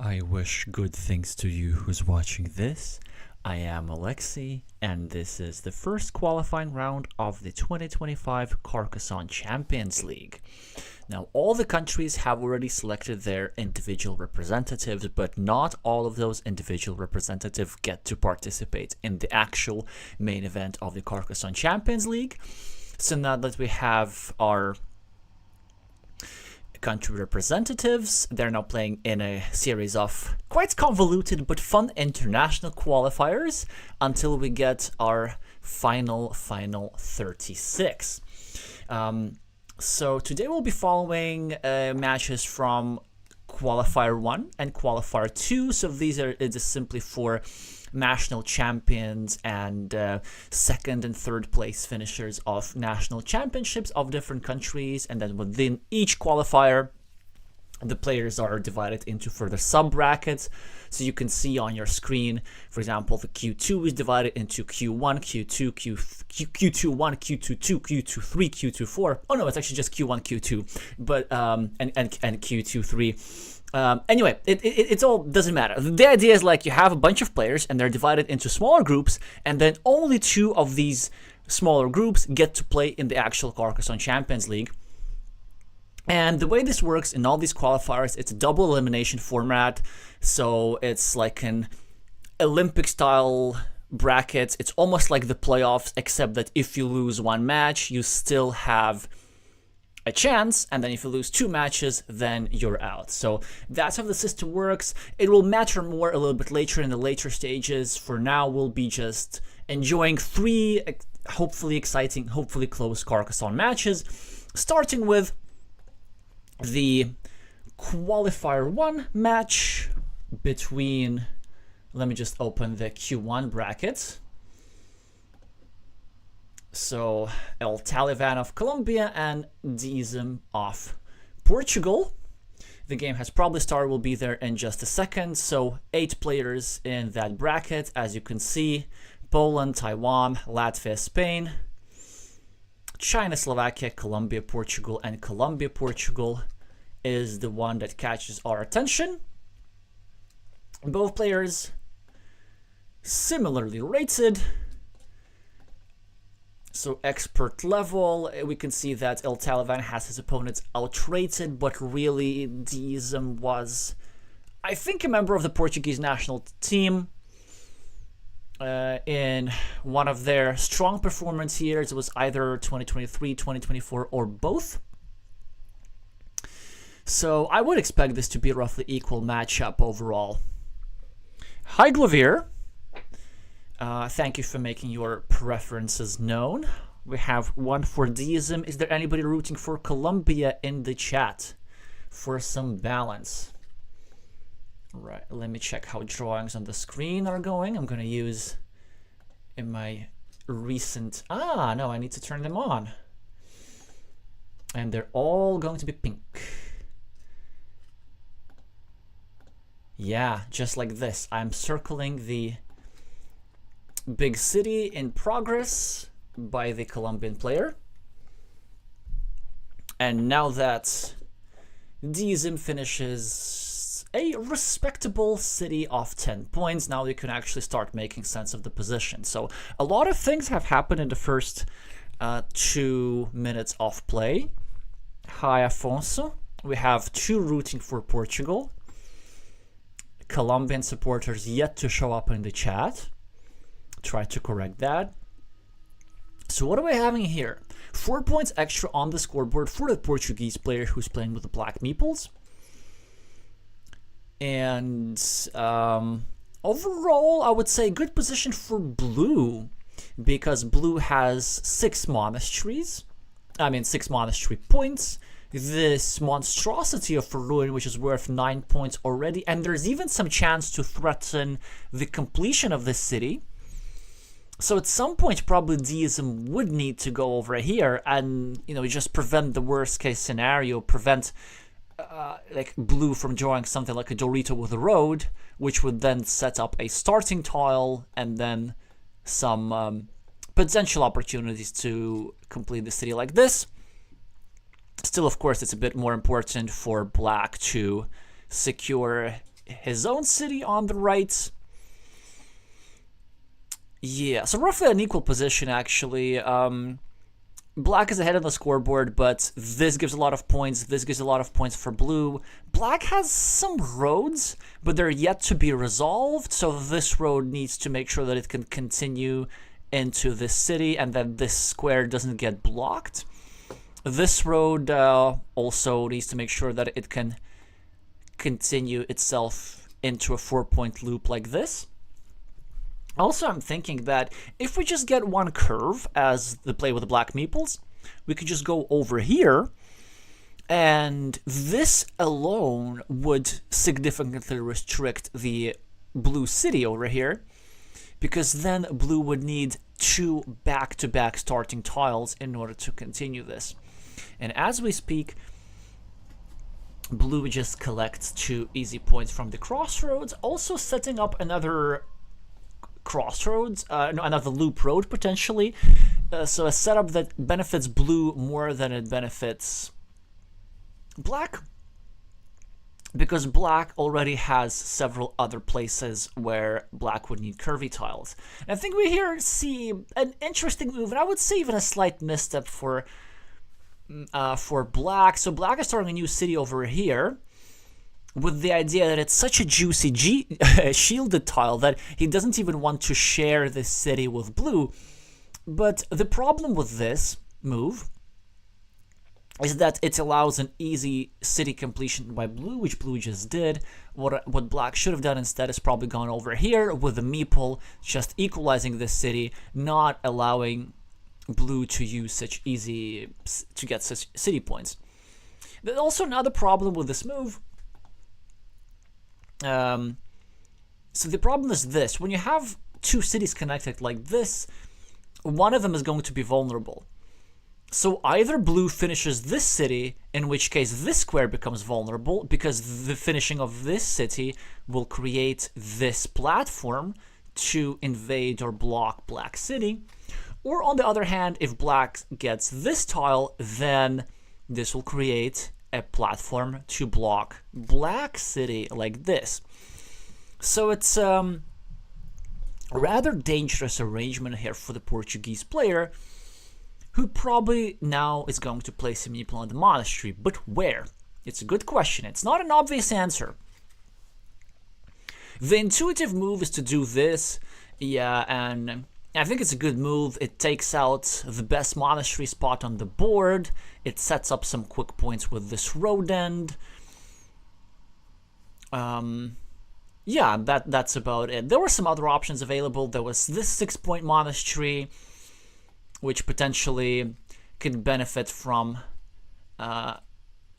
I wish good things to you who's watching this. I am Alexey, and this is the first qualifying round of the 2025 Carcassonne Champions League. Now, all the countries have already selected their individual representatives, but not all of those individual representatives get to participate in the actual main event of the Carcassonne Champions League. So now that we have our country representatives, they're now playing in a series of quite convoluted but fun international qualifiers until we get our final 36. So today we'll be following matches from Qualifier 1 and Qualifier 2. So these are just simply for national champions and second and third place finishers of national championships of different countries. And then within each qualifier, the players are divided into further sub-brackets. So you can see on your screen, for example, the Q2 is divided into Q1, Q2, Q2 1, Q2 2, Q2 3, Q2 4. Oh no, it's actually just Q1, Q2, but and Q2 3. Anyway, it's all doesn't matter. The idea is like you have a bunch of players and they're divided into smaller groups, and then only two of these smaller groups get to play in the actual Carcassonne Champions League. And the way this works in all these qualifiers, it's a double elimination format. So it's like an Olympic style bracket. It's almost like the playoffs, except that if you lose one match, you still have a chance, and then if you lose two matches, then you're out. So that's how the system works. It will matter more a little bit later in the later stages. For now, we'll be just enjoying three hopefully exciting, hopefully close Carcassonne matches, starting with the Qualifier 1 match between, let me just open the Q1 bracket. So, eltalivan of Colombia and deeizm of Portugal. The game has probably started, will be there in just a second. So, 8 players in that bracket, as you can see. Poland, Taiwan, Latvia, Spain, China, Slovakia, Colombia, Portugal, and Colombia, Portugal is the one that catches our attention. Both players similarly rated. So expert level, we can see that eltalivan has his opponents outrated, but really deeizm was, I think, a member of the Portuguese national team. In one of their strong performance years, it was either 2023, 2024, or both. So I would expect this to be a roughly equal matchup overall. Hi, Glavier. Thank you for making your preferences known. We have one for deeizm. Is there anybody rooting for Colombia in the chat for some balance? Right, let me check how drawings on the screen are going. I'm going to use in my recent... no, I need to turn them on. And they're all going to be pink. Yeah, just like this. I'm circling the big city in progress by the Colombian player. And now that deeizm finishes a respectable city of 10 points, now you can actually start making sense of the position. So a lot of things have happened in the first 2 minutes of play. Hi, Afonso. We have 2 rooting for Portugal. Colombian supporters yet to show up in the chat. Try to correct that. So what are we having here? 4 points extra on the scoreboard for the Portuguese player who's playing with the Black Meeples. And overall, I would say good position for blue, because blue has 6 monasteries. I mean, 6 monastery points. This monstrosity of ruin, which is worth 9 points already, and there's even some chance to threaten the completion of this city. So at some point, probably deeizm would need to go over here and, you know, just prevent the worst case scenario, prevent like blue from drawing something like a Dorito with a road, which would then set up a starting tile and then some potential opportunities to complete the city like this. Still, of course, it's a bit more important for black to secure his own city on the right. Yeah, so roughly an equal position, actually. Black is ahead on the scoreboard, but this gives a lot of points. This gives a lot of points for blue. Black has some roads, but they're yet to be resolved, so this road needs to make sure that it can continue into this city and that this square doesn't get blocked. This road also needs to make sure that it can continue itself into a 4-point loop like this. Also, I'm thinking that if we just get one curve as the play with the black meeples, we could just go over here, and this alone would significantly restrict the blue city over here, because then blue would need 2 back-to-back starting tiles in order to continue this. And as we speak, blue just collects 2 easy points from the crossroads, also setting up another crossroads, another loop road potentially. So a setup that benefits blue more than it benefits black, because black already has several other places where black would need curvy tiles. And I think we here see an interesting move, and I would say even a slight misstep for black. So black is starting a new city over here, with the idea that it's such a juicy shielded tile that he doesn't even want to share this city with blue. But the problem with this move is that it allows an easy city completion by blue, which blue just did. What black should have done instead is probably gone over here with the meeple, just equalizing this city, not allowing blue to use such easy to get such city points. There's also another problem with this move. So the problem is this: when you have 2 cities connected like this, one of them is going to be vulnerable. So either blue finishes this city, in which case this square becomes vulnerable, because the finishing of this city will create this platform to invade or block black city. Or on the other hand, if black gets this tile, then this will create a platform to block black city like this. So it's a rather dangerous arrangement here for the Portuguese player, who probably now is going to place a meeple on the monastery. But where? It's a good question. It's not an obvious answer. The intuitive move is to do this, yeah, and I think it's a good move. It takes out the best monastery spot on the board. It sets up some quick points with this road end. Yeah, that's about it. There were some other options available. There was this 6-point monastery, which potentially could benefit from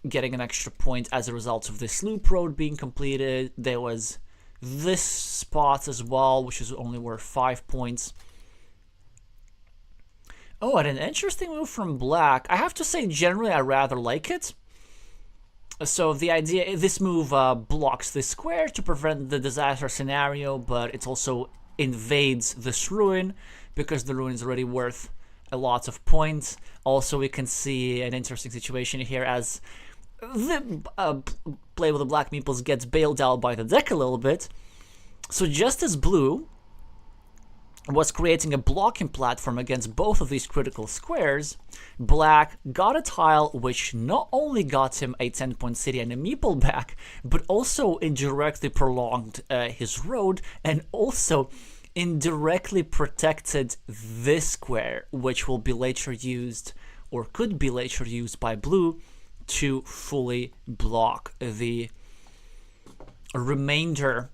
getting an extra point as a result of this loop road being completed. There was this spot as well, which is only worth 5 points. Oh, and an interesting move from black. I have to say, generally, I rather like it. So the idea, this move blocks this square to prevent the disaster scenario, but it also invades this ruin, because the ruin is already worth a lot of points. Also, we can see an interesting situation here as the play with the black meeples gets bailed out by the deck a little bit. So just as blue was creating a blocking platform against both of these critical squares, black got a tile which not only got him a 10-point city and a meeple back, but also indirectly prolonged his road, and also indirectly protected this square, which will be later used, or could be later used by blue, to fully block the remainder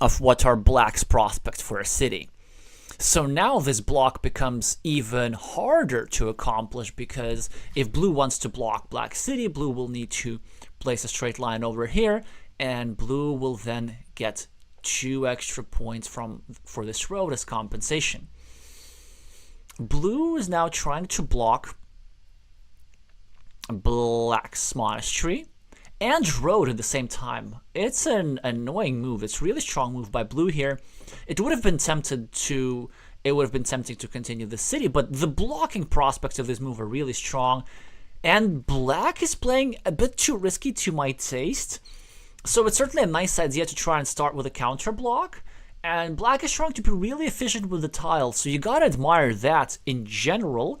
of what are black's prospects for a city. So now this block becomes even harder to accomplish, because if blue wants to block black city, blue will need to place a straight line over here, and blue will then get 2 extra points for this road as compensation. Blue is now trying to block black's monastery and road at the same time. It's an annoying move. It's a really strong move by blue here. It would have been tempting to continue the city, but the blocking prospects of this move are really strong, and black is playing a bit too risky to my taste. So it's certainly a nice idea to try and start with a counter block. And black is trying to be really efficient with the tiles, so you gotta admire that in general.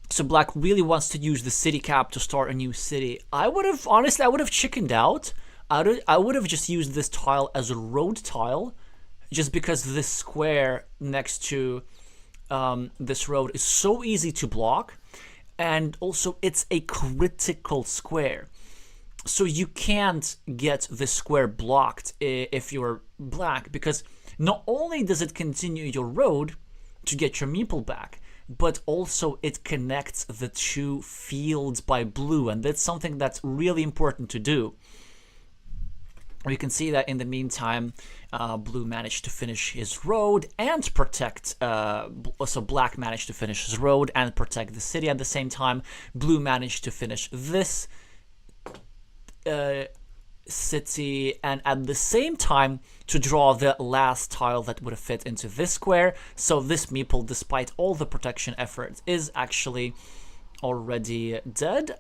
So black really wants to use the city cap to start a new city. Honestly, I would have chickened out. I would have just used this tile as a road tile, just because this square next to this road is so easy to block, and also it's a critical square. So you can't get this square blocked if you're black, because not only does it continue your road to get your meeple back, but also it connects the two fields by blue, and that's something that's really important to do. We can see that in the meantime, blue managed to finish his road and protect, so black managed to finish his road and protect the city at the same time. Blue managed to finish this city, and at the same time to draw the last tile that would have fit into this square. So this meeple, despite all the protection efforts, is actually already dead.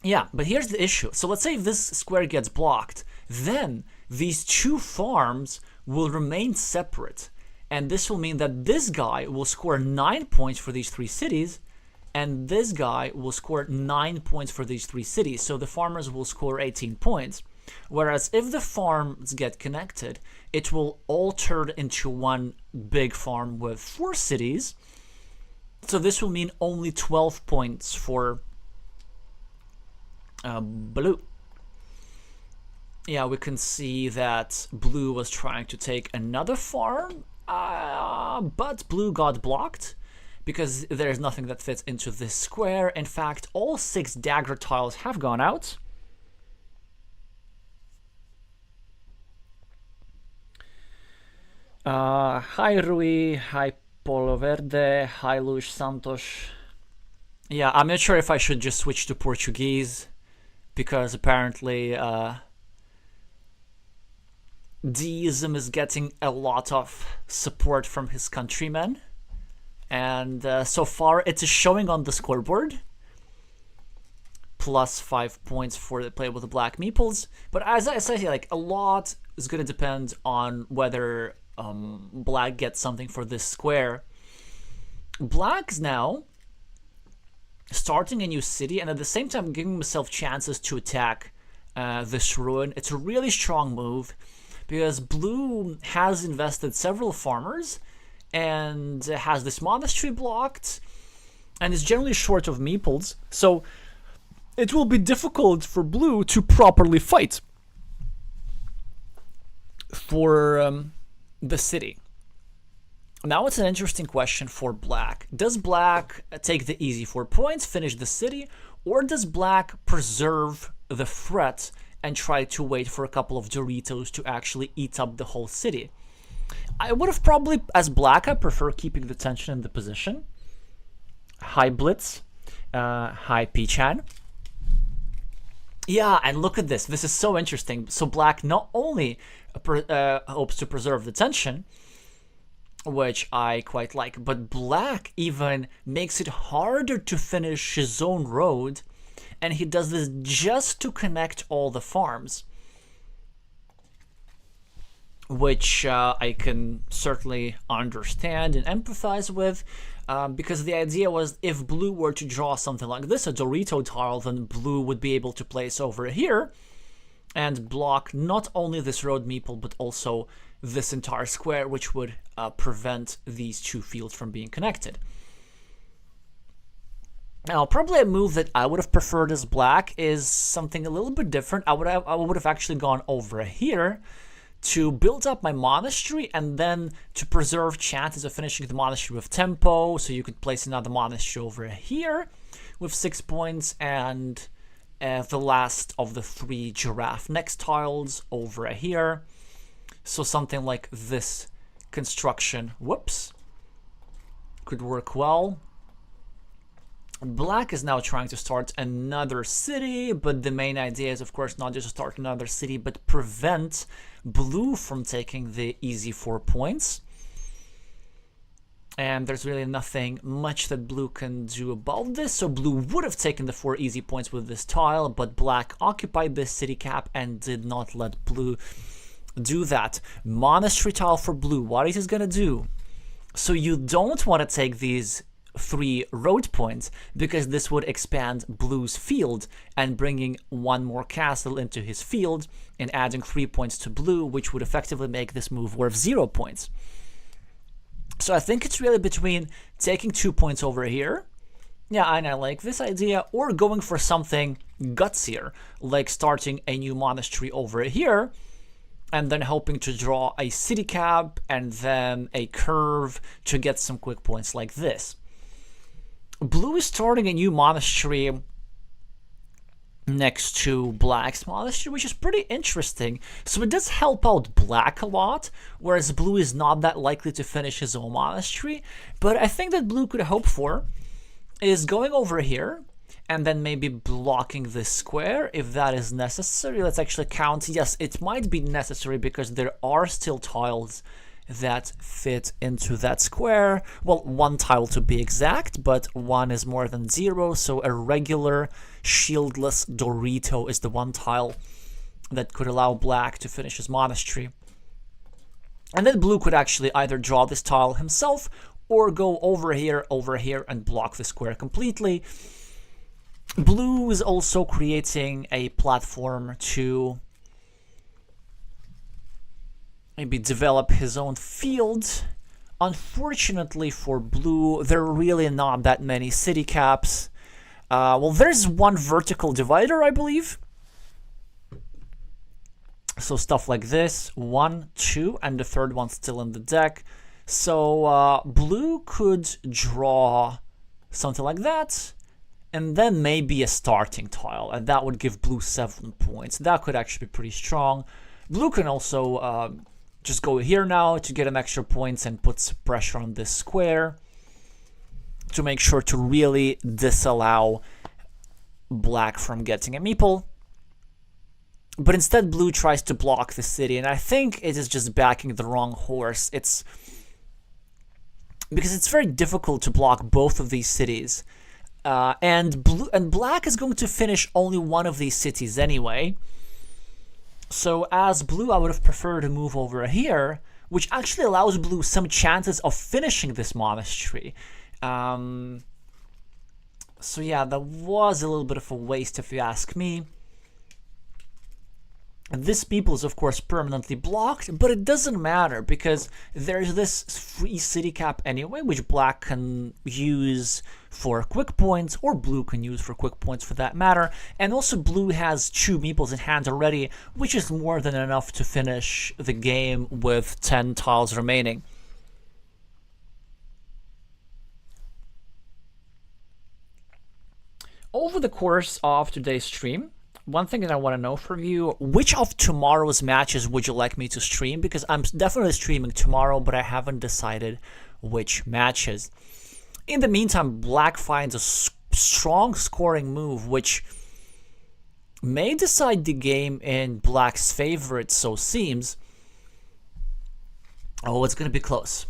Yeah, but here's the issue. So let's say if this square gets blocked, then these two farms will remain separate, and this will mean that this guy will score 9 points for these three cities, and this guy will score 9 points for these three cities. So the farmers will score 18 points. Whereas if the farms get connected, it will all turn into one big farm with 4 cities. So this will mean only 12 points for blue. Yeah, we can see that blue was trying to take another farm, but blue got blocked, because there's nothing that fits into this square. In fact, all 6 dagger tiles have gone out. Hi Rui, hi Polo Verde, hi Luis Santos. Yeah, I'm not sure if I should just switch to Portuguese, because apparently deeizm is getting a lot of support from his countrymen. And so far, it is showing on the scoreboard. Plus 5 points for the play with the black meeples. But as I said, like, a lot is going to depend on whether black gets something for this square. Black's now starting a new city, and at the same time giving himself chances to attack this ruin. It's a really strong move, because blue has invested several farmers, and has this monastery blocked, and is generally short of meeples, so it will be difficult for blue to properly fight for the city. Now it's an interesting question for black. Does black take the easy 4 points, finish the city, or does black preserve the threat and try to wait for a couple of Doritos to actually eat up the whole city? I would have probably, as black, I prefer keeping the tension in the position. Hi Blitz, hi Pichan. Yeah, and look at this. This is so interesting. So black not only hopes to preserve the tension, which I quite like, but black even makes it harder to finish his own road, and he does this just to connect all the farms, which I can certainly understand and empathize with, because the idea was if blue were to draw something like this, a Dorito tile, then blue would be able to place over here and block not only this road meeple, but also this entire square, which would prevent these two fields from being connected. Now, probably a move that I would have preferred as black is something a little bit different. I would have actually gone over here to build up my monastery, and then to preserve chances of finishing the monastery with tempo, so you could place another monastery over here with 6 points, and the last of the 3 giraffe next tiles over here. So something like this construction, whoops, could work well. Black is now trying to start another city, but the main idea is, of course, not just to start another city, but prevent blue from taking the easy 4 points. And there's really nothing much that blue can do about this. So blue would have taken the 4 easy points with this tile, but black occupied this city cap and did not let blue do that. Monastery tile for blue. What is this going to do? So you don't want to take these 3 road points, because this would expand blue's field and bringing 1 more castle into his field and adding 3 points to blue, which would effectively make this move worth 0 points. So I think it's really between taking 2 points over here, yeah, and I like this idea, or going for something gutsier, like starting a new monastery over here, and then hoping to draw a city cap and then a curve to get some quick points like this. Blue is starting a new monastery next to black's monastery, which is pretty interesting. So it does help out black a lot, whereas blue is not that likely to finish his own monastery. But I think that blue could hope for is going over here and then maybe blocking this square if that is necessary. Let's actually count. Yes, it might be necessary because there are still tiles that fit into that square. Well, 1 tile to be exact, but 1 is more than 0, so a regular shieldless Dorito is the 1 tile that could allow black to finish his monastery. And then blue could actually either draw this tile himself or go over here, and block the square completely. Blue is also creating a platform to maybe develop his own field. Unfortunately for blue, there are really not that many city caps. Well, there's 1 vertical divider, I believe. So stuff like this, 1, 2, and the 3rd one's still in the deck. So blue could draw something like that, and then maybe a starting tile, and that would give blue 7 points. That could actually be pretty strong. Blue can also just go here now to get an extra points and put some pressure on this square to make sure to really disallow black from getting a meeple. But instead blue tries to block the city, and I think it is just backing the wrong horse. It's because it's very difficult to block both of these cities. And black is going to finish only 1 of these cities anyway. So as blue, I would have preferred to move over here, which actually allows blue some chances of finishing this monastery. So yeah, that was a little bit of a waste if you ask me. This people is of course permanently blocked, but it doesn't matter because there's this free city cap anyway, which black can use for quick points, or blue can use for quick points for that matter. And also blue has 2 meeples in hand already, which is more than enough to finish the game with 10 tiles remaining. Over the course of today's stream, one thing that I want to know from you, which of tomorrow's matches would you like me to stream? Because I'm definitely streaming tomorrow, but I haven't decided which matches. In the meantime, black finds a strong scoring move, which may decide the game in black's favor, it so seems. Oh, it's going to be close.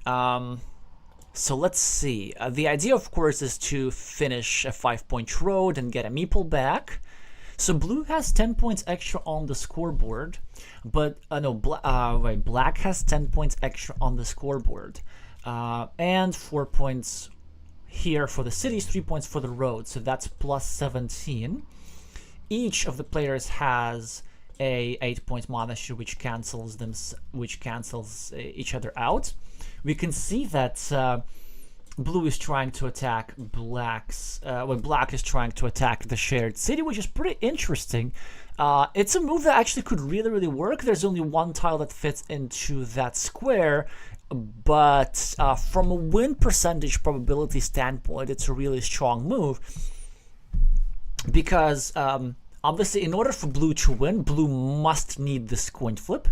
So let's see. The idea, of course, is to finish a 5-point road and get a meeple back. So blue has 10 points extra on the scoreboard, but black has 10 points extra on the scoreboard, and 4 points here for the cities, 3 points for the road. So that's plus 17. Each of the players has a 8-point monastery, which cancels each other out. We can see that blue is trying to attack black's, black is trying to attack the shared city, which is pretty interesting. It's a move that actually could really work. There's only 1 tile that fits into that square, but from a win percentage probability standpoint, it's a really strong move. Because obviously, in order for blue to win, blue must need this coin flip.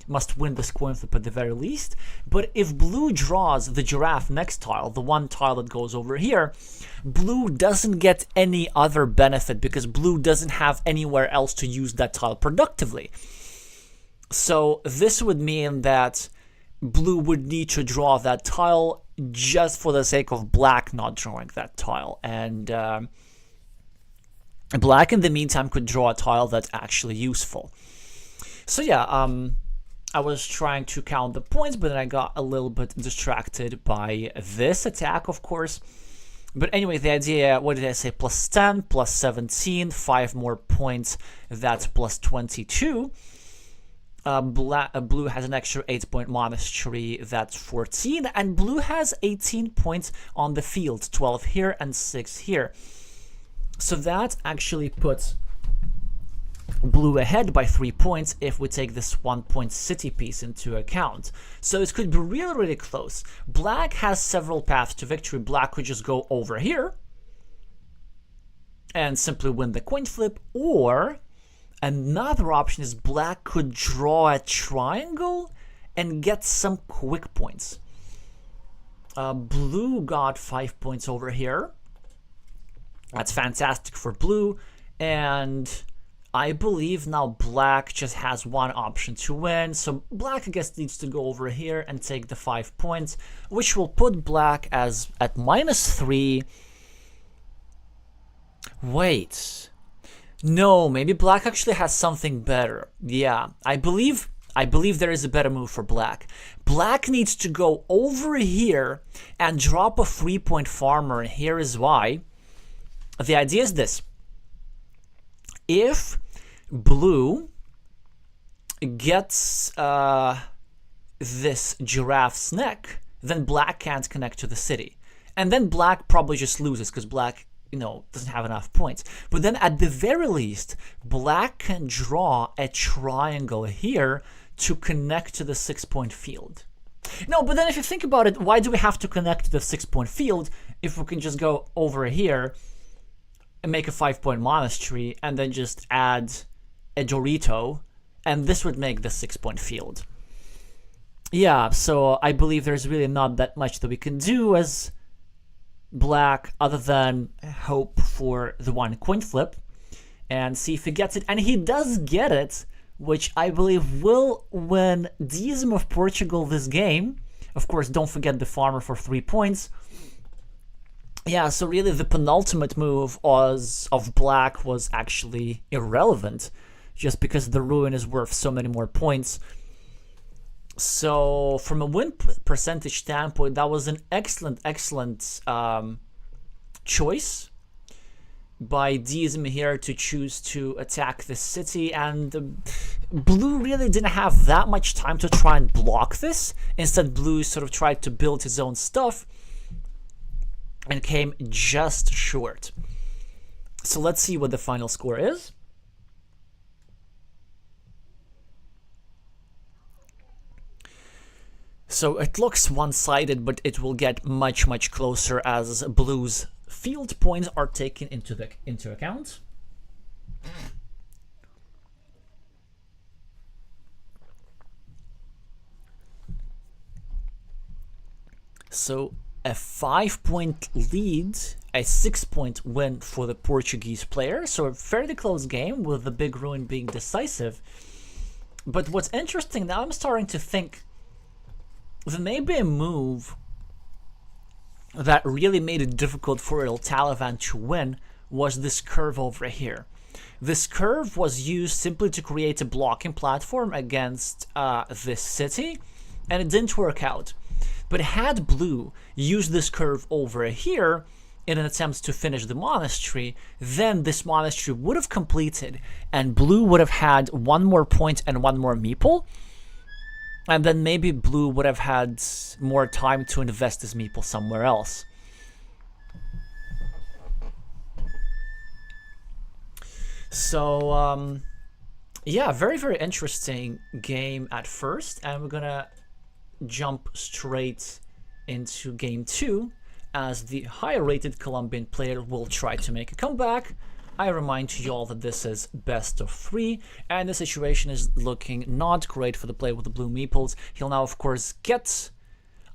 Must win this coin flip at the very least. But if blue draws the giraffe next tile, the 1 tile that goes over here, blue doesn't get any other benefit because blue doesn't have anywhere else to use that tile productively. So this would mean that blue would need to draw that tile just for the sake of black not drawing that tile. And black, in the meantime, could draw a tile that's actually useful. So yeah, I was trying to count the points, but then I got a little bit distracted by this attack, of course. But anyway, the idea, what did I say? Plus 10, plus 17, 5 more points, that's plus 22. Blue has an extra 8-point monastery, that's 14. And blue has 18 points on the field, 12 here and 6 here. So that actually puts blue ahead by 3 points if we take this 1-point city piece into account. So it could be really, really close. Black has several paths to victory. Black could just go over here and simply win the coin flip, or another option is black could draw a triangle and get some quick points. Blue got 5 points over here. That's fantastic for blue, and I believe now black just has one option to win, so black, I guess, needs to go over here and take the 5 points, which will put black as at -3. Wait, no, maybe black actually has something better. Yeah, I believe there is a better move for black. Black needs to go over here and drop a 3-point farmer, and here is why. The idea is this. If blue gets this giraffe's neck, then black can't connect to the city. And then black probably just loses because black, doesn't have enough points. But then at the very least, black can draw a triangle here to connect to the 6-point field. No, but then if you think about it, why do we have to connect to the 6-point field if we can just go over here and make a 5-point monastery and then just add a Dorito, and this would make the 6-point field. Yeah, so I believe there's really not that much that we can do as black other than hope for the one coin flip and see if he gets it. And he does get it, which I believe will win deeizm of Portugal this game. Of course, don't forget the farmer for 3 points. Yeah, so really the penultimate move of black was actually irrelevant, just because the ruin is worth so many more points. So from a win percentage standpoint, that was an excellent choice by deeizm here to choose to attack the city, and blue really didn't have that much time to try and block this. Instead, blue sort of tried to build his own stuff and came just short. So let's see what the final score is. So it looks one-sided, but it will get much, much closer as blue's field points are taken into account. So a 5-point lead, a 6-point win for the Portuguese player. So a fairly close game with the big ruin being decisive. But what's interesting, now I'm starting to think there may be a move that really made it difficult for eltalivan to win was this curve over here. This curve was used simply to create a blocking platform against this city, and it didn't work out. But had blue used this curve over here in an attempt to finish the monastery, then this monastery would have completed, and blue would have had 1 more point and 1 more meeple, and then maybe blue would have had more time to invest his meeple somewhere else. So, yeah, very, very interesting game at first, and we're gonna jump straight into game 2 as the higher rated Colombian player will try to make a comeback. I remind you all that this is best of 3, and the situation is looking not great for the player with the blue meeples. He'll now, of course, get,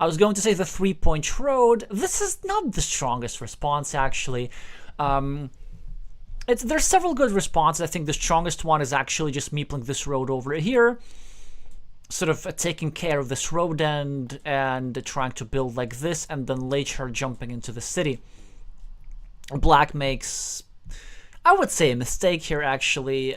I was going to say, the 3-point road. This is not the strongest response, actually. There's several good responses. I think the strongest one is actually just meepling this road over here. sort of taking care of this road end and trying to build like this, and then later jumping into the city. Black makes, I would say, a mistake here, actually.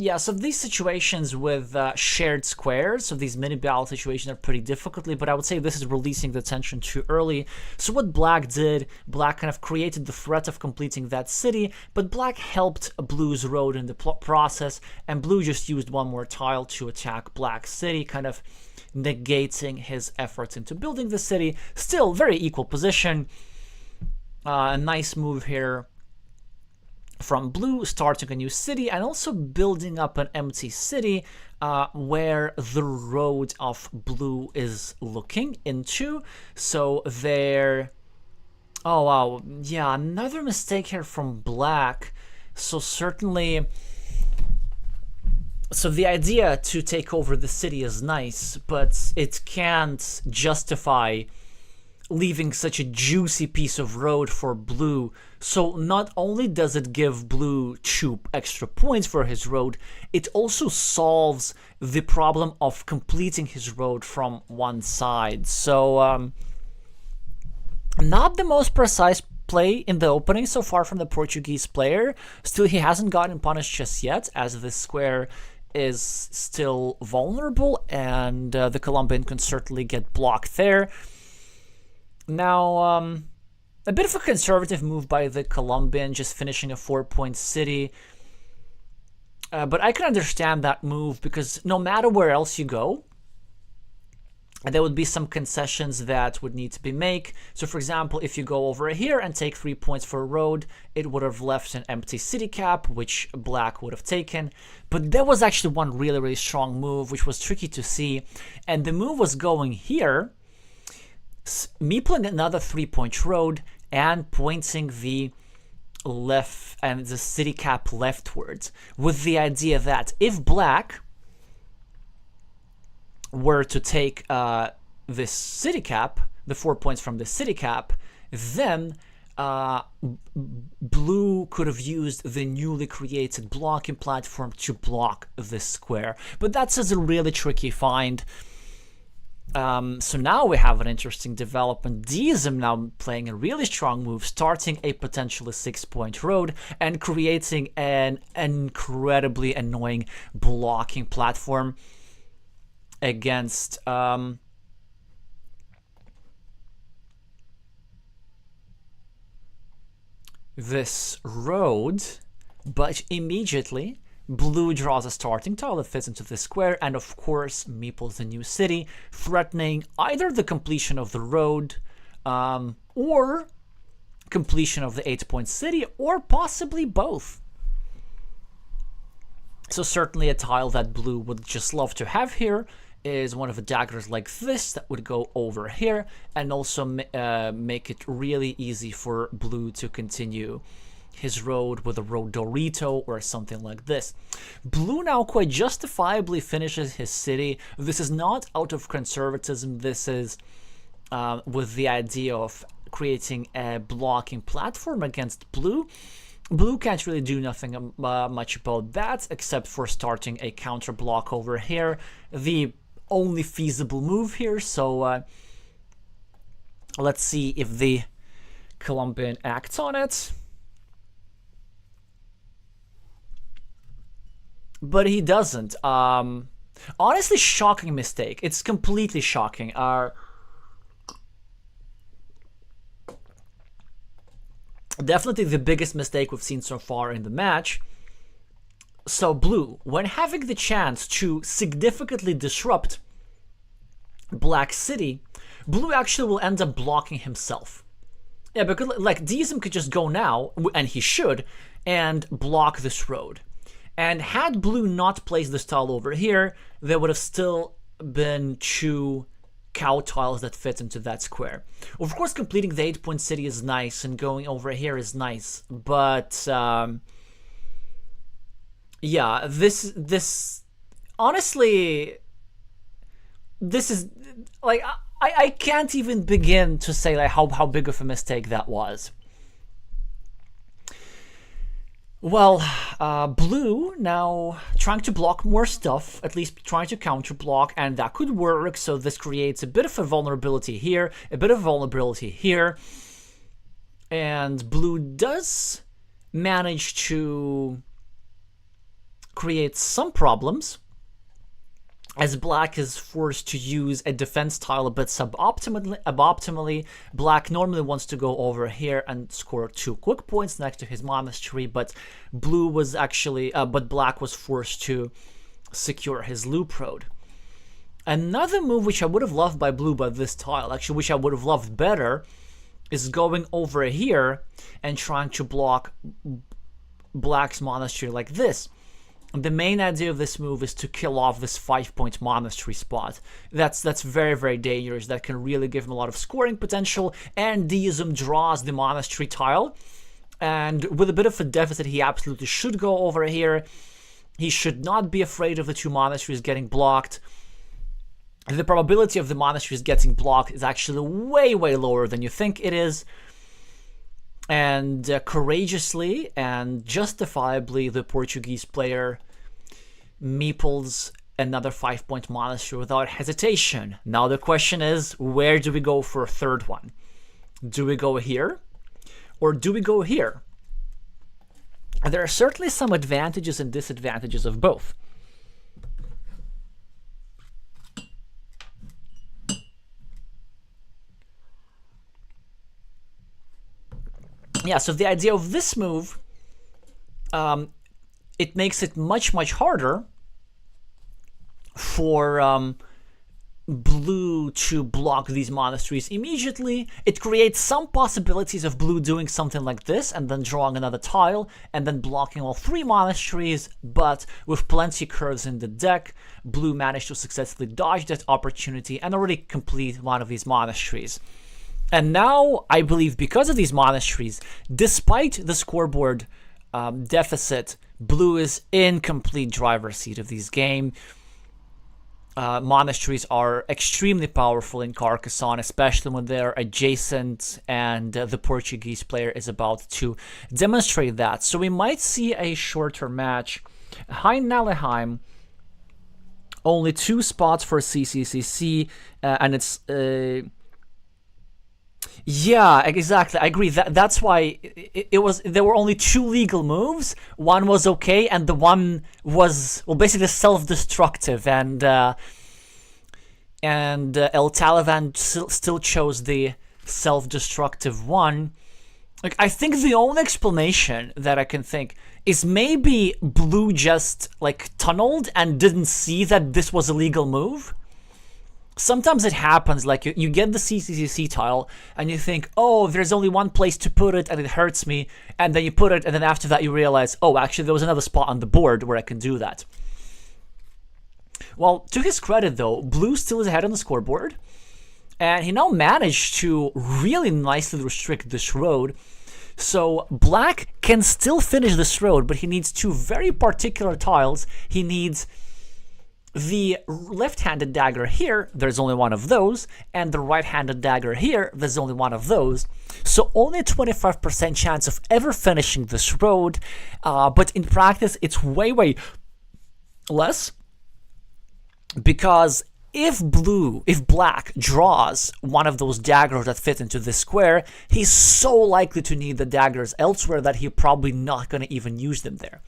Yeah, so these situations with shared squares, so these mini battle situations are pretty difficult, but I would say this is releasing the tension too early. So what Black did, Black kind of created the threat of completing that city, but Black helped Blue's road in the process, and Blue just used one more tile to attack Black's city, kind of negating his efforts into building the city. Still, very equal position. A nice move here from Blue, starting a new city and also building up an empty city where the road of Blue is looking into. So there... Oh, wow. Yeah, another mistake here from Black. So certainly... So the idea to take over the city is nice, but it can't justify leaving such a juicy piece of road for Blue. So not only does it give Blue 2 extra points for his road, it also solves the problem of completing his road from one side. So not the most precise play in the opening so far from the Portuguese player. Still, he hasn't gotten punished just yet, as this square is still vulnerable, and the Colombian can certainly get blocked there. Now, a bit of a conservative move by the Colombian, just finishing a 4-point city. But I can understand that move, because no matter where else you go, there would be some concessions that would need to be made. So, for example, if you go over here and take 3 points for a road, it would have left an empty city cap, which Black would have taken. But there was actually one really, really strong move, which was tricky to see. And the move was going here, meepling another 3-point road and pointing the left and the city cap leftwards, with the idea that if Black were to take this city cap, the 4 points from the city cap, then Blue could have used the newly created blocking platform to block this square. But that's a really tricky find. So now we have an interesting development. deeizm now playing a really strong move, starting a potentially 6-point road and creating an incredibly annoying blocking platform against this road. But immediately Blue draws a starting tile that fits into the square, and of course meeples the new city, threatening either the completion of the road or completion of the 8-point city, or possibly both. So certainly a tile that Blue would just love to have here is one of the daggers like this that would go over here, and also make it really easy for Blue to continue his road with a road Dorito or something like this. Blue now quite justifiably finishes his city. This is not out of conservatism. This is with the idea of creating a blocking platform against Blue. Blue can't really do nothing much about that, except for starting a counter block over here, the only feasible move here. So let's see if the Colombian acts on it. But he doesn't. Honestly, shocking mistake. It's completely shocking. Definitely the biggest mistake we've seen so far in the match. So Blue, when having the chance to significantly disrupt Black City, Blue actually will end up blocking himself. Yeah, because like deeizm could just go now, and he should, and block this road. And had Blue not placed this tile over here, there would have still been 2 cow tiles that fit into that square. Of course, completing the 8-point city is nice, and going over here is nice, but yeah, this honestly, this is like I can't even begin to say like how big of a mistake that was. Well, blue now trying to block more stuff, at least trying to counter block, and that could work. So this creates a bit of a vulnerability here, a bit of vulnerability here. And blue does manage to create some problems, as black is forced to use a defense tile a bit suboptimally. Black normally wants to go over here and score 2 quick points next to his monastery, but blue was actually, but black was forced to secure his loop road. Another move which I would have loved by blue by this tile, actually which I would have loved better, is going over here and trying to block black's monastery like this. The main idea of this move is to kill off this 5-point monastery spot. That's very, very dangerous. That can really give him a lot of scoring potential, and deism draws the monastery tile. And with a bit of a deficit, he absolutely should go over here. He should not be afraid of the 2 monasteries getting blocked. The probability of the monasteries getting blocked is actually way, way lower than you think it is. And courageously and justifiably, the Portuguese player meeples another 5-point monastery without hesitation. Now the question is, where do we go for a third one? Do we go here? Or do we go here? And there are certainly some advantages and disadvantages of both. Yeah, so the idea of this move, it makes it much, much harder for blue to block these monasteries immediately. It creates some possibilities of blue doing something like this and then drawing another tile and then blocking all 3 monasteries, but with plenty of curves in the deck, blue managed to successfully dodge that opportunity and already complete one of these monasteries. And now, I believe because of these monasteries, despite the scoreboard deficit, blue is in complete driver's seat of this game. Monasteries are extremely powerful in Carcassonne, especially when they're adjacent, and the Portuguese player is about to demonstrate that. So we might see a shorter match. High Nallerheim, only 2 spots for CCCC, and it's... Yeah, exactly. I agree. That's why it was. There were only 2 legal moves. One was okay, and the one was, well, basically self-destructive. And eltalivan still chose the self-destructive one. Like, I think the only explanation that I can think is maybe blue just like tunneled and didn't see that this was a legal move. Sometimes it happens, like you get the CCCC tile and you think, oh, there's only one place to put it and it hurts me, and then you put it and then after that you realize, oh, actually there was another spot on the board where I can do that. Well, to his credit though, blue still is ahead on the scoreboard, and he now managed to really nicely restrict this road. So black can still finish this road, but he needs 2 very particular tiles. He needs the left-handed dagger here, there's only one of those, and the right-handed dagger here, there's only one of those. So only a 25% chance of ever finishing this road, but in practice it's way, way less, because if black draws one of those daggers that fit into this square, he's so likely to need the daggers elsewhere that he's probably not going to even use them there.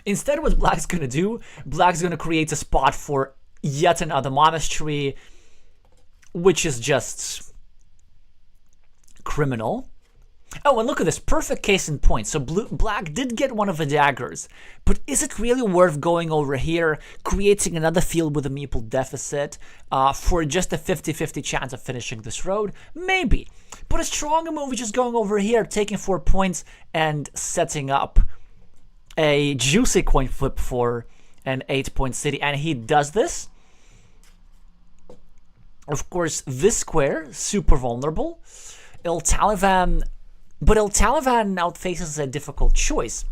Instead, what black's going to do, black's going to create a spot for yet another monastery, which is just criminal. Oh, and look at this, perfect case in point. So black did get one of the daggers, but is it really worth going over here, creating another field with a meeple deficit for just a 50-50 chance of finishing this road? Maybe. But a stronger move is just going over here, taking 4 points and setting up a juicy coin flip for an 8-point city, and he does this. Of course, this square, super vulnerable. eltalivan now faces a difficult choice.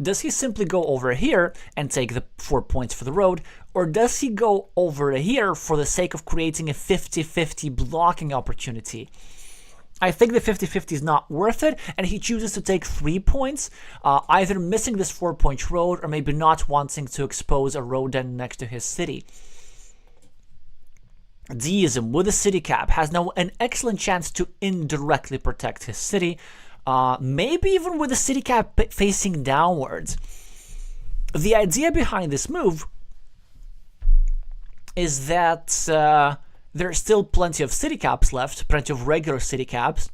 Does he simply go over here and take the 4 points for the road, or does he go over here for the sake of creating a 50-50 blocking opportunity? I think the 50-50 is not worth it, and he chooses to take 3 points, either missing this 4-point road or maybe not wanting to expose a road end next to his city. Deism with a city cap has now an excellent chance to indirectly protect his city, maybe even with the city cap facing downwards. The idea behind this move is that there are still plenty of city caps left, plenty of regular city caps,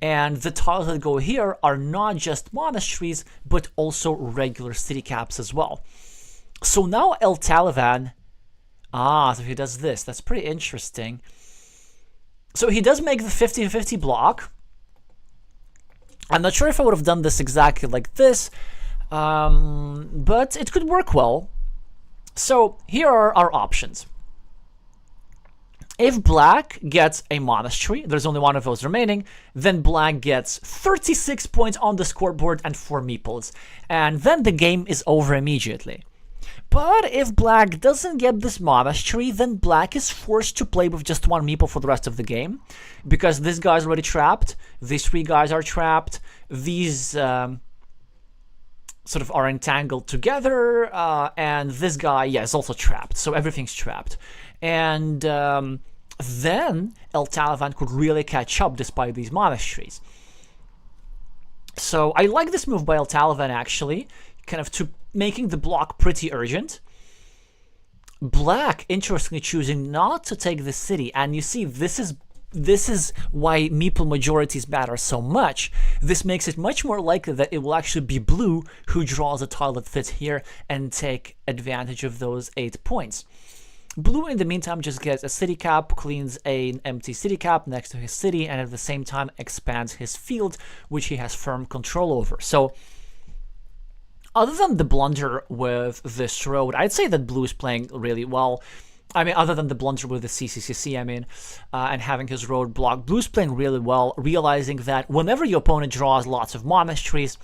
and the tiles that go here are not just monasteries, but also regular city caps as well. So now eltalivan, so he does this. That's pretty interesting. So he does make the 50-50 block. I'm not sure if I would have done this exactly like this, but it could work well. So here are our options. If black gets a monastery, there's only one of those remaining, then black gets 36 points on the scoreboard and 4 meeples. And then the game is over immediately. But if black doesn't get this monastery, then black is forced to play with just 1 meeple for the rest of the game. Because this guy's already trapped, these 3 guys are trapped, these sort of are entangled together, and this guy, is also trapped. So everything's trapped. And then eltalivan could really catch up despite these monasteries. So I like this move by eltalivan, actually, kind of to making the block pretty urgent. Black, interestingly, choosing not to take the city, and you see this is why meeple majorities matter so much. This makes it much more likely that it will actually be blue who draws a tile that fits here and take advantage of those 8 points. Blue, in the meantime, just gets a city cap, cleans an empty city cap next to his city, and at the same time expands his field, which he has firm control over. So, other than the blunder with this road, I'd say that blue is playing really well. I mean, other than the blunder with the CCCC, and having his road blocked, blue's playing really well, realizing that whenever your opponent draws lots of monasteries,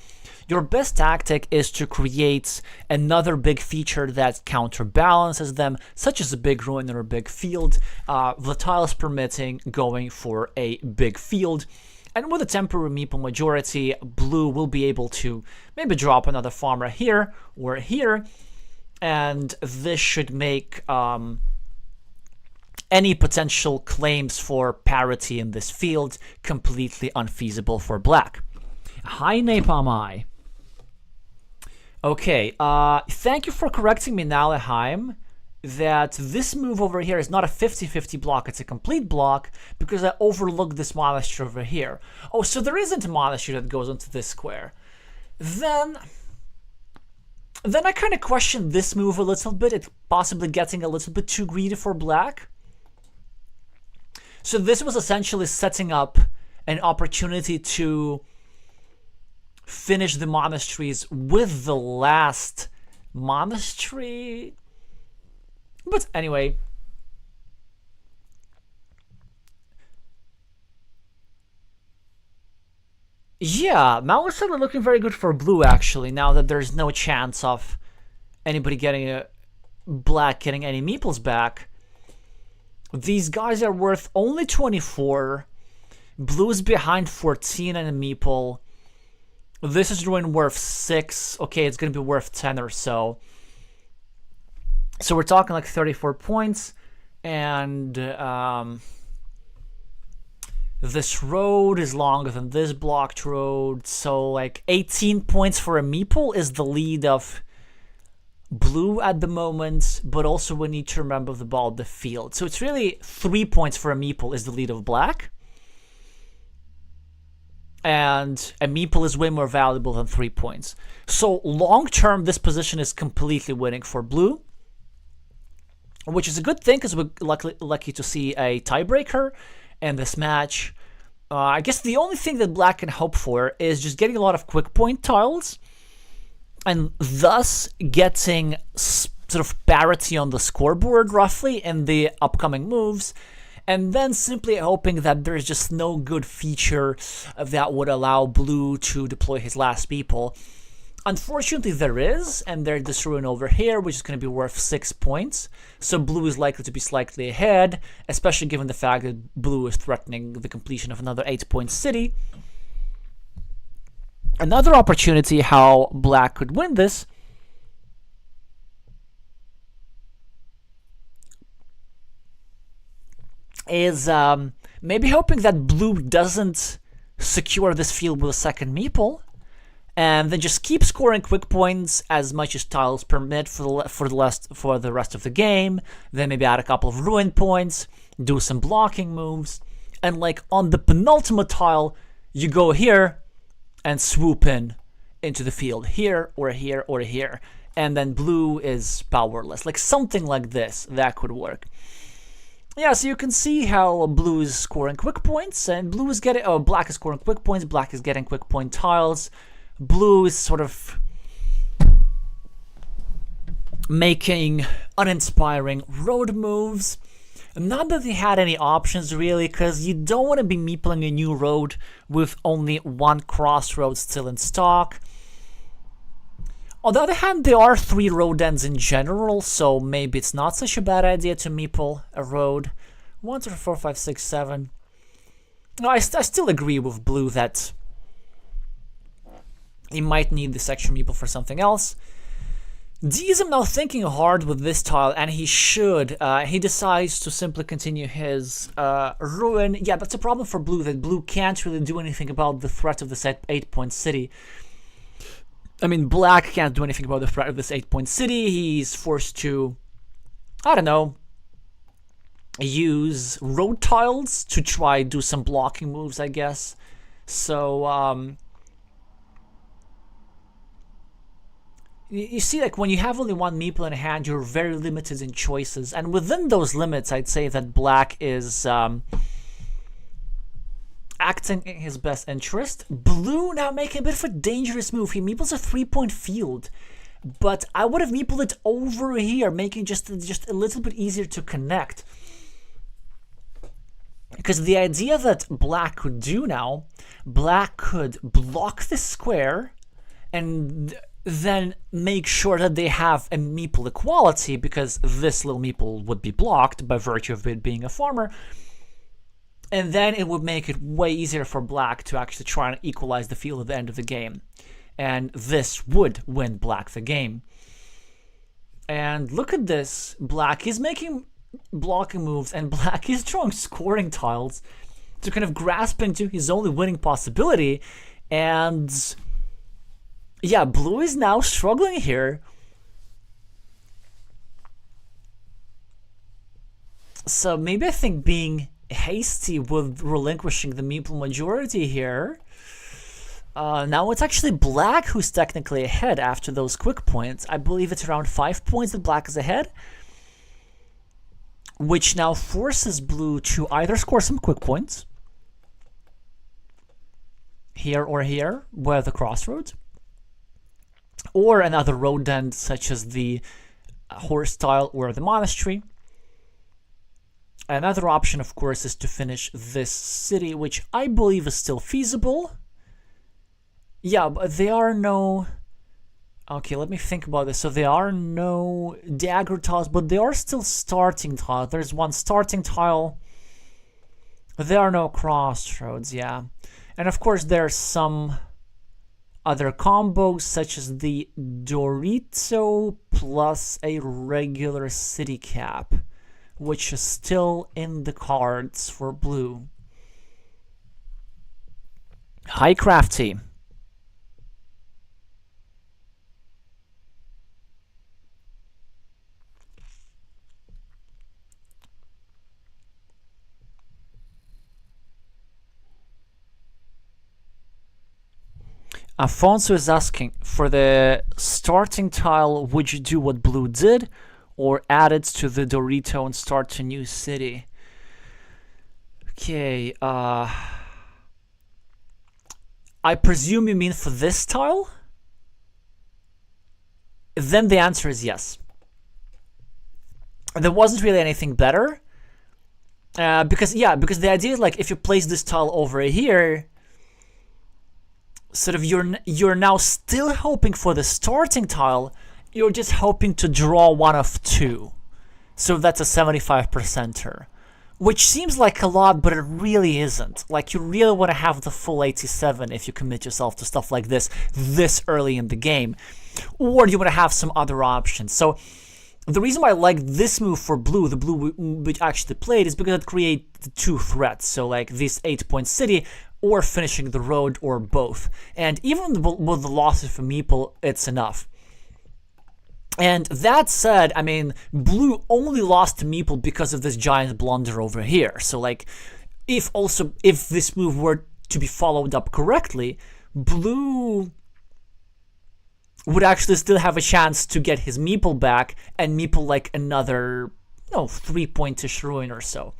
your best tactic is to create another big feature that counterbalances them, such as a big ruin or a big field, the tiles permitting going for a big field. And with a temporary meeple majority, blue will be able to maybe drop another farmer here or here, and this should make any potential claims for parity in this field completely unfeasible for black. Hi, Napalm Eye. Okay, thank you for correcting me, Nallerheim, that this move over here is not a 50-50 block, it's a complete block, because I overlooked this monastery over here. Oh, so there isn't a monastery that goes into this square. Then I kind of question this move a little bit, it's possibly getting a little bit too greedy for black. So this was essentially setting up an opportunity to finish the monasteries with the last monastery. But anyway, yeah, now it's suddenly looking very good for blue, actually, now that there's no chance of anybody getting black getting any meeples back. These guys are worth only 24. Blue's behind 14 and a meeple. This is ruin worth 6. Okay, it's going to be worth 10 or so. So we're talking like 34 points. And this road is longer than this blocked road. So like 18 points for a meeple is the lead of blue at the moment. But also we need to remember the field. So it's really 3 points for a meeple is the lead of black. And a meeple is way more valuable than 3 points. So long term, this position is completely winning for blue, which is a good thing because we're lucky to see a tiebreaker in this match. I guess the only thing that black can hope for is just getting a lot of quick point tiles and thus getting sort of parity on the scoreboard roughly in the upcoming moves. And then simply hoping that there's just no good feature that would allow blue to deploy his last people. Unfortunately, there is, and there's this ruin over here, which is going to be worth 6 points. So blue is likely to be slightly ahead, especially given the fact that blue is threatening the completion of another 8-point city. Another opportunity how black could win this is maybe hoping that blue doesn't secure this field with a second meeple, and then just keep scoring quick points as much as tiles permit for the rest of the game. Then maybe add a couple of ruin points, do some blocking moves, and like on the penultimate tile, you go here and swoop into the field here or here or here, and then blue is powerless. Like something like this, that could work. Yeah, so you can see how blue is scoring quick points, and blue is getting, black is scoring quick points, black is getting quick point tiles. Blue is sort of making uninspiring road moves. Not that they had any options really, because you don't want to be meepling a new road with only one crossroad still in stock. On the other hand, there are 3 road ends in general, so maybe it's not such a bad idea to meeple a road. 1, 2, 3, 4, 5, 6, 7. No, I still agree with blue that he might need this extra meeple for something else. deeizm now thinking hard with this tile, and he should. He decides to simply continue his ruin. Yeah, that's a problem for blue, that blue can't really do anything about the threat of this 8-point city. I mean, black can't do anything about the threat of this 8-point city. He's forced to, I don't know, use road tiles to try do some blocking moves, I guess. So, you see, like, when you have only one meeple in hand, you're very limited in choices. And within those limits, I'd say that black is acting in his best interest. Blue now making a bit of a dangerous move. He meeples a 3-point field, but I would have meepled it over here, making just a little bit easier to connect. Because the idea that black could do now, black could block this square and then make sure that they have a meeple equality, because this little meeple would be blocked by virtue of it being a farmer. And then it would make it way easier for black to actually try and equalize the field at the end of the game. And this would win black the game. And look at this. Black is making blocking moves, and black is drawing scoring tiles to kind of grasp into his only winning possibility. And yeah, blue is now struggling here. So maybe I think being hasty with relinquishing the meeple majority here. Now it's actually black who's technically ahead after those quick points. I believe it's around 5 points that black is ahead, which now forces blue to either score some quick points here or here, where the crossroads, or another road end such as the horse tile or the monastery. Another option, of course, is to finish this city, which I believe is still feasible. Yeah, but there are no... Okay, let me think about this. So there are no dagger tiles, but there are still starting tiles. There's one starting tile. There are no crossroads, yeah. And of course, there's some other combos, such as the Dorito plus a regular city cap, which is still in the cards for blue. Hi, Crafty. Afonso is asking, for the starting tile, would you do what blue did, or add it to the Dorito and start a new city? Okay, I presume you mean for this tile? Then the answer is yes. There wasn't really anything better. Because the idea is, like, if you place this tile over here, sort of you're now still hoping for the starting tile. You're just hoping to draw one of two. So that's a 75%er. Which seems like a lot, but it really isn't. Like, you really want to have the full 87 if you commit yourself to stuff like this early in the game. Or you want to have some other options. So the reason why I like this move for blue, the blue we actually played, is because it creates two threats. So like this 8-point city, or finishing the road, or both. And even with the losses from Meeple, it's enough. And that said, I mean, blue only lost to Meeple because of this giant blunder over here. So like, if this move were to be followed up correctly, blue would actually still have a chance to get his Meeple back, and Meeple like another 3-point-ish ruin or so.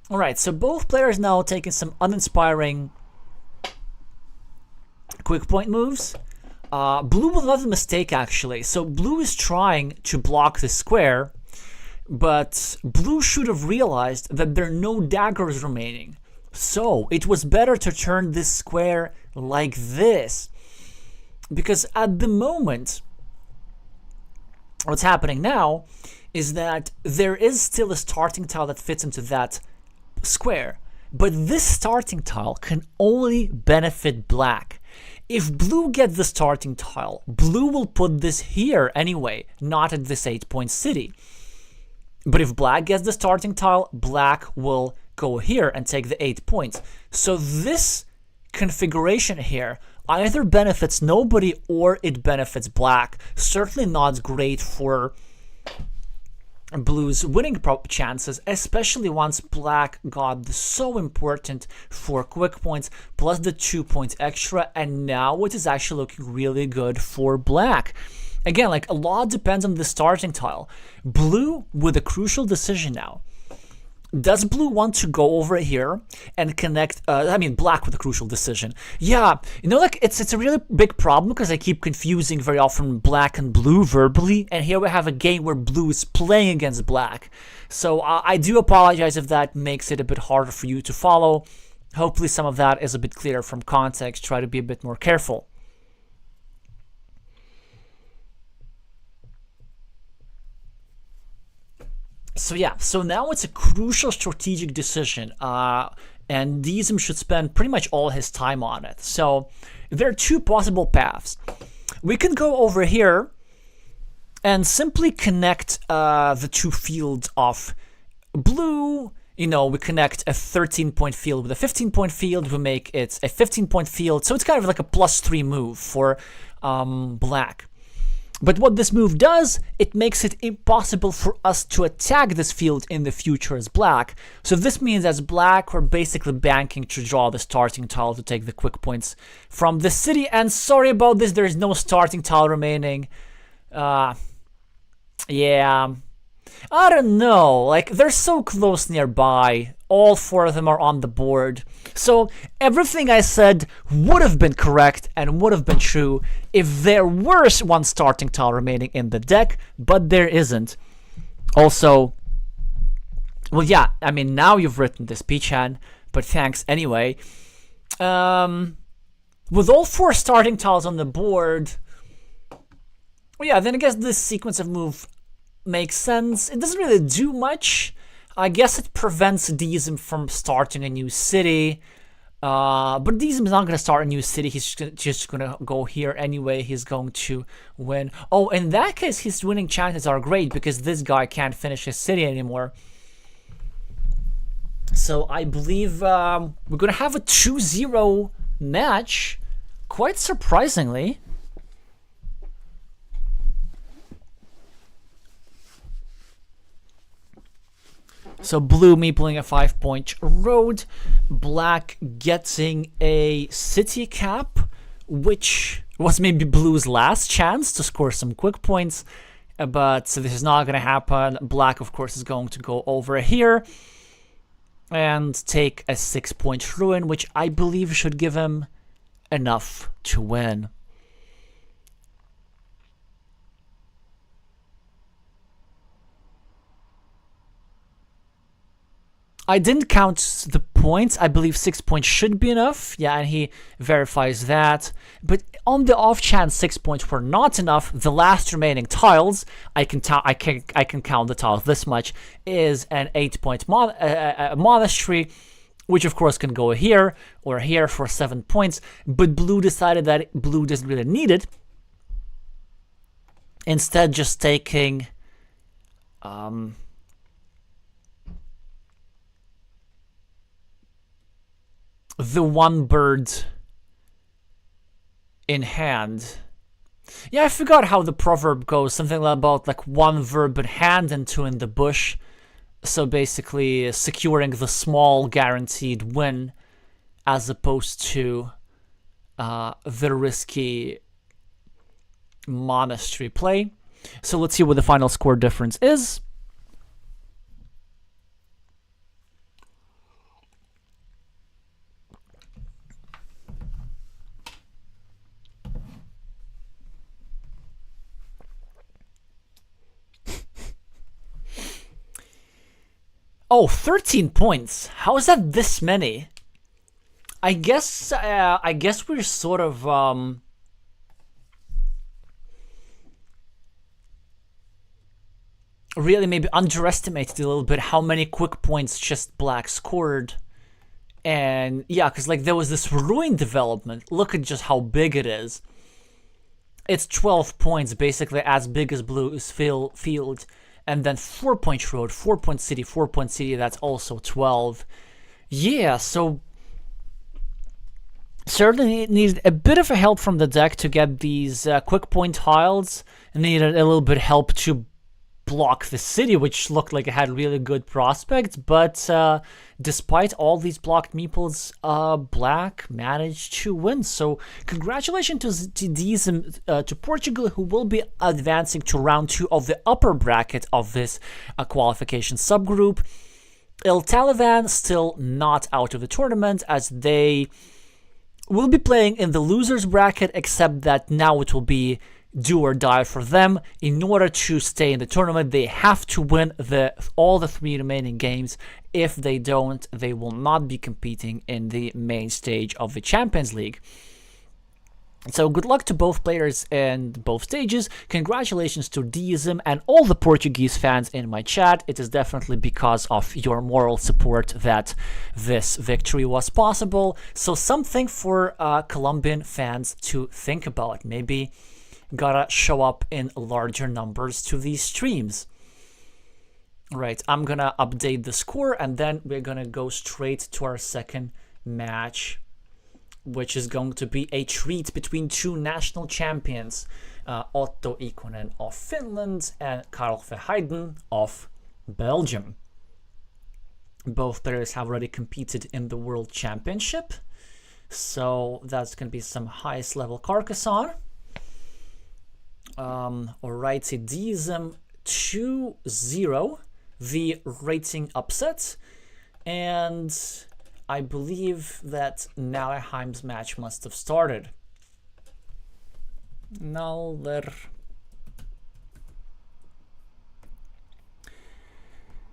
Alright, so both players now taking some uninspiring quick point moves. Blue with another mistake, actually. So blue is trying to block the square, but blue should have realized that there are no daggers remaining. So it was better to turn this square like this. Because at the moment, what's happening now is that there is still a starting tile that fits into that square. But this starting tile can only benefit black. If blue gets the starting tile, blue will put this here anyway, not at this 8-point city. But if black gets the starting tile, black will go here and take the 8 points. So this configuration here either benefits nobody or it benefits black. Certainly not great for blue's winning chances, especially once black got the so important 4 quick points plus the 2 points extra, and now it is actually looking really good for black. Again, like, a lot depends on the starting tile. Blue with a crucial decision now. Does blue want to go over here and connect, black with a crucial decision. Yeah, like, it's a really big problem because I keep confusing very often black and blue verbally, and here we have a game where blue is playing against black. So I do apologize if that makes it a bit harder for you to follow. Hopefully some of that is a bit clearer from context. Try to be a bit more careful. So yeah, so now it's a crucial strategic decision, and deeizm should spend pretty much all his time on it. So there are two possible paths. We can go over here and simply connect the two fields of blue. We connect a 13-point field with a 15-point field. We make it a 15-point field. So it's kind of like a +3 move for black. But what this move does, it makes it impossible for us to attack this field in the future as black. So this means as black, we're basically banking to draw the starting tile to take the quick points from the city. And sorry about this, there is no starting tile remaining. Yeah, I don't know. Like, they're so close nearby. All 4 of them are on the board. So everything I said would have been correct and would have been true if there were one starting tile remaining in the deck, but there isn't. Also, well, yeah, I mean, now you've written this, Pichan, but thanks anyway. With all 4 starting tiles on the board, well, yeah, then I guess this sequence of move makes sense. It doesn't really do much. I guess it prevents deeizm from starting a new city. But deeizm is not going to start a new city. He's just going to go here anyway. He's going to win. Oh, in that case, his winning chances are great because this guy can't finish his city anymore. So I believe we're going to have a 2-0 match, quite surprisingly. So blue meepling a 5-point road, black getting a city cap, which was maybe blue's last chance to score some quick points, but so this is not going to happen. Black, of course, is going to go over here and take a 6-point ruin, which I believe should give him enough to win. I didn't count the points. I believe 6 points should be enough. Yeah, and he verifies that. But on the off chance 6 points were not enough, the last remaining tiles, I can count the tiles this much, is an 8-point monastery, which of course can go here or here for 7 points. But blue decided that blue doesn't really need it. Instead, just taking the one bird in hand. Yeah, I forgot how the proverb goes. Something about like one verb in hand and two in the bush. So basically securing the small guaranteed win as opposed to the risky monastery play. So let's see what the final score difference is. Oh, 13 points. How is that this many? I guess we're sort of really maybe underestimated a little bit how many quick points just black scored. And yeah, because like there was this ruin development. Look at just how big it is. It's 12 points, basically as big as blue's field. And then 4-point road, 4-point city, 4-point city, that's also 12. Yeah, so certainly needed a bit of a help from the deck to get these quick point tiles. Needed a little bit of help to block the city, which looked like it had really good prospects. But despite all these blocked meeples, black managed to win. So congratulations to deeizm, to Portugal, who will be advancing to round 2 of the upper bracket of this qualification subgroup. Eltalivan still not out of the tournament, as they will be playing in the losers bracket, except that now it will be do or die for them. In order to stay in the tournament, they have to win all the 3 remaining games. If they don't, they will not be competing in the main stage of the Champions League. So good luck to both players in both stages. Congratulations to deeizm and all the Portuguese fans in my chat. It is definitely because of your moral support that this victory was possible. So something for Colombian fans to think about. Maybe gotta show up in larger numbers to these streams. Right, I'm gonna update the score and then we're gonna go straight to our second match, which is going to be a treat between 2 national champions, Otto Ikonen of Finland and Karl Verheiden of Belgium. Both players have already competed in the World Championship, so that's going to be some highest level Carcassonne. Alright, so deeizm 2-0, the rating upset, and I believe that Nallerheim's match must have started.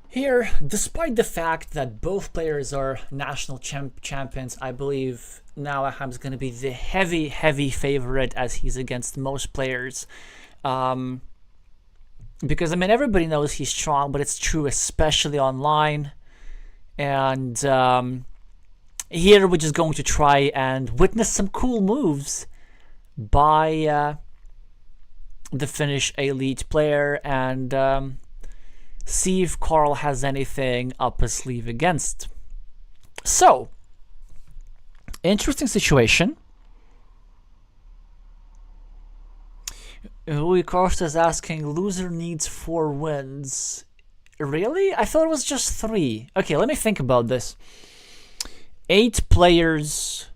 Here, despite the fact that both players are national champions, I believe Nallerheim's going to be the heavy favorite, as he's against most players. Because, I mean, everybody knows he's strong, but it's true especially online. And here we're just going to try and witness some cool moves by the Finnish elite player and see if Carl has anything up his sleeve against. So, interesting situation. Louis Costa is asking, loser needs 4 wins. Really? I thought it was just 3. Okay, let me think about this. 8 players.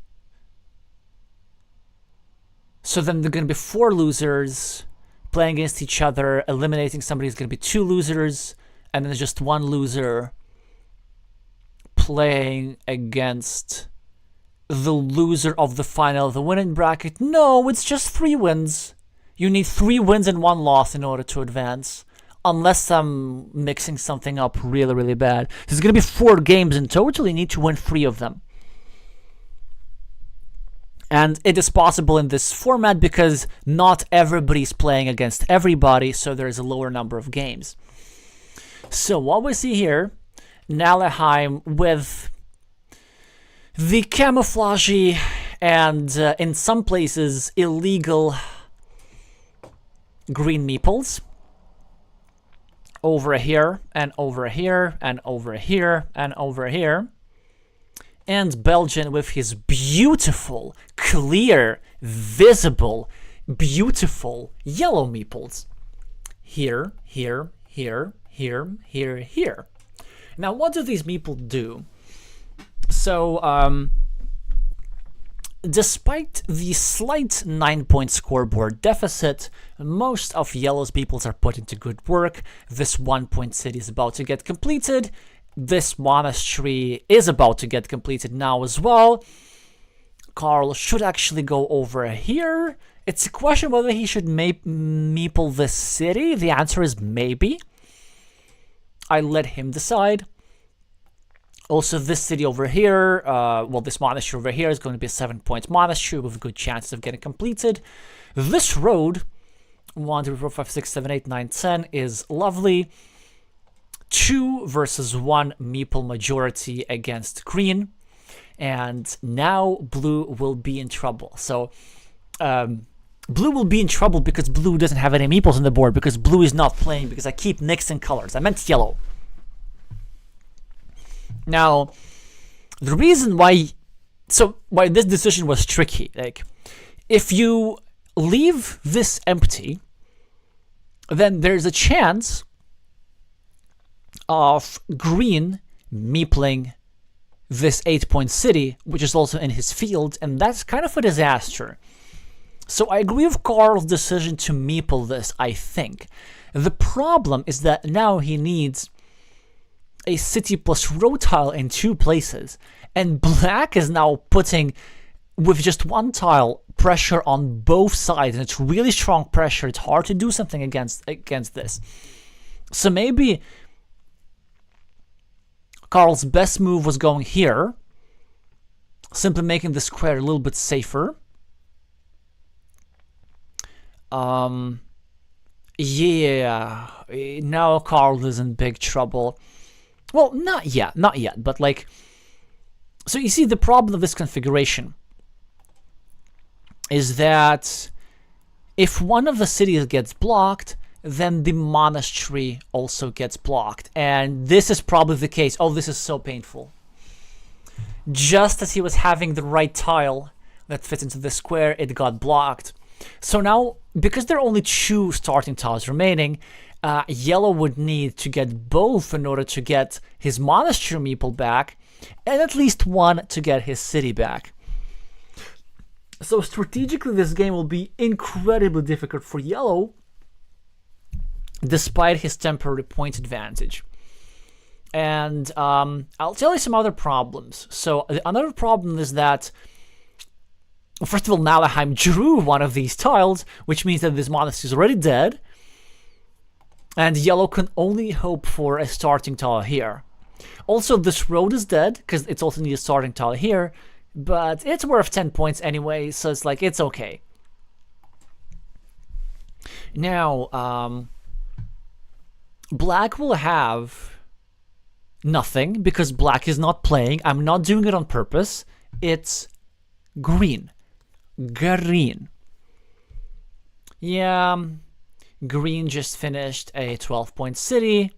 So then there are going to be 4 losers playing against each other. Eliminating somebody is going to be 2 losers. And then there's just 1 loser playing against the loser of the final, the winning bracket. No, it's just 3 wins. You need 3 wins and 1 loss in order to advance. unless I'm mixing something up really, really bad. There's going to be 4 games in total. You need to win 3 of them. And it is possible in this format because not everybody's playing against everybody, so there's a lower number of games. So what we see here, Nallerheim with the camouflagey and in some places illegal green meeples. Over here, and over here, and over here, and over here. And Belgium with his beautiful, clear, visible, beautiful yellow meeples. Here, here, here, here, here, here. Now, what do these meeples do? So, despite the slight 9-point scoreboard deficit, most of yellow's meeples are put into good work. This 1-point city is about to get completed. This monastery is about to get completed now as well. Carl should actually go over here. It's a question whether he should meeple this city. The answer is maybe. I let him decide. Also, this city over here, well, this monastery over here is going to be a 7-point monastery with good chances of getting completed. This road, 1, 2, 3, 4, 5, 6, 7, 8, 9, 10, is lovely. 2 versus 1 meeple majority against green. And now blue will be in trouble. So, blue will be in trouble because blue doesn't have any meeples on the board, because blue is not playing, because I keep mixing colors. I meant yellow. Now, the reason why this decision was tricky, like, if you leave this empty, then there's a chance of green meepling this 8-point city, which is also in his field, and that's kind of a disaster. So I agree with Carl's decision to meeple this, I think. The problem is that now he needs a city plus row tile in 2 places, and black is now putting, with just 1 tile, pressure on both sides, and it's really strong pressure. It's hard to do something against this. So maybe Carl's best move was going here, simply making the square a little bit safer. Yeah, now Carl is in big trouble. Well, not yet, but like, so you see the problem of this configuration is that if one of the cities gets blocked, then the monastery also gets blocked. And this is probably the case. Oh, this is so painful. Just as he was having the right tile that fits into the square, it got blocked. So now, because there are only 2 starting tiles remaining, yellow would need to get both in order to get his monastery meeple back, and at least 1 to get his city back. So strategically, this game will be incredibly difficult for yellow, despite his temporary point advantage. And I'll tell you some other problems. So another problem is that, first of all, Nallerheim drew one of these tiles, which means that this monastery is already dead. And yellow can only hope for a starting tile here. Also, this road is dead, because it's also needs a starting tile here. But it's worth 10 points anyway, so it's like, it's okay. Now, black will have nothing, because black is not playing. I'm not doing it on purpose. It's green. Green. Yeah, green just finished a 12-point city,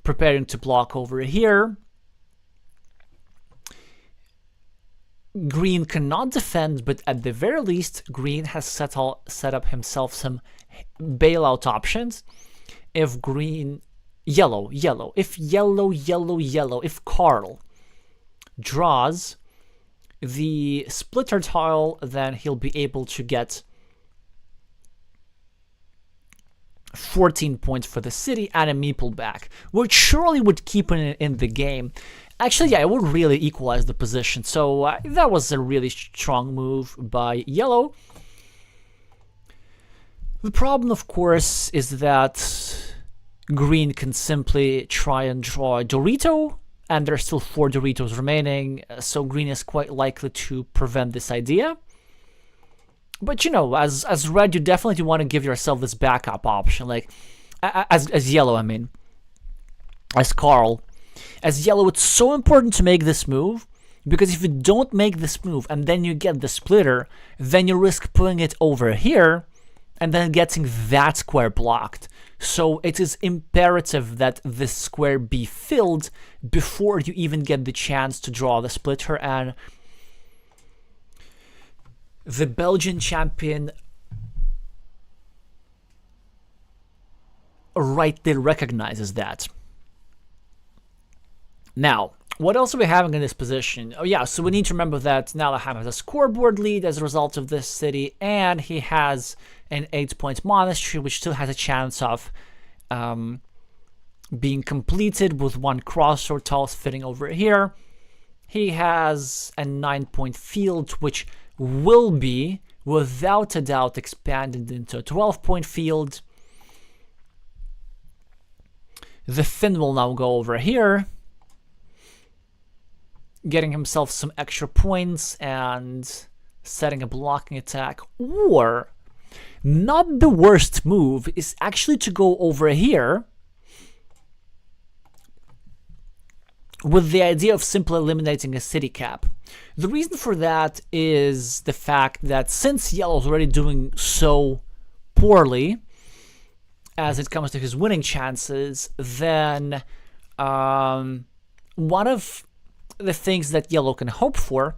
preparing to block over here. Green cannot defend, but at the very least, green has set up himself some bailout options. If green, yellow, if if Carl draws the splitter tile, then he'll be able to get 14 points for the city and a meeple back, which surely would keep it in the game. Actually, yeah, it would really equalize the position. So that was a really strong move by yellow. The problem, of course, is that green can simply try and draw a Dorito, and there's still 4 Doritos remaining, so green is quite likely to prevent this idea. But, you know, as red, you definitely want to give yourself this backup option, like, as yellow, I mean. As Carl. As yellow, it's so important to make this move, because if you don't make this move and then you get the splitter, then you risk putting it over here and then getting that square blocked. So it is imperative that this square be filled before you even get the chance to draw the splitter, and the Belgian champion rightly recognizes that. Now, what else are we having in this position? Oh yeah, so we need to remember that Nallerheim has a scoreboard lead as a result of this city, and he has an 8-point monastery, which still has a chance of being completed with 1 crossroad tile fitting over here. He has a 9-point field, which will be, without a doubt, expanded into a 12-point field. The Finn will now go over here, getting himself some extra points and setting a blocking attack. Or, not the worst move is actually to go over here with the idea of simply eliminating a city cap. The reason for that is the fact that since yellow's already doing so poorly as it comes to his winning chances, then one of the things that yellow can hope for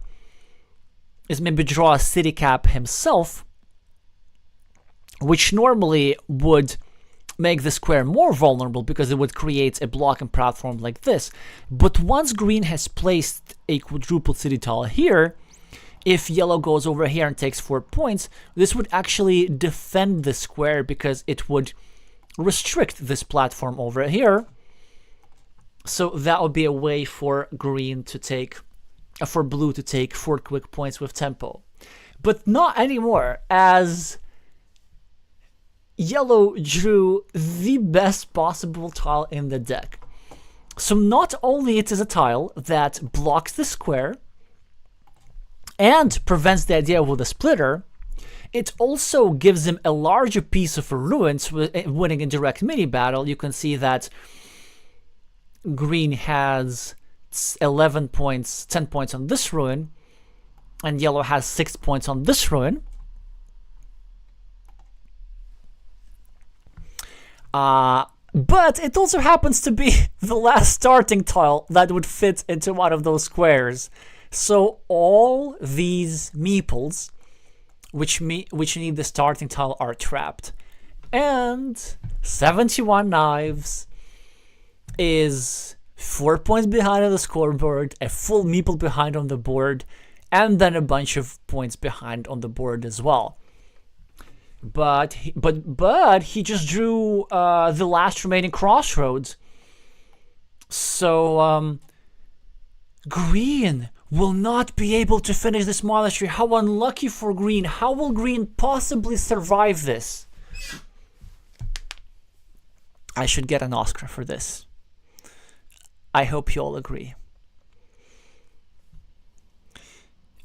is maybe draw a city cap himself, which normally would make the square more vulnerable because it would create a blocking platform like this. But once green has placed a quadruple city tile here, if yellow goes over here and takes 4 points, this would actually defend the square because it would restrict this platform over here. So that would be a way for green to take, for blue to take 4 quick points with tempo. But not anymore, as yellow drew the best possible tile in the deck. So not only it is a tile that blocks the square and prevents the idea with a splitter, it also gives him a larger piece of a ruin, winning a direct mini battle. You can see that green has 11 points, 10 points on this ruin, and yellow has 6 points on this ruin. But it also happens to be the last starting tile that would fit into one of those squares. So all these meeples, which need the starting tile, are trapped. And 71 knives is 4 points behind on the scoreboard, a full meeple behind on the board, and then a bunch of points behind on the board as well. But he just drew the last remaining crossroads. So green will not be able to finish this monastery. How unlucky for green. How will green possibly survive this? I should get an Oscar for this. I hope you all agree.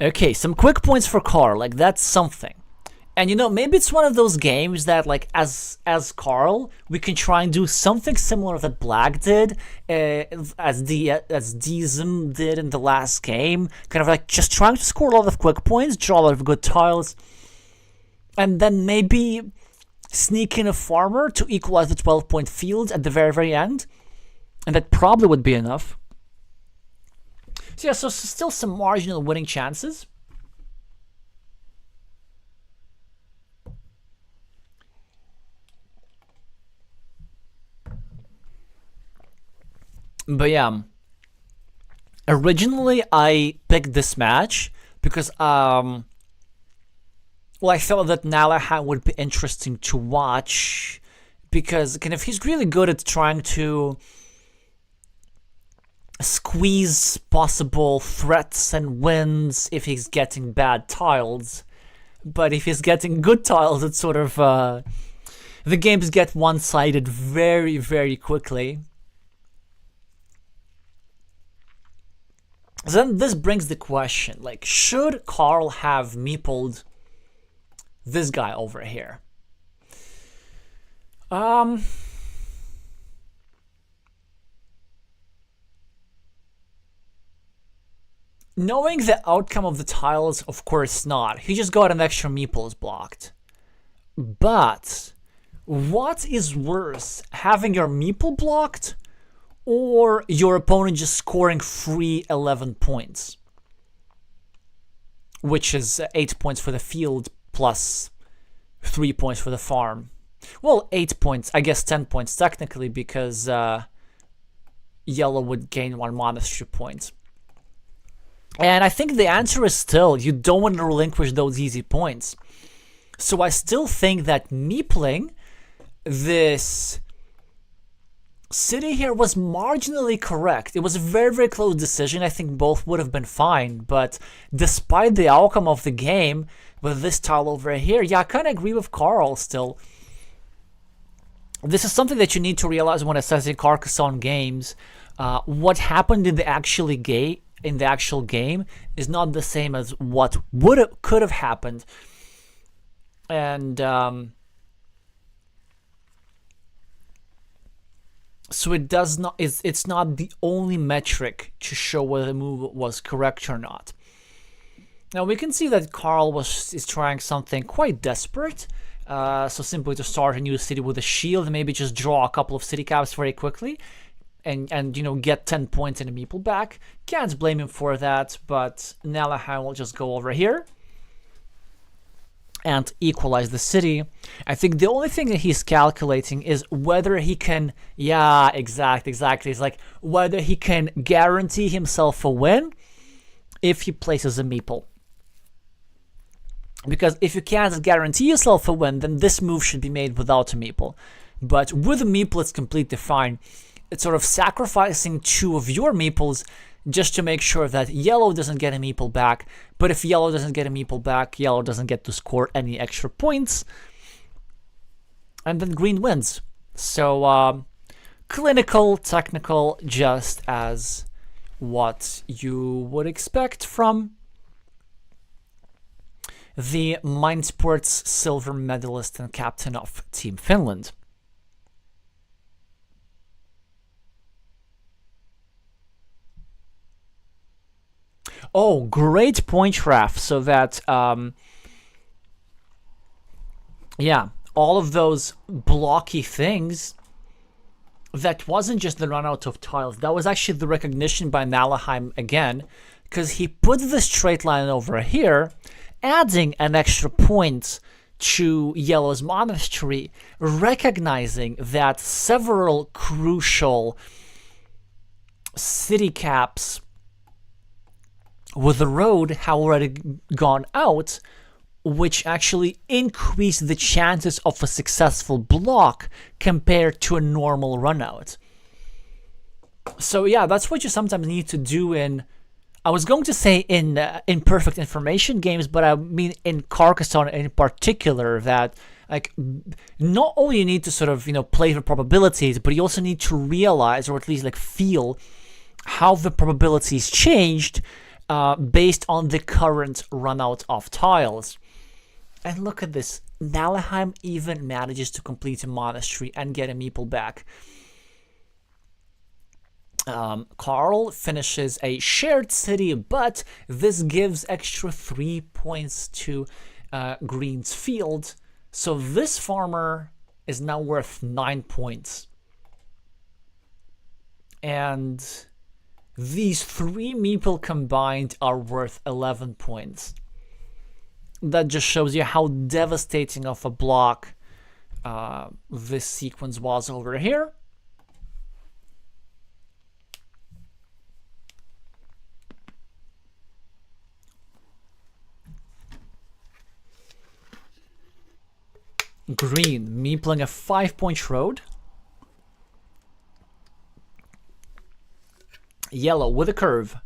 Okay, some quick points for Carl. Like, that's something. And you know, maybe it's one of those games that, like, as Carl, we can try and do something similar that Black did, as deeizm did in the last game. Kind of like just trying to score a lot of quick points, draw a lot of good tiles, and then maybe sneak in a farmer to equalize the 12-point field at the very, very end. And that probably would be enough. So yeah, so still some marginal winning chances. But yeah, originally I picked this match because, well, I felt that Nallerheim would be interesting to watch because kind of he's really good at trying to squeeze possible threats and wins if he's getting bad tiles. But if he's getting good tiles, it sort of the games get one-sided very, very quickly. Then this brings the question, like, should Carl have meepled this guy over here? Knowing the outcome of the tiles, of course not. He just got an extra meeples blocked. But what is worse, having your meeple blocked or your opponent just scoring free 11 points? Which is 8 points for the field plus 3 points for the farm. Well, 8 points, I guess 10 points technically, because yellow would gain 1 monastery point. And I think the answer is still, you don't want to relinquish those easy points. So I still think that meepling this city here was marginally correct. It was a very, very close decision. I think both would have been fine. But despite the outcome of the game, with this tile over here, yeah, I kind of agree with Carl still. This is something that you need to realize when assessing Carcassonne games. What happened in the actual game is not the same as what could have happened. And so it's not the only metric to show whether the move was correct or not. Now we can see that Carl is trying something quite desperate. So simply to start a new city with a shield, and maybe just draw a couple of city caps very quickly, and you know, get 10 points and a meeple back. Can't blame him for that, but Nallerheim will just go over here and equalize the city. I think the only thing that he's calculating is whether he can, yeah, exactly. It's like whether he can guarantee himself a win if he places a meeple. Because if you can't guarantee yourself a win, then this move should be made without a meeple. But with a meeple, it's completely fine. It's sort of sacrificing 2 of your meeples just to make sure that yellow doesn't get a meeple back. But if yellow doesn't get a meeple back, yellow doesn't get to score any extra points. And then green wins. So clinical, technical, just as what you would expect from the Mindsports silver medalist and captain of Team Finland. Oh, great point, Raf. So that, yeah, all of those blocky things, that wasn't just the run out of tiles. That was actually the recognition by Nallerheim again, because he put the straight line over here, adding an extra point to yellow's monastery, recognizing that several crucial city caps with the road have already gone out, which actually increased the chances of a successful block compared to a normal run out. So yeah, that's what you sometimes need to do in, I was going to say in perfect information games, but I mean in Carcassonne in particular, that like not only you need to sort of, you know, play for probabilities, but you also need to realize, or at least like feel, how the probabilities changed based on the current run out of tiles. And look at this, Nallerheim even manages to complete a monastery and get a meeple back. Carl finishes a shared city, but this gives extra 3 points to Green's field. So this farmer is now worth 9 points. And these 3 meeple combined are worth 11 points. That just shows you how devastating of a block this sequence was over here. Green meepling a 5-point road. Yellow with a curve.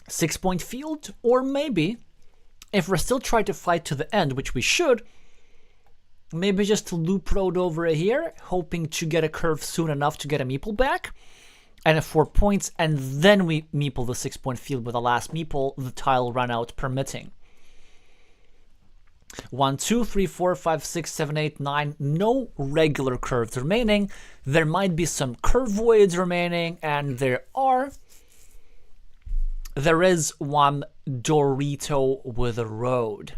6-point field, or maybe, if we're still trying to fight to the end, which we should, Maybe just to loop road over here, hoping to get a curve soon enough to get a meeple back. And a 4 points, and then we meeple the 6-point field with the last meeple, the tile run out permitting. 1, 2, 3, 4, 5, 6, 7, 8, 9. No regular curves remaining. There might be some curve voids remaining, and there is one Dorito with a road.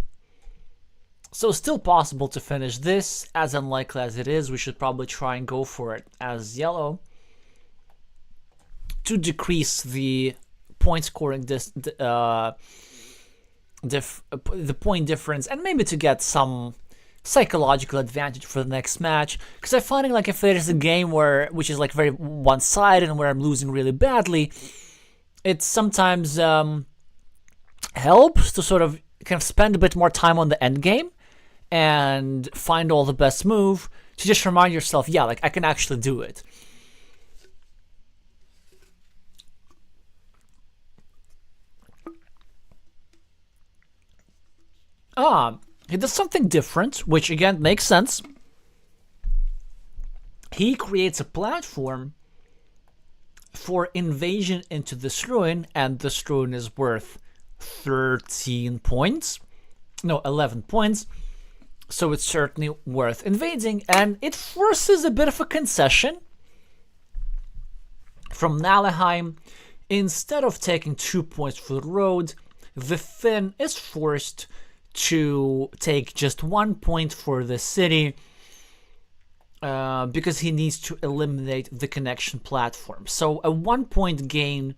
So still possible to finish this. As unlikely as it is, we should probably try and go for it as yellow to decrease the point scoring the point difference, and maybe to get some psychological advantage for the next match. Because I'm finding like if there's a game which is like very one-sided and where I'm losing really badly, it sometimes helps to sort of kind of spend a bit more time on the end game and find all the best move to just remind yourself, yeah, like I can actually do it. He does something different, which again makes sense. He creates a platform for invasion into this ruin, and this ruin is worth 13 points. No, 11 points. So it's certainly worth invading, and it forces a bit of a concession from Nallerheim. Instead of taking 2 points for the road, the Finn is forced to take just 1 point for the city because he needs to eliminate the connection platform. So a 1 point gain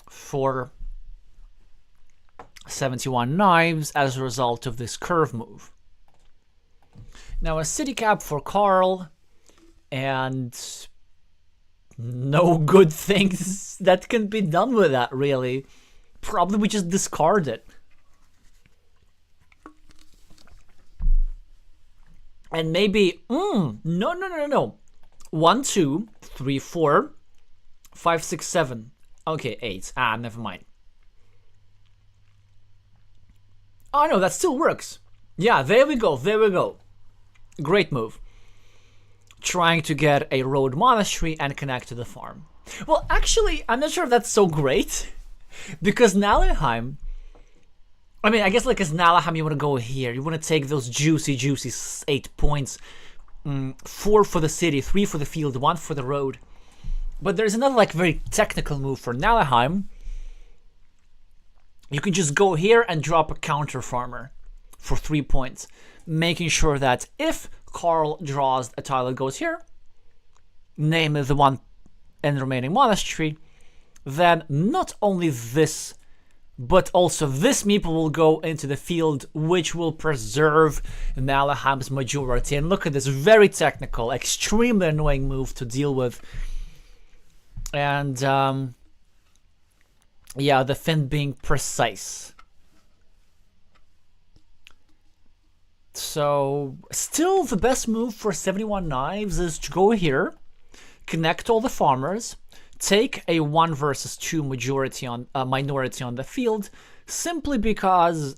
for 71 knives as a result of this curve move. Now a city cap for Carl, and no good things that can be done with that, really. Probably we just discard it. And maybe, no. 1, 2, 3, 4, 5, 6, 7. Okay, 8. Never mind. Oh no, that still works. Yeah, there we go. Great move. Trying to get a road monastery and connect to the farm. Well, actually, I'm not sure if that's so great. Because Nallerheim, I mean, I guess like as Nallerheim, you want to go here. You want to take those juicy 8 points. 4 for the city, 3 for the field, 1 for the road. But there's another like very technical move for Nallerheim. You can just go here and drop a counter farmer for 3 points, making sure that if Carl draws a tile that goes here, namely the one in the remaining monastery, then not only this, but also this meeple will go into the field, which will preserve Nallerheim's majority. And look at this very technical, extremely annoying move to deal with. And yeah, the Finn being precise. So still the best move for 71 knives is to go here, connect all the farmers, take a 1 versus 2 minority on the field, simply because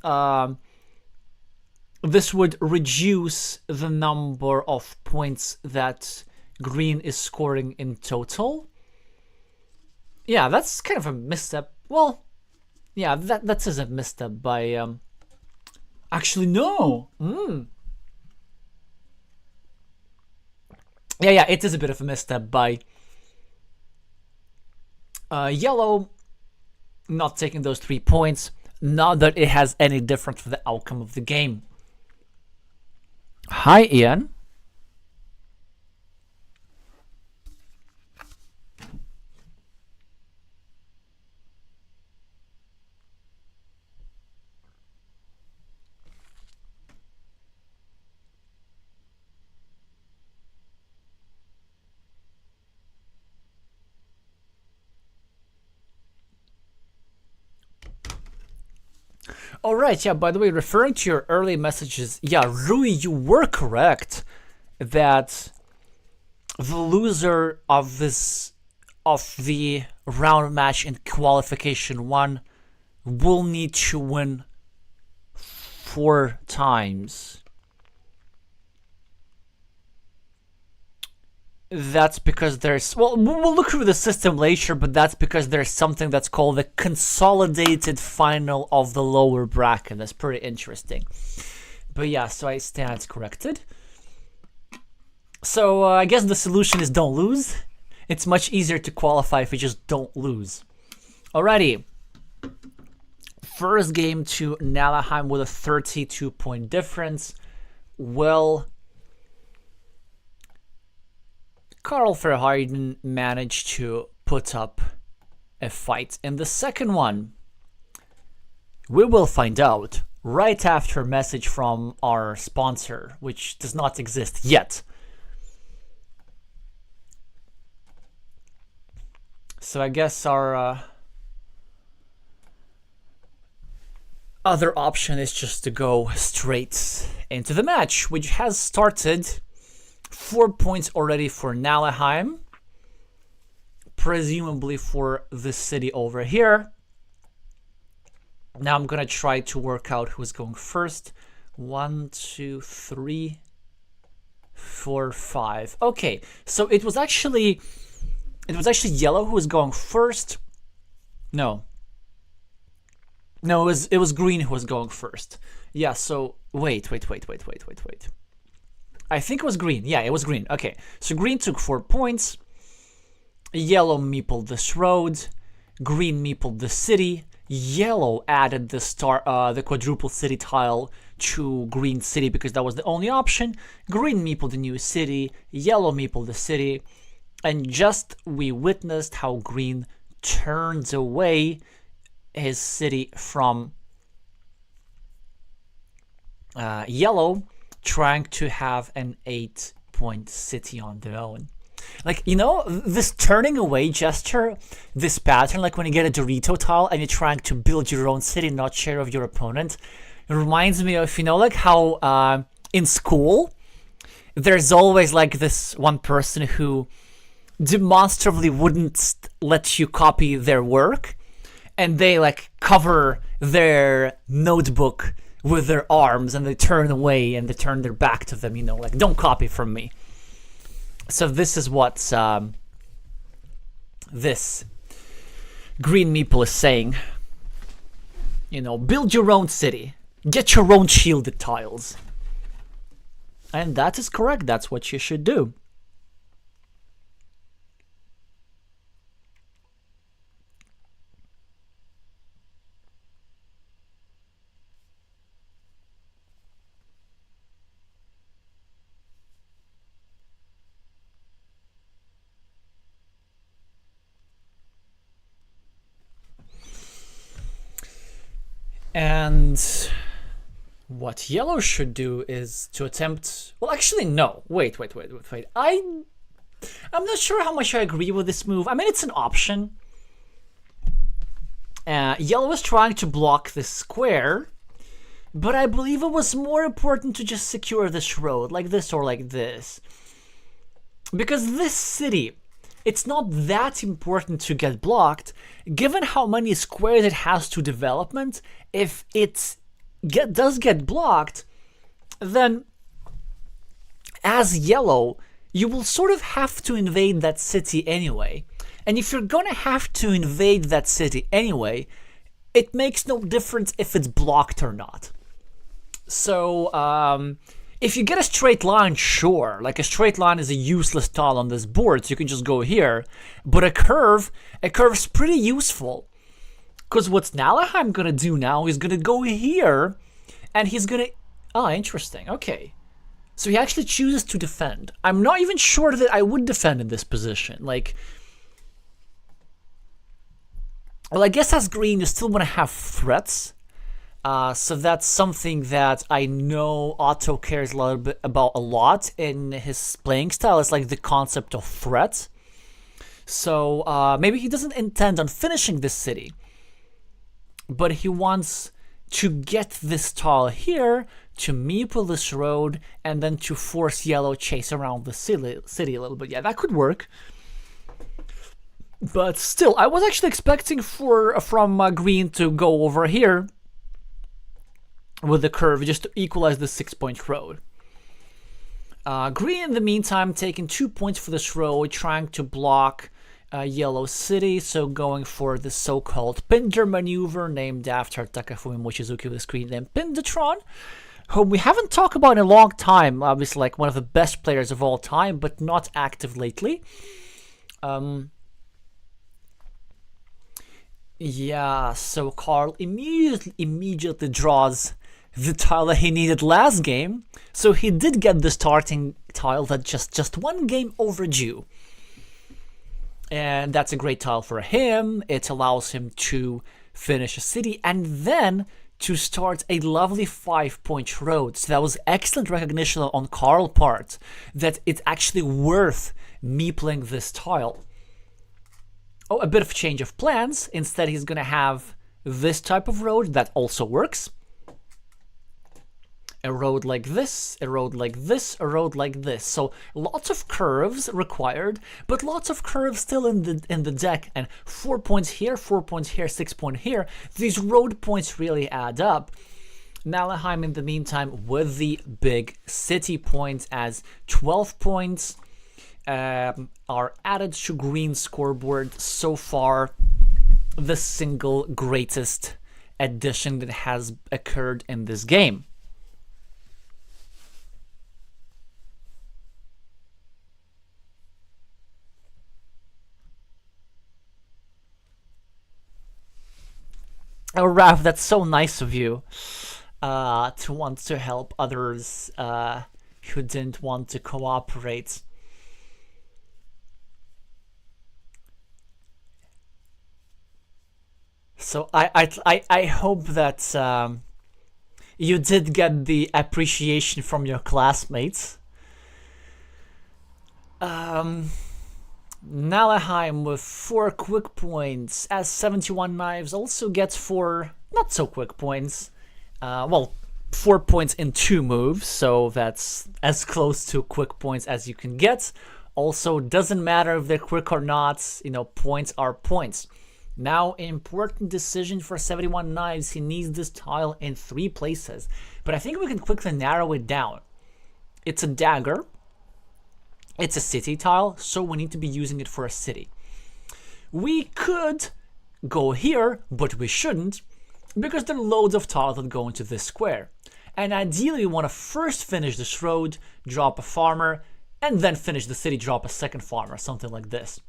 this would reduce the number of points that green is scoring in total. Yeah, that's kind of a misstep. Well, yeah, that is a misstep by actually no. Yeah, it is a bit of a misstep by yellow not taking those 3 points. Not that it has any difference for the outcome of the game. Hi, Ian. All right, yeah, by the way, referring to your early messages, yeah, Rui, you were correct that the loser of the round match in qualification 1 will need to win 4 times. That's because there's, well, we'll look through the system later, but that's because there's something that's called the consolidated final of the lower bracket. That's pretty interesting. But yeah, so I stand corrected. So I guess the solution is don't lose. It's much easier to qualify if you just don't lose. Alrighty. First game to Nallerheim with a 32-point difference. Well, Karl Verheiden managed to put up a fight. In the second one, we will find out right after a message from our sponsor, which does not exist yet. So I guess our other option is just to go straight into the match, which has started. 4 points already for Nallerheim, presumably for the city over here. Now I'm gonna try to work out who's going first. 1, 2, 3, 4, 5. Okay, so it was actually yellow who was going first. No, it was green who was going first. Yeah. So wait. I think it was green. Yeah, it was green. Okay, so green took 4 points. Yellow meepled this road. Green meepled the city. Yellow added the quadruple city tile to green city because that was the only option. Green meepled the new city. Yellow meepled the city. And just we witnessed how green turned away his city from yellow, trying to have an 8-point city on their own. Like, you know, this turning away gesture, this pattern, like when you get a Dorito tile and you're trying to build your own city, not share of your opponent, it reminds me of, you know, like how in school, there's always like this one person who demonstrably wouldn't let you copy their work, and they like cover their notebook with their arms and they turn away and they turn their back to them, you know, like, don't copy from me. So this is what this green meeple is saying. You know, build your own city. Get your own shielded tiles. And that is correct. That's what you should do. And what yellow should do is to attempt... Well, actually, no. Wait. I'm not sure how much I agree with this move. I mean, it's an option. Yellow is trying to block this square, but I believe it was more important to just secure this road, like this or like this. Because this city, it's not that important to get blocked, given how many squares it has to development. If it does get blocked, then as yellow, you will sort of have to invade that city anyway. And if you're gonna have to invade that city anyway, it makes no difference if it's blocked or not. So, if you get a straight line, sure. Like, a straight line is a useless tile on this board, so you can just go here. But a curve's pretty useful. Because what's Nallerheim gonna do now is gonna go here, and he's gonna... Oh, interesting. Okay. So he actually chooses to defend. I'm not even sure that I would defend in this position. Like... Well, I guess as green, you still want to have threats. So that's something that I know Otto cares a little bit about a lot in his playing style. It's like the concept of threat. So maybe he doesn't intend on finishing this city, but he wants to get this tile here, to meeple this road, and then to force yellow chase around the city a little bit. Yeah, that could work. But still, I was actually expecting from green to go over here with the curve, just to equalize the 6-point road. Green, in the meantime, taking 2 points for this road, trying to block Yellow City, so going for the so-called Pinder maneuver, named after Takafumi Mochizuki with a screen name Pindatron, whom we haven't talked about in a long time. Obviously, like one of the best players of all time, but not active lately. Yeah, so Carl immediately draws the tile that he needed last game. So he did get the starting tile that just one game overdue. And that's a great tile for him. It allows him to finish a city and then to start a lovely 5-point road. So that was excellent recognition on Carl's part that it's actually worth meepling this tile. Oh, a bit of change of plans. Instead, he's going to have this type of road that also works. A road like this, a road like this, a road like this. So lots of curves required, but lots of curves still in the deck. And 4 points here, 4 points here, 6 points here. These road points really add up. Nallerheim, in the meantime, with the big city points, as 12 points are added to Green's scoreboard. So far, the single greatest addition that has occurred in this game. Oh, Raf, that's so nice of you to want to help others who didn't want to cooperate. So I hope that you did get the appreciation from your classmates. Nallerheim with 4 quick points, as 71 Knives also gets 4 not so quick points. Well, 4 points in 2 moves, so that's as close to quick points as you can get. Also, doesn't matter if they're quick or not, you know, points are points. Now, important decision for 71 Knives. He needs this tile in 3 places, but I think we can quickly narrow it down. It's a dagger. It's a city tile, so we need to be using it for a city. We could go here, but we shouldn't, because there are loads of tiles that go into this square. And ideally, we want to first finish this road, drop a farmer, and then finish the city, drop a second farmer, something like this.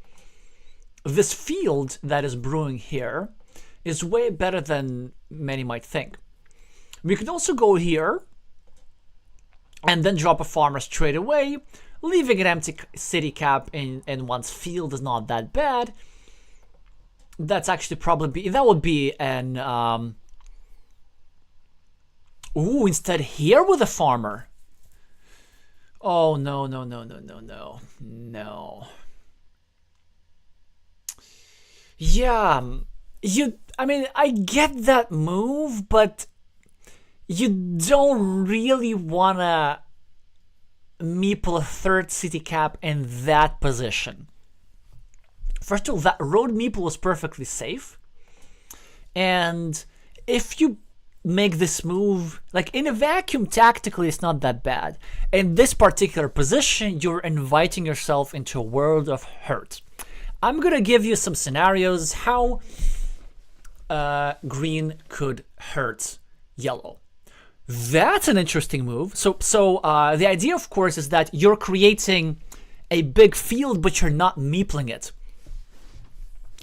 This field that is brewing here is way better than many might think. We could also go here, and then drop a farmer straight away. Leaving an empty city cap in one's field is not that bad. That's actually probably that would be an ooh, instead here with a farmer. Oh no. Yeah, I mean, I get that move, but you don't really wanna meeple a 3rd city cap in that position. First of all, that road meeple was perfectly safe. And if you make this move, like in a vacuum, tactically, it's not that bad. In this particular position, you're inviting yourself into a world of hurt. I'm going to give you some scenarios how green could hurt yellow. That's an interesting move. So the idea, of course, is that you're creating a big field, but you're not meepling it.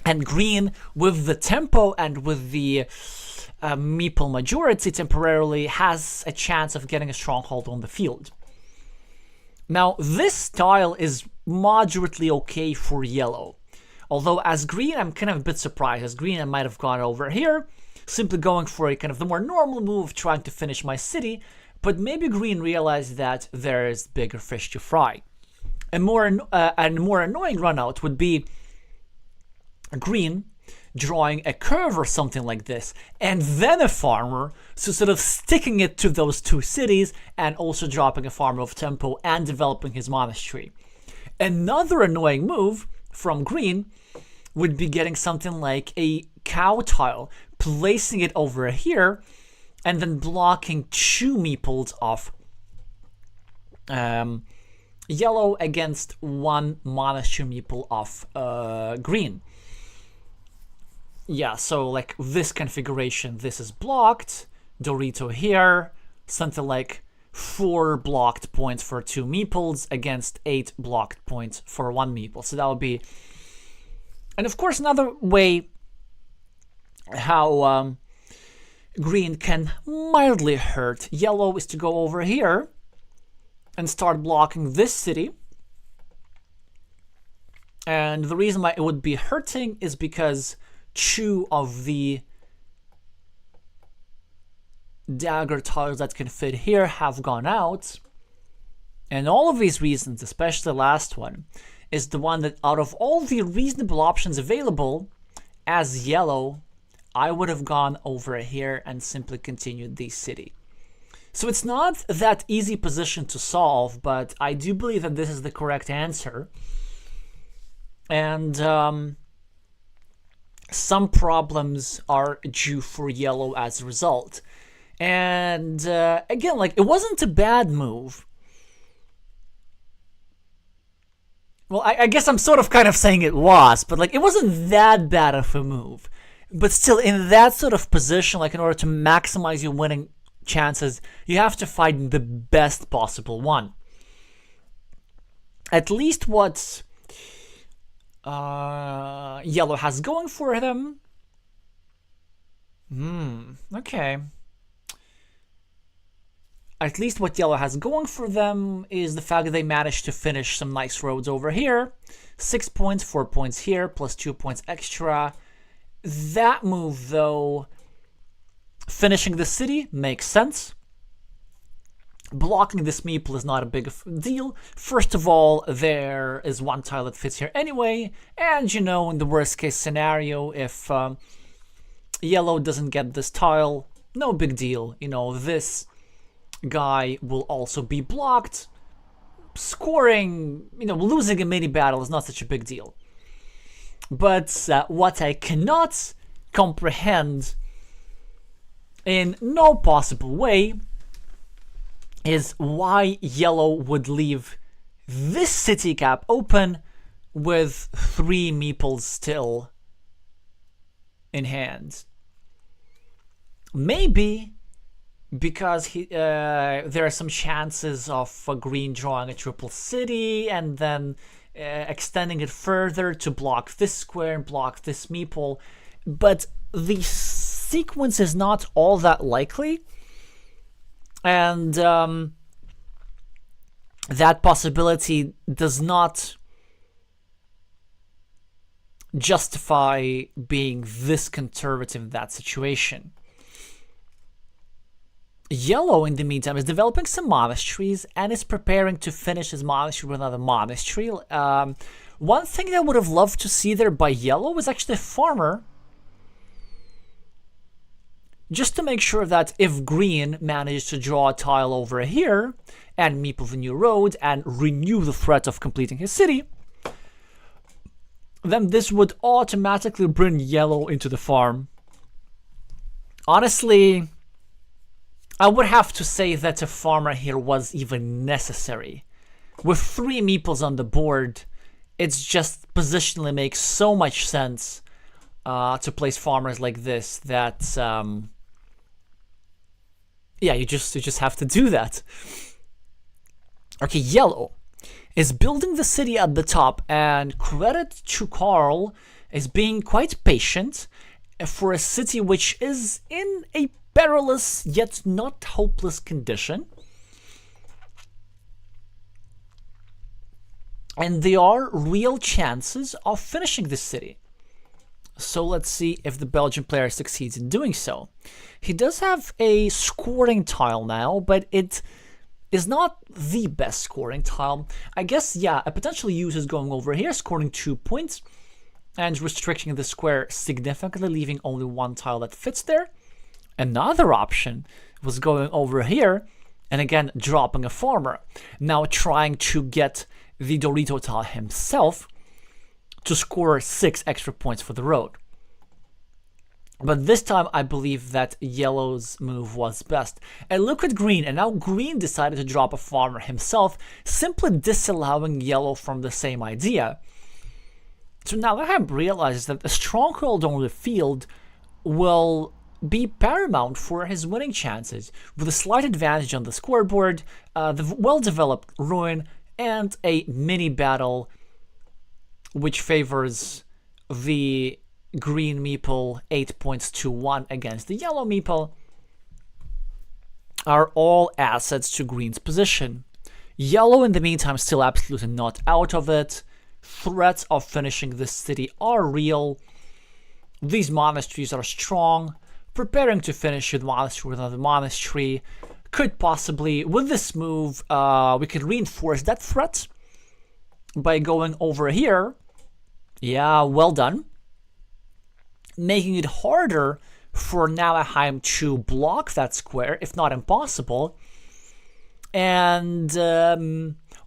And green, with the tempo and with the meeple majority, temporarily has a chance of getting a stronghold on the field. Now, this style is moderately okay for yellow. Although, as green, I'm kind of a bit surprised. As green, I might have gone over here, simply going for a kind of the more normal move, trying to finish my city, but maybe green realized that there's bigger fish to fry. A more annoying runout would be green drawing a curve or something like this, and then a farmer, so sort of sticking it to those 2 cities, and also dropping a farmer of tempo and developing his monastery. Another annoying move from green would be getting something like a cow tile, placing it over here, and then blocking 2 meeples of yellow against one monastery meeple of green. Yeah, so like this configuration, this is blocked, Dorito here, something like 4 blocked points for 2 meeples against 8 blocked points for 1 meeple. So that would be... And of course, another way how green can mildly hurt yellow is to go over here and start blocking this city. And the reason why it would be hurting is because 2 of the dagger tiles that can fit here have gone out. And all of these reasons, especially the last one, is the one that out of all the reasonable options available, as yellow, I would have gone over here and simply continued the city. So it's not that easy position to solve, but I do believe that this is the correct answer. And some problems are due for yellow as a result. And again, like, it wasn't a bad move. Well, I guess I'm sort of kind of saying it was, but like, it wasn't that bad of a move. But still, in that sort of position, like, in order to maximize your winning chances, you have to find the best possible one. At least what yellow has going for them. Okay. At least what yellow has going for them is the fact that they managed to finish some nice roads over here. 6 points, 4 points here, plus 2 points extra. That move, though, finishing the city makes sense. Blocking this meeple is not a big deal. First of all, there is 1 tile that fits here anyway. And, you know, in the worst case scenario, if yellow doesn't get this tile, no big deal. You know, this guy will also be blocked. Scoring, you know, losing a mini battle is not such a big deal. But what I cannot comprehend in no possible way is why yellow would leave this city cap open with 3 meeples still in hand. Maybe because there are some chances of green drawing a triple city and then extending it further to block this square and block this meeple. But the sequence is not all that likely. And that possibility does not justify being this conservative in that situation. Yellow, in the meantime, is developing some monasteries and is preparing to finish his monastery with another monastery. One thing that I would have loved to see there by yellow is actually a farmer, just to make sure that if green manages to draw a tile over here and meeple the new road and renew the threat of completing his city, then this would automatically bring yellow into the farm. Honestly, I would have to say that a farmer here was even necessary. With 3 meeples on the board, it's just positionally makes so much sense to place farmers like this that yeah, you just have to do that. Okay, yellow is building the city at the top, and credit to Carl is being quite patient for a city which is in a perilous yet not hopeless condition. And there are real chances of finishing this city. So let's see if the Belgian player succeeds in doing so. He does have a scoring tile now, but it is not the best scoring tile. I guess, yeah, a potential use is going over here, scoring 2 points, and restricting the square significantly, leaving only 1 tile that fits there. Another option was going over here, and again, dropping a farmer. Now trying to get the Dorito tile himself to score 6 extra points for the road. But this time, I believe that yellow's move was best. And look at green, and now green decided to drop a farmer himself, simply disallowing yellow from the same idea. So now Nallerheim realizes that a stronghold on the field will be paramount for his winning chances, with a slight advantage on the scoreboard, the well-developed ruin, and a mini battle which favors the green meeple 8 points to 1 against the yellow meeple, are all assets to green's position. Yellow, in the meantime, still absolutely not out of it. Threats of finishing this city are real. These monasteries are strong. Preparing to finish with monastery with another monastery could possibly, with this move, we could reinforce that threat by going over here. Yeah, well done. Making it harder for Nallerheim to block that square, if not impossible. And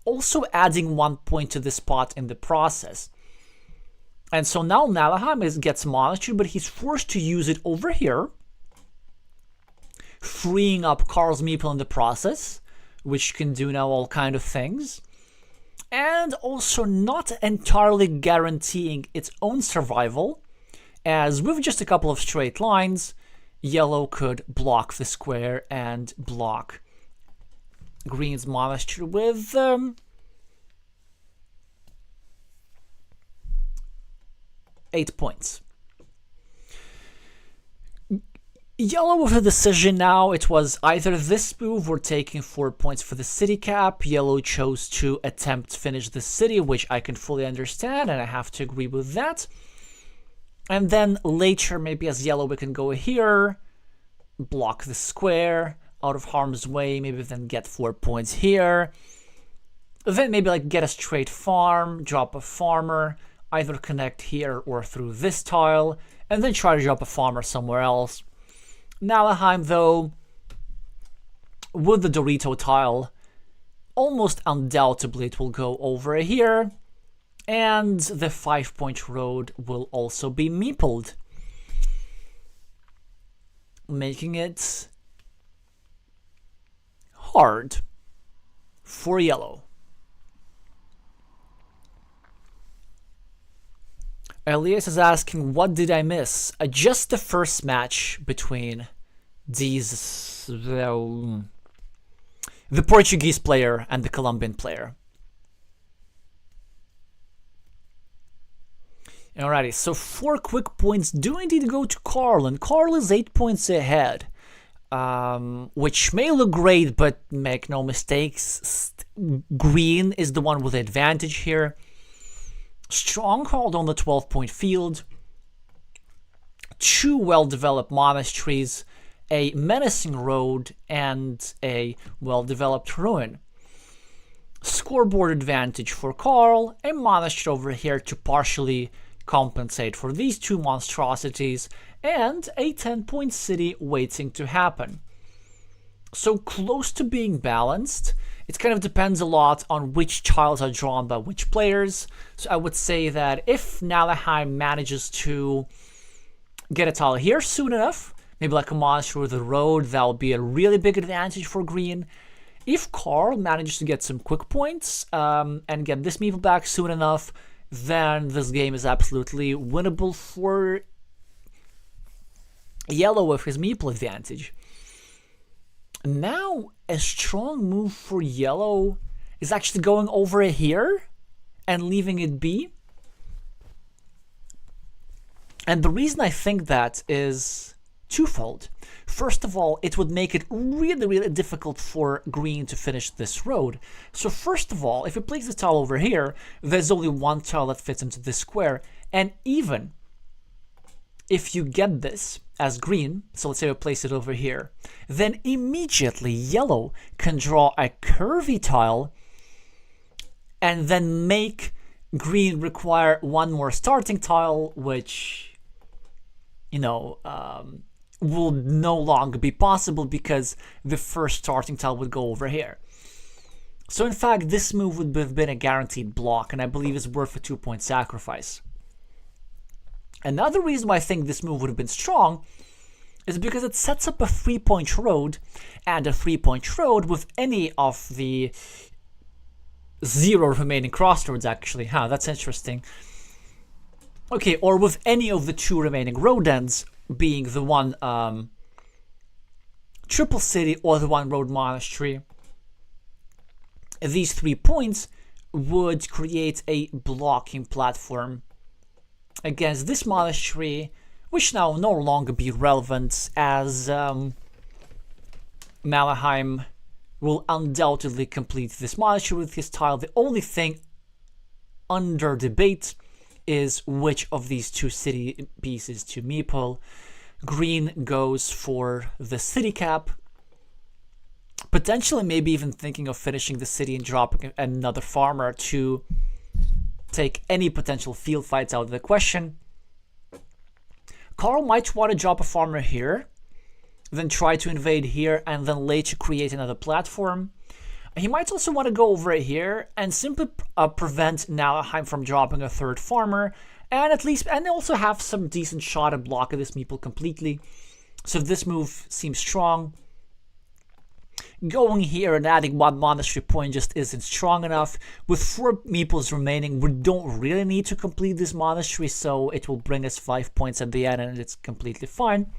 also adding 1 point to this spot in the process. And so now Nallerheim gets monastery, but he's forced to use it over here, freeing up Karl's meeple in the process, which can do now all kind of things, and also not entirely guaranteeing its own survival, as with just a couple of straight lines, yellow could block the square and block green's monastery with eight points. Yellow with a decision now. It was either this move or taking 4 points for the city cap. Yellow chose to attempt to finish the city, which I can fully understand, and I have to agree with that. And then later, maybe as yellow, we can go here, block the square out of harm's way, maybe then get 4 points here. Then maybe like get a straight farm, drop a farmer, either connect here or through this tile, and then try to drop a farmer somewhere else. Nallerheim, though, with the Dorito tile, almost undoubtedly it will go over here, and the 5-point road will also be meepled, making it hard for yellow. Elias is asking, what did I miss? Just the first match between these, the Portuguese player and the Colombian player. Alrighty, so 4 quick points do indeed go to Carl, and Carl is 8 points ahead, which may look great, but make no mistakes, green is the one with the advantage here. Stronghold on the 12-point field, 2 well-developed monasteries, a menacing road, and a well-developed ruin. Scoreboard advantage for Carl, a monastery over here to partially compensate for these 2 monstrosities, and a 10-point city waiting to happen. So close to being balanced. It kind of depends a lot on which tiles are drawn by which players. So I would say that if Nallerheim manages to get a tile here soon enough, maybe like a monastery with a road, that will be a really big advantage for green. If Carl manages to get some quick points and get this meeple back soon enough, then this game is absolutely winnable for yellow with his meeple advantage. Now, a strong move for yellow is actually going over here and leaving it be. And the reason I think that is twofold. First of all, it would make it really, really difficult for green to finish this road. So first of all, if you place the tile over here, there's only one tile that fits into this square. And even if you get this as green, so let's say we place it over here, then immediately yellow can draw a curvy tile and then make green require one more starting tile, which, you know, will no longer be possible because the first starting tile would go over here. So in fact, this move would have been a guaranteed block, and I believe is worth a 2-point sacrifice. Another reason why I think this move would have been strong is because it sets up a 3-point road, and a 3-point road with any of the 0 remaining crossroads, actually. That's interesting. Okay, or with any of the 2 remaining road ends, being the one triple city or the one road monastery. These 3 points would create a blocking platform against this monastery, which now no longer be relevant, as Nallerheim will undoubtedly complete this monastery with his tile. The only thing under debate is which of these 2 city pieces to meeple. Green goes for the city cap, potentially maybe even thinking of finishing the city and dropping another farmer to take any potential field fights out of the question. Carl might want to drop a farmer here, then try to invade here, and then later create another platform. He might also want to go over here and simply prevent Nallerheim from dropping a 3rd farmer, and also have some decent shot at blocking this meeple completely. So this move seems strong. Going here and adding 1 monastery point just isn't strong enough. With 4 meeples remaining, we don't really need to complete this monastery, so it will bring us 5 points at the end, and it's completely fine.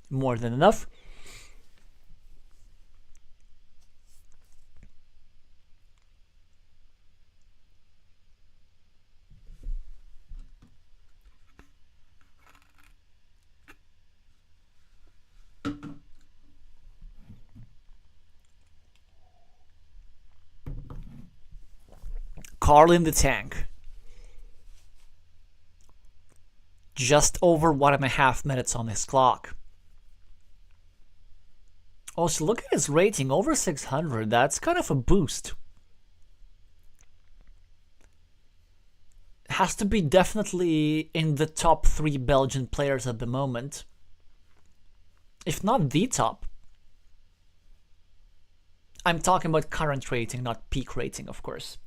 More than enough. Carl in the tank. Just over 1.5 minutes on his clock. Also, look at his rating, over 600. That's kind of a boost. Has to be definitely in the top 3 Belgian players at the moment. If not the top. I'm talking about current rating, not peak rating, of course.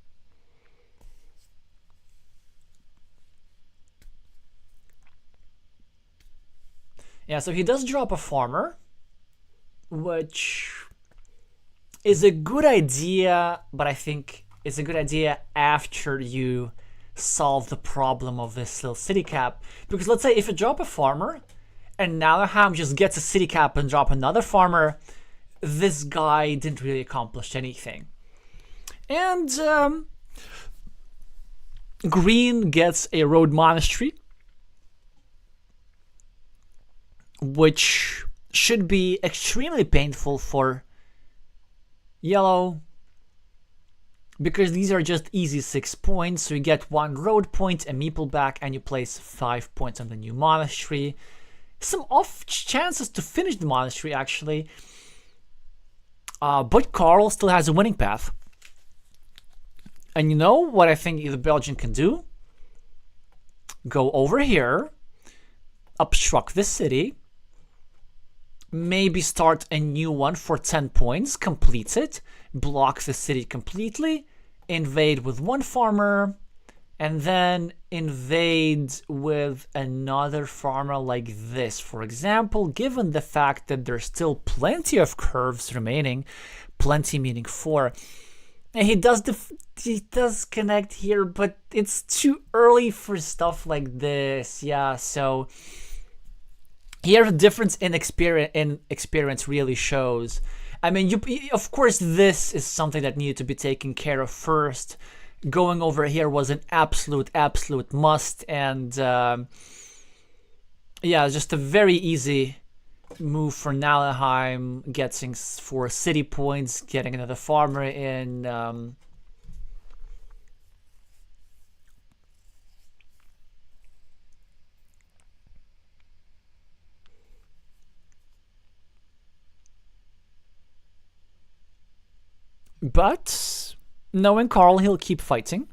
Yeah, so he does drop a farmer, which is a good idea, but I think it's a good idea after you solve the problem of this little city cap. Because let's say if you drop a farmer, and Nallerheim just gets a city cap and drop another farmer, this guy didn't really accomplish anything. And Green gets a road monastery, which should be extremely painful for yellow, because these are just easy 6 points. So you get 1 road point, a meeple back, and you place 5 points on the new monastery. Some off chances to finish the monastery, actually. But Carl still has a winning path. And you know what I think the Belgian can do? Go over here, obstruct the city, maybe start a new one for 10 points, complete it, block the city completely, invade with 1 farmer, and then invade with another farmer like this. For example, given the fact that there's still plenty of curves remaining, plenty meaning 4, and he does connect here, but it's too early for stuff like this. Yeah, so here the difference in experience really shows. I mean, of course, this is something that needed to be taken care of first. Going over here was an absolute must, and yeah, just a very easy move for Nallerheim, getting 4 city points, getting another farmer in. But knowing Carl, he'll keep fighting.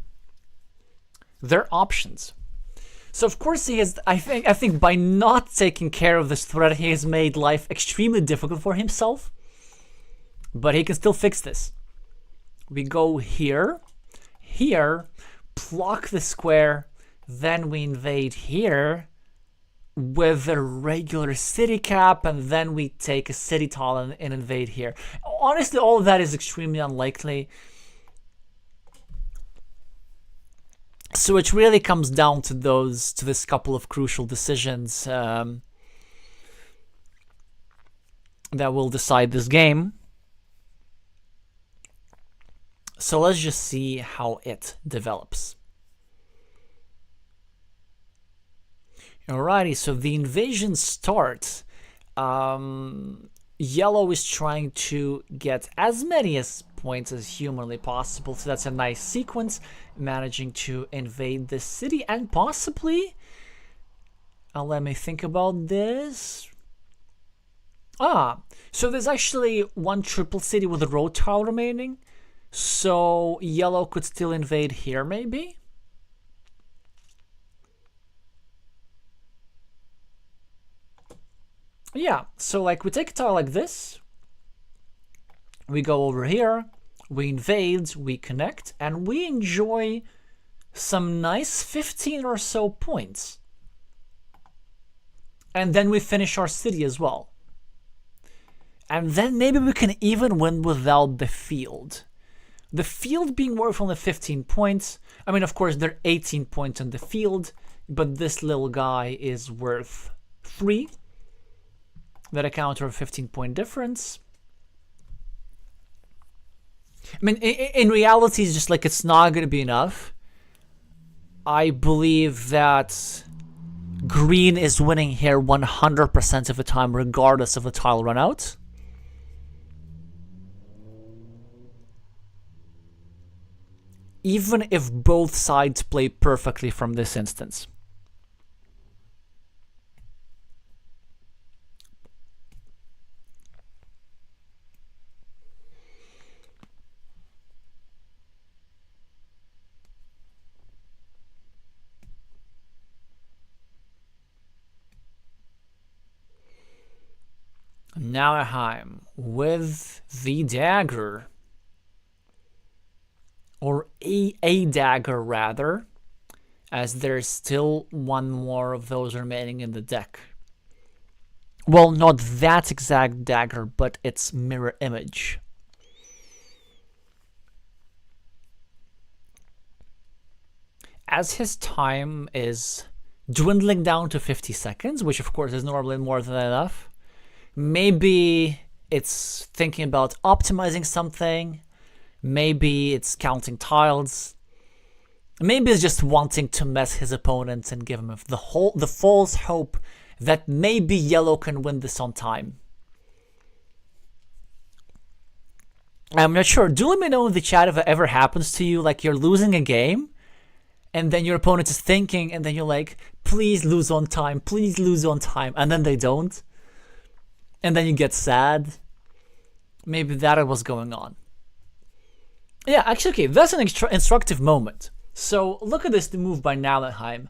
There are options. So of course he has. I think by not taking care of this threat, he has made life extremely difficult for himself. But he can still fix this. We go here, block the square, then we invade here, with a regular city cap, and then we take a city tile and invade here. Honestly, all of that is extremely unlikely. So it really comes down to this couple of crucial decisions that will decide this game. So let's just see how it develops. Alrighty, so the invasion starts. Yellow is trying to get as many points as humanly possible, so that's a nice sequence, managing to invade this city and possibly, let me think about this. So there's actually one triple city with a road tile remaining, so yellow could still invade here maybe. Yeah, so like we take a tile like this, we go over here, we invade, we connect, and we enjoy some nice 15 or so points. And then we finish our city as well. And then maybe we can even win without the field. The field being worth only 15 points. I mean, of course, there are 18 points on the field, but this little guy is worth 3. That account for a 15-point difference. I mean, in reality, it's just like it's not going to be enough. I believe that green is winning here 100% of the time, regardless of the tile run out. Even if both sides play perfectly from this instance. Nallerheim with the dagger, or a dagger rather, as there's still one more of those remaining in the deck. Well, not that exact dagger, but its mirror image. As his time is dwindling down to 50 seconds, which of course is normally more than enough, maybe it's thinking about optimizing something, maybe it's counting tiles, maybe it's just wanting to mess his opponent and give him the false hope that maybe yellow can win this on time. I'm not sure. Do let me know in the chat if it ever happens to you, like you're losing a game and then your opponent is thinking and then you're like, please lose on time, please lose on time, and then they don't. And then you get sad. Maybe that was going on. Yeah, actually, okay, that's an instructive moment. So look at this move by Nallerheim.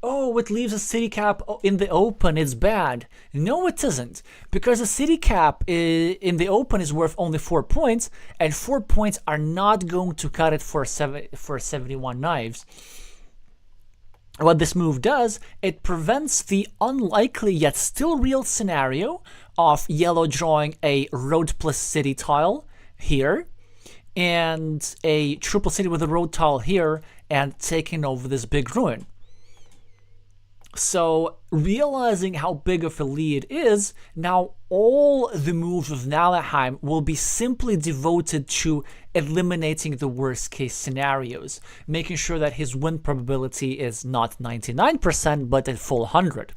Oh, it leaves a city cap in the open, it's bad. No, it isn't. Because a city cap in the open is worth only 4 points, and 4 points are not going to cut it for 71 knives. What this move does, it prevents the unlikely yet still real scenario of yellow drawing a road plus city tile here, and a triple city with a road tile here, and taking over this big ruin. So, realizing how big of a lead is, now all the moves of Nallerheim will be simply devoted to eliminating the worst case scenarios, making sure that his win probability is not 99% but at full 100.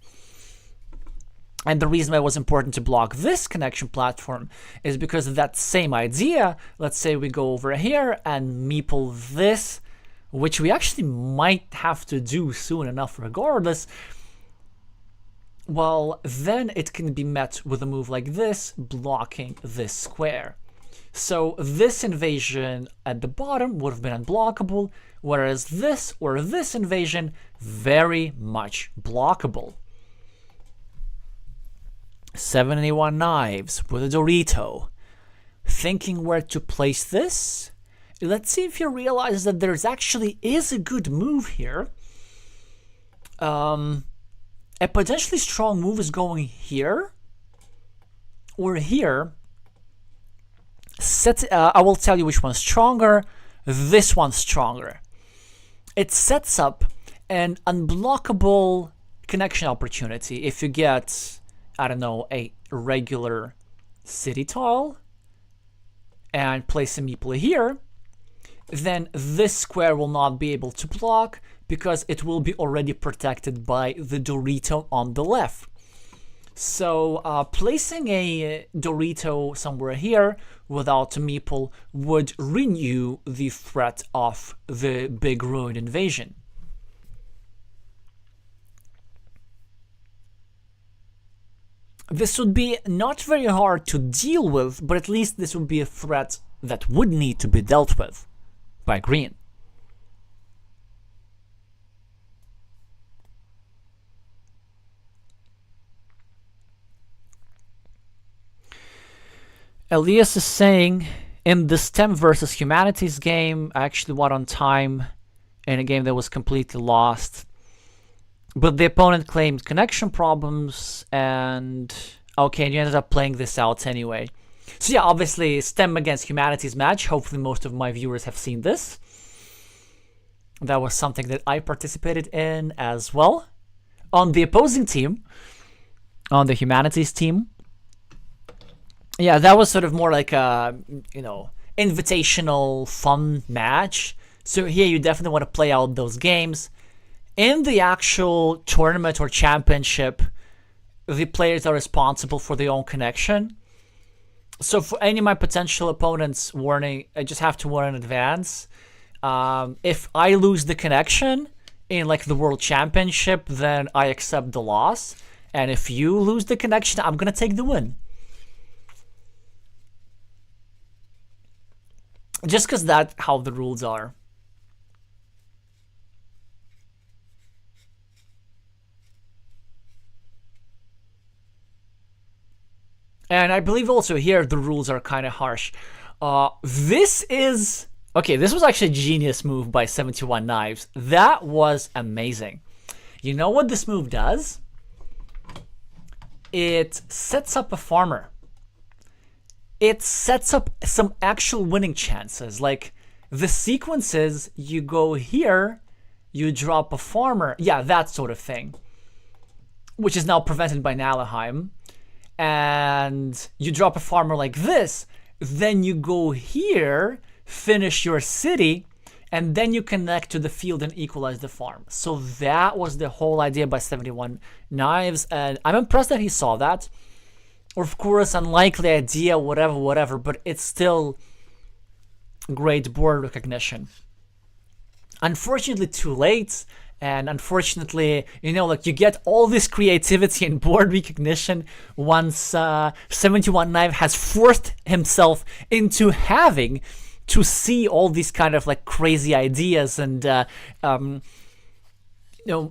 And the reason why it was important to block this connection platform is because of that same idea. Let's say we go over here and meeple this, which we actually might have to do soon enough regardless. Well, then it can be met with a move like this, blocking this square. So this invasion at the bottom would have been unblockable, whereas this or this invasion, very much blockable. 71 knives with a Dorito. Thinking where to place this? Let's see if you realize that there's actually is a good move here. a potentially strong move is going here or here. I will tell you which one's stronger. This one's stronger. It sets up an unblockable connection opportunity if you get, I don't know, a regular city tile and place a meeple here, then this square will not be able to block because it will be already protected by the Dorito on the left. So placing a Dorito somewhere here without a meeple would renew the threat of the big ruin invasion. This would be not very hard to deal with, but at least this would be a threat that would need to be dealt with by green. Elias is saying, in the STEM versus Humanities game, I actually won on time in a game that was completely lost. But the opponent claimed connection problems, and okay, and you ended up playing this out anyway. So yeah, obviously, STEM against Humanities match. Hopefully most of my viewers have seen this. That was something that I participated in as well. On the opposing team, on the Humanities team, yeah, that was sort of more like a, invitational, fun match. So here you definitely want to play out those games. In the actual tournament or championship, the players are responsible for their own connection. So for any of my potential opponents, warning, I just have to warn in advance. If I lose the connection in like the World Championship, then I accept the loss. And if you lose the connection, I'm going to take the win. Just because that's how the rules are. And I believe also here the rules are kind of harsh. This was actually a genius move by 71 Knives. That was amazing. You know what this move does? It sets up a farmer. It sets up some actual winning chances. Like the sequence is you go here, you drop a farmer. Yeah, that sort of thing. Which is now prevented by Nallerheim. And you drop a farmer like this. Then you go here, finish your city, and then you connect to the field and equalize the farm. So that was the whole idea by 71 Knives. And I'm impressed that he saw that. Of course, unlikely idea, whatever, but it's still great board recognition. Unfortunately, too late, and unfortunately, you get all this creativity and board recognition once 71 Knife has forced himself into having to see all these kind of like crazy ideas and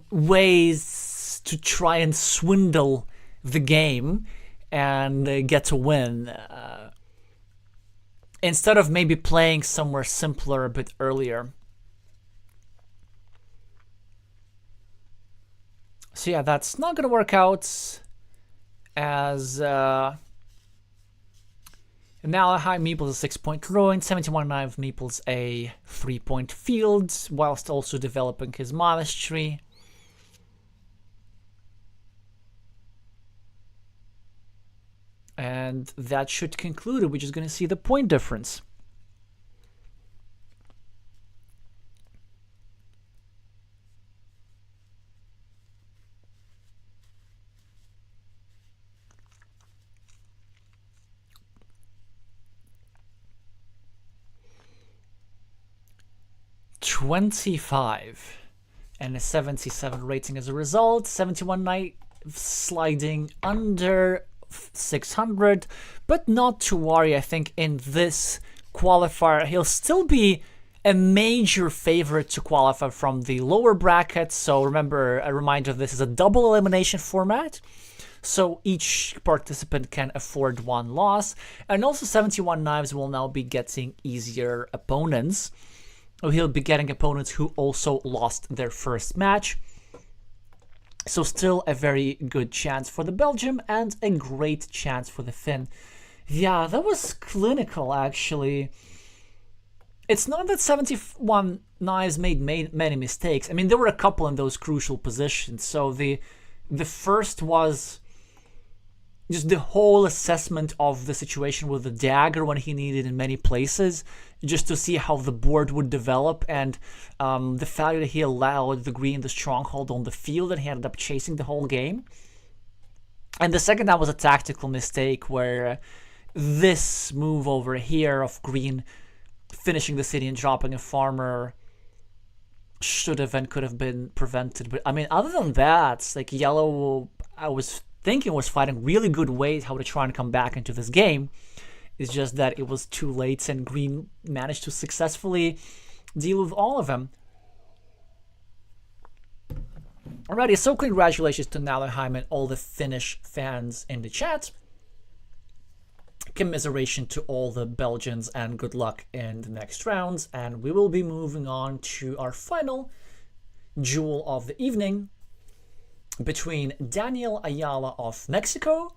ways to try and swindle the game and get to win, instead of maybe playing somewhere simpler a bit earlier. So yeah, that's not gonna work out, as Nallerheim meeples a 6-point ruin, 71 Knife meeples a 3-point field, whilst also developing his monastery. And that should conclude it. We're just going to see the point difference. $25 and a 77 rating as a result. 71 Knight sliding under 600, but not to worry. I think in this qualifier he'll still be a major favorite to qualify from the lower bracket. So remember, a reminder, this is a double elimination format, so each participant can afford one loss. And also 71 Knives will now be getting easier opponents. He'll be getting opponents who also lost their first match. So still a very good chance for the Belgium and a great chance for the Finn. Yeah, that was clinical, actually. It's not that 71 knives made many mistakes. I mean, there were a couple in those crucial positions. So the first was just the whole assessment of the situation with the dagger when he needed in many places, just to see how the board would develop, and the fact that he allowed the green the stronghold on the field and he ended up chasing the whole game. And the second, that was a tactical mistake where this move over here of green finishing the city and dropping a farmer should have and could have been prevented. But I mean, other than that, like yellow, I was thinking was fighting really good ways how to try and come back into this game. It's just that it was too late and green managed to successfully deal with all of them. Alrighty, so congratulations to Nallerheim and all the Finnish fans in the chat. Commiseration to all the Belgians and good luck in the next rounds. And we will be moving on to our final duel of the evening between Danielayala of Mexico,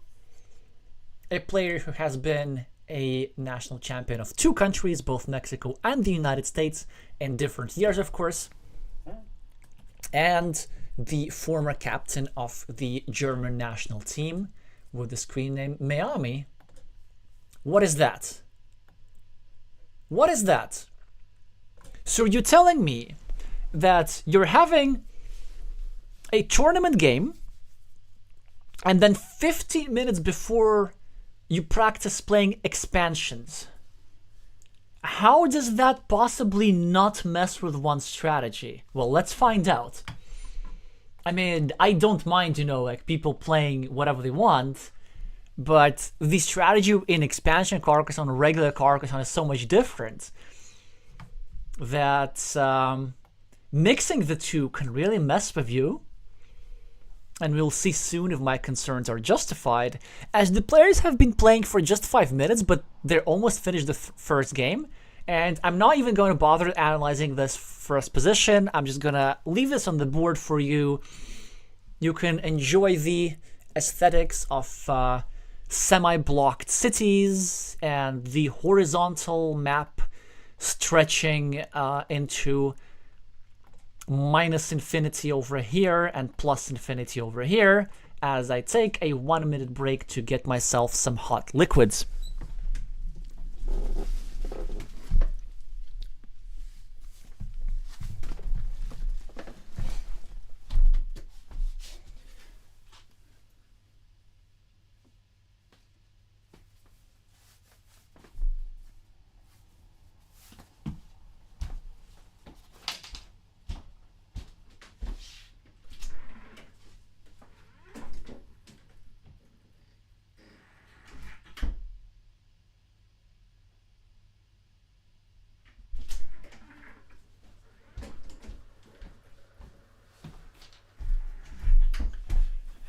a player who has been a national champion of two countries, both Mexico and the United States, in different years, of course, and the former captain of the German national team with the screen name Meami. What is that? What is that? So you're telling me that you're having a tournament game and then 15 minutes before you practice playing expansions. How does that possibly not mess with one's strategy? Well, let's find out. I mean, I don't mind, like people playing whatever they want, but the strategy in expansion Carcassonne, regular Carcassonne, is so much different that mixing the two can really mess with you. And we'll see soon if my concerns are justified, as the players have been playing for just 5 minutes, but they're almost finished the first game. And I'm not even going to bother analyzing this first position. I'm just going to leave this on the board for you. You can enjoy the aesthetics of semi-blocked cities and the horizontal map stretching into minus infinity over here and plus infinity over here, as I take a 1 minute break to get myself some hot liquids.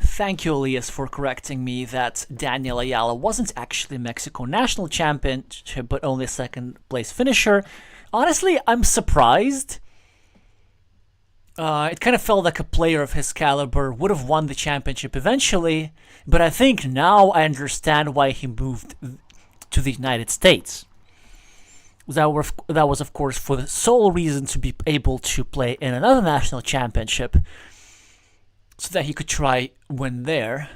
Thank you, Elias, for correcting me that Danielayala wasn't actually Mexico national championship, but only a second place finisher. Honestly, I'm surprised. It kind of felt like a player of his caliber would have won the championship eventually, but I think now I understand why he moved to the United States. That was, of course, for the sole reason to be able to play in another national championship, so that he could try win there.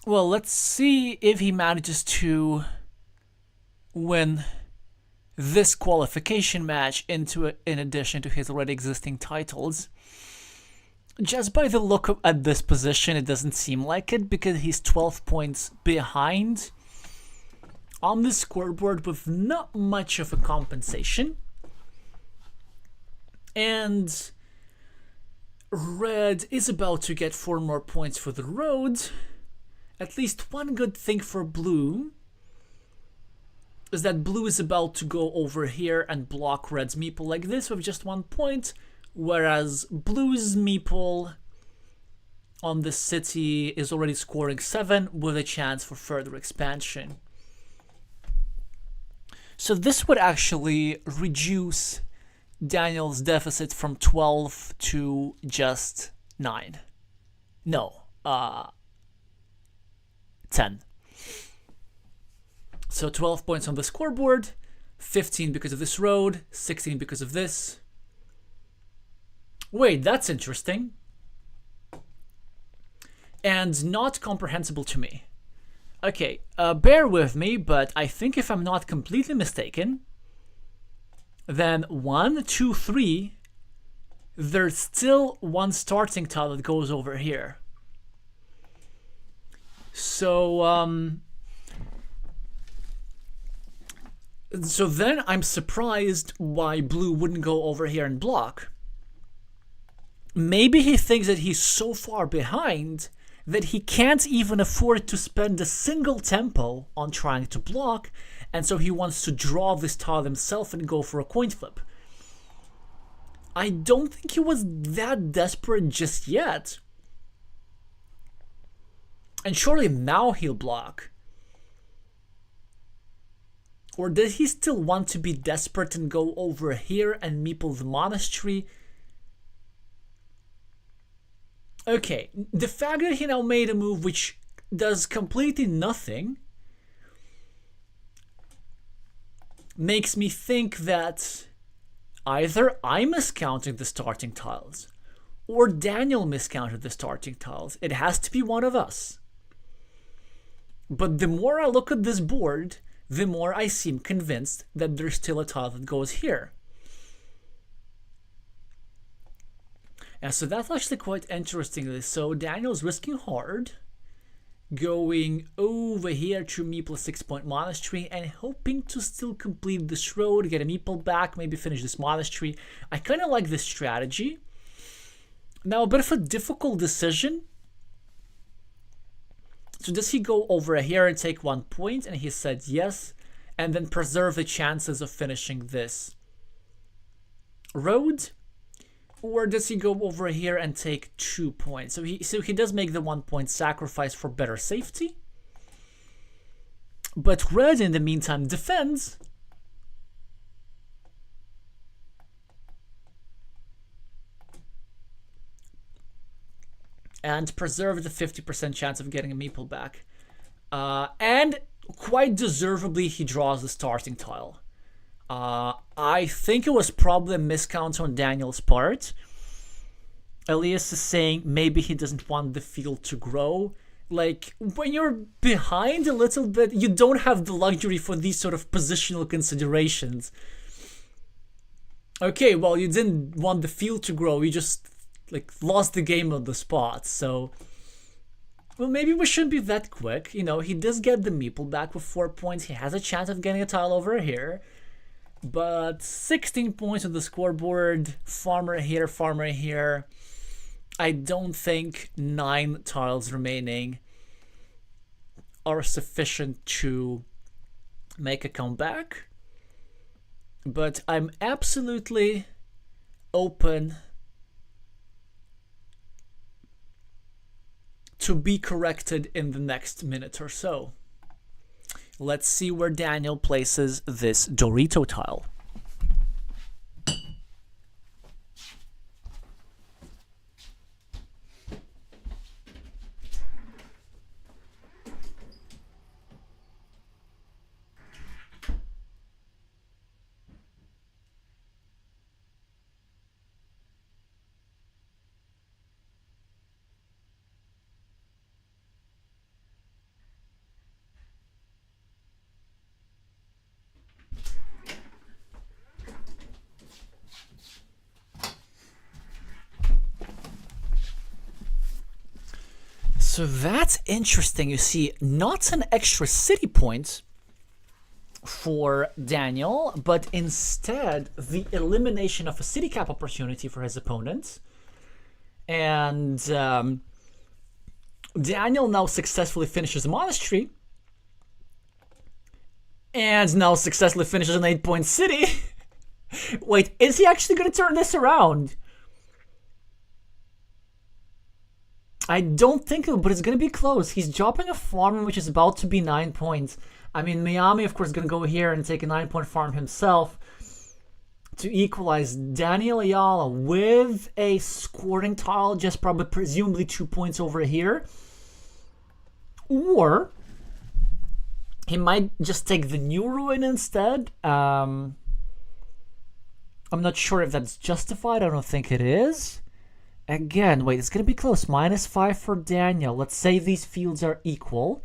Well, let's see if he manages to win this qualification match in addition to his already existing titles. Just by the look at this position, it doesn't seem like it, because he's 12 points behind on the scoreboard with not much of a compensation. And red is about to get 4 more points for the road. At least one good thing for blue is that blue is about to go over here and block red's meeple like this with just 1 point, whereas blue's meeple on the city is already scoring 7 with a chance for further expansion. So this would actually reduce Daniel's deficit from 12 to just 9. No, 10. So 12 points on the scoreboard, 15 because of this road, 16 because of this. Wait, that's interesting. And not comprehensible to me. Okay, bear with me, but I think if I'm not completely mistaken, then 1, 2, 3, there's still one starting tile that goes over here. So, so then I'm surprised why blue wouldn't go over here and block. Maybe he thinks that he's so far behind that he can't even afford to spend a single tempo on trying to block, and so he wants to draw this tile himself and go for a coin flip. I don't think he was that desperate just yet. And surely now he'll block. Or does he still want to be desperate and go over here and meeple the monastery? Okay, the fact that he now made a move which does completely nothing makes me think that either I miscounted the starting tiles or Daniel miscounted the starting tiles. It has to be one of us. But the more I look at this board, the more I seem convinced that there's still a tile that goes here. And so that's actually quite interesting. So Daniel's risking hard, going over here to meeple 6-point monastery and hoping to still complete this road, get a meeple back, maybe finish this monastery. I kind of like this strategy. Now a bit of a difficult decision. So does he go over here and take 1 point? And he said yes, and then preserve the chances of finishing this road. Or does he go over here and take 2 points? So he does make the 1 point sacrifice for better safety. But red in the meantime defends. And preserve the 50% chance of getting a meeple back. And quite deservedly he draws the starting tile. I think it was probably a miscount on Daniel's part. Elias is saying maybe he doesn't want the field to grow. Like, when you're behind a little bit, you don't have the luxury for these sort of positional considerations. Okay, well, you didn't want the field to grow, you just like lost the game on the spot, so well, maybe we shouldn't be that quick. You know, he does get the meeple back with 4 points. He has a chance of getting a tile over here. But 16 points on the scoreboard, farmer here, farmer here. I don't think 9 tiles remaining are sufficient to make a comeback. But I'm absolutely open to be corrected in the next minute or so. Let's see where Daniel places this Dorito tile. So that's interesting. You see, not an extra city point for Daniel, but instead the elimination of a city cap opportunity for his opponent. And Daniel now successfully finishes a monastery. And now successfully finishes an 8-point city. Wait, is he actually going to turn this around? I don't think so, but it's going to be close. He's dropping a farm, which is about to be 9 points. I mean, Meami, of course, is going to go here and take a 9-point farm himself. to equalize Danielayala with a scoring tile, just probably presumably 2 points over here. Or he might just take the new ruin instead. I'm not sure if that's justified. I don't think it is. Again, wait, it's going to be close. -5 for Daniel. Let's say these fields are equal.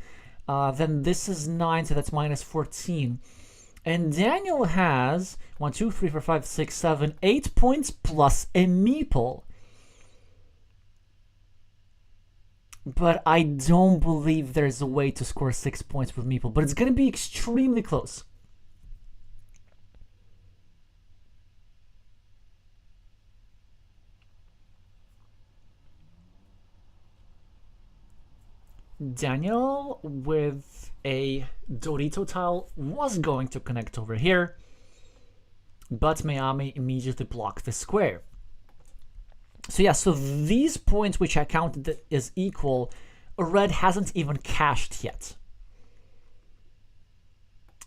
Then this is 9, so that's -14. And Daniel has 1, 2, 3, 4, 5, 6, 7, 8 points plus a meeple. But I don't believe there's a way to score 6 points with meeple. But it's going to be extremely close. Daniel with a Dorito tile was going to connect over here, but Meami immediately blocked the square. So yeah, so these points which I counted as equal, red hasn't even cashed yet.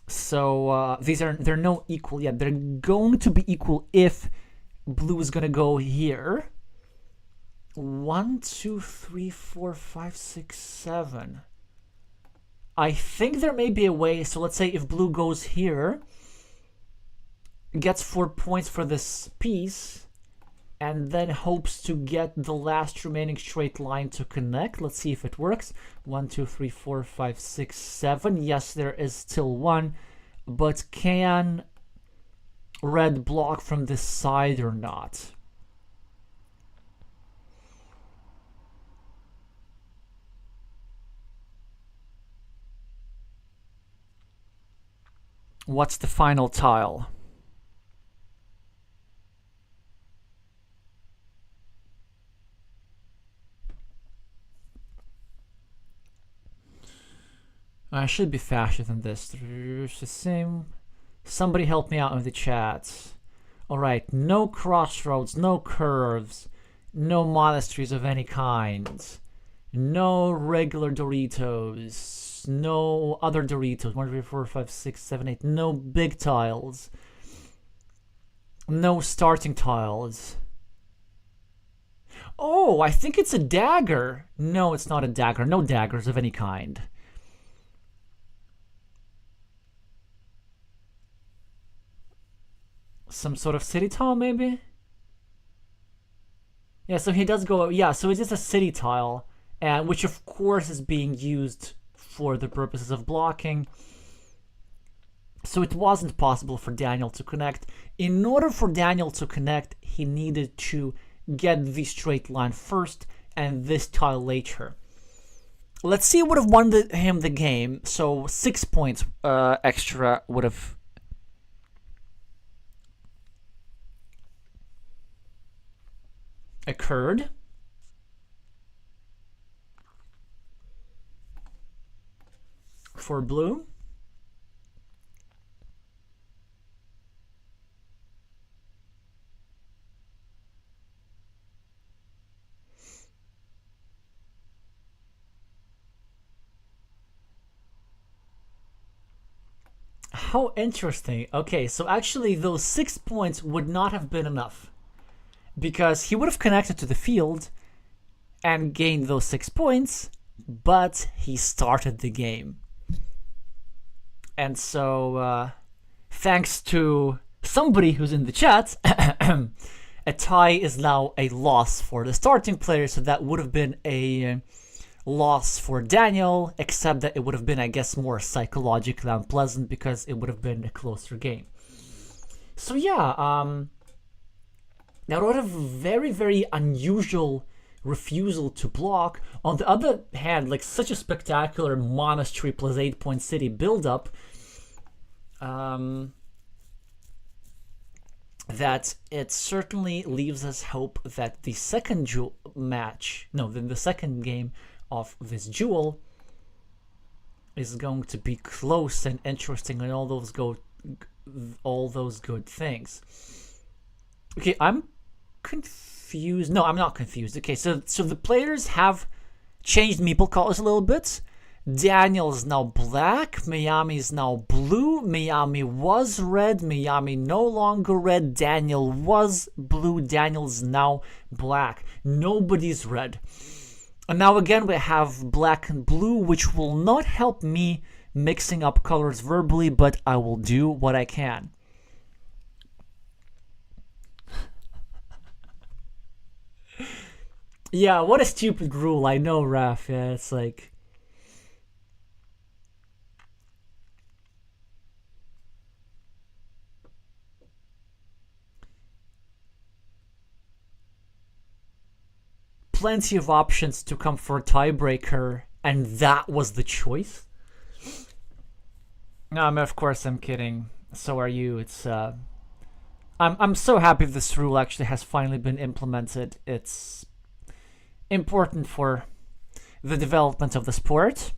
So they're no equal yet. They're going to be equal if blue is gonna go here. 1, 2, 3, 4, 5, 6, 7. I think there may be a way. So let's say if blue goes here, gets 4 points for this piece, and then hopes to get the last remaining straight line to connect. Let's see if it works. 1, 2, 3, 4, 5, 6, 7. Yes, there is still one, but can red block from this side or not? What's the final tile? I should be faster than this. It's the same. Somebody help me out in the chat. Alright, no crossroads, no curves, no monasteries of any kind, no regular Doritos, no other Doritos. 1, 2, 3, 4, 5, 6, 7, 8. No big tiles. No starting tiles. Oh, I think it's a dagger. No, it's not a dagger. No daggers of any kind. Some sort of city tile, maybe? Yeah, so he does go... Yeah, so it is a city tile, which of course is being used for the purposes of blocking. So it wasn't possible for Daniel to connect. In order for Daniel to connect, he needed to get the straight line first and this tile later. Let's see what would have won him the game. So 6 points extra would have... occurred. For blue. How interesting. Okay, so actually those 6 points would not have been enough, because he would have connected to the field and gained those 6 points, but he started the game. And so, thanks to somebody who's in the chat, a tie is now a loss for the starting player, so that would have been a loss for Daniel, except that it would have been, I guess, more psychologically unpleasant because it would have been a closer game. So yeah, now what a very, very unusual refusal to block. On the other hand, like such a spectacular monastery plus 8-point city build-up, that it certainly leaves us hope that the second the second game of this duel is going to be close and interesting and all those good things. Okay, I'm confused. No, I'm not confused. Okay, so the players have changed meeple colors a little bit. Daniel is now black, Meami is now blue, Meami was red, Meami no longer red, Daniel was blue, Daniel's now black. Nobody's red. And now again we have black and blue, which will not help me mixing up colors verbally, but I will do what I can. Yeah, what a stupid rule. I know, Raf. Yeah, it's like... plenty of options to come for a tiebreaker, and that was the choice? No, I mean, of course I'm kidding. So are you. It's I'm so happy this rule actually has finally been implemented. It's important for the development of the sport.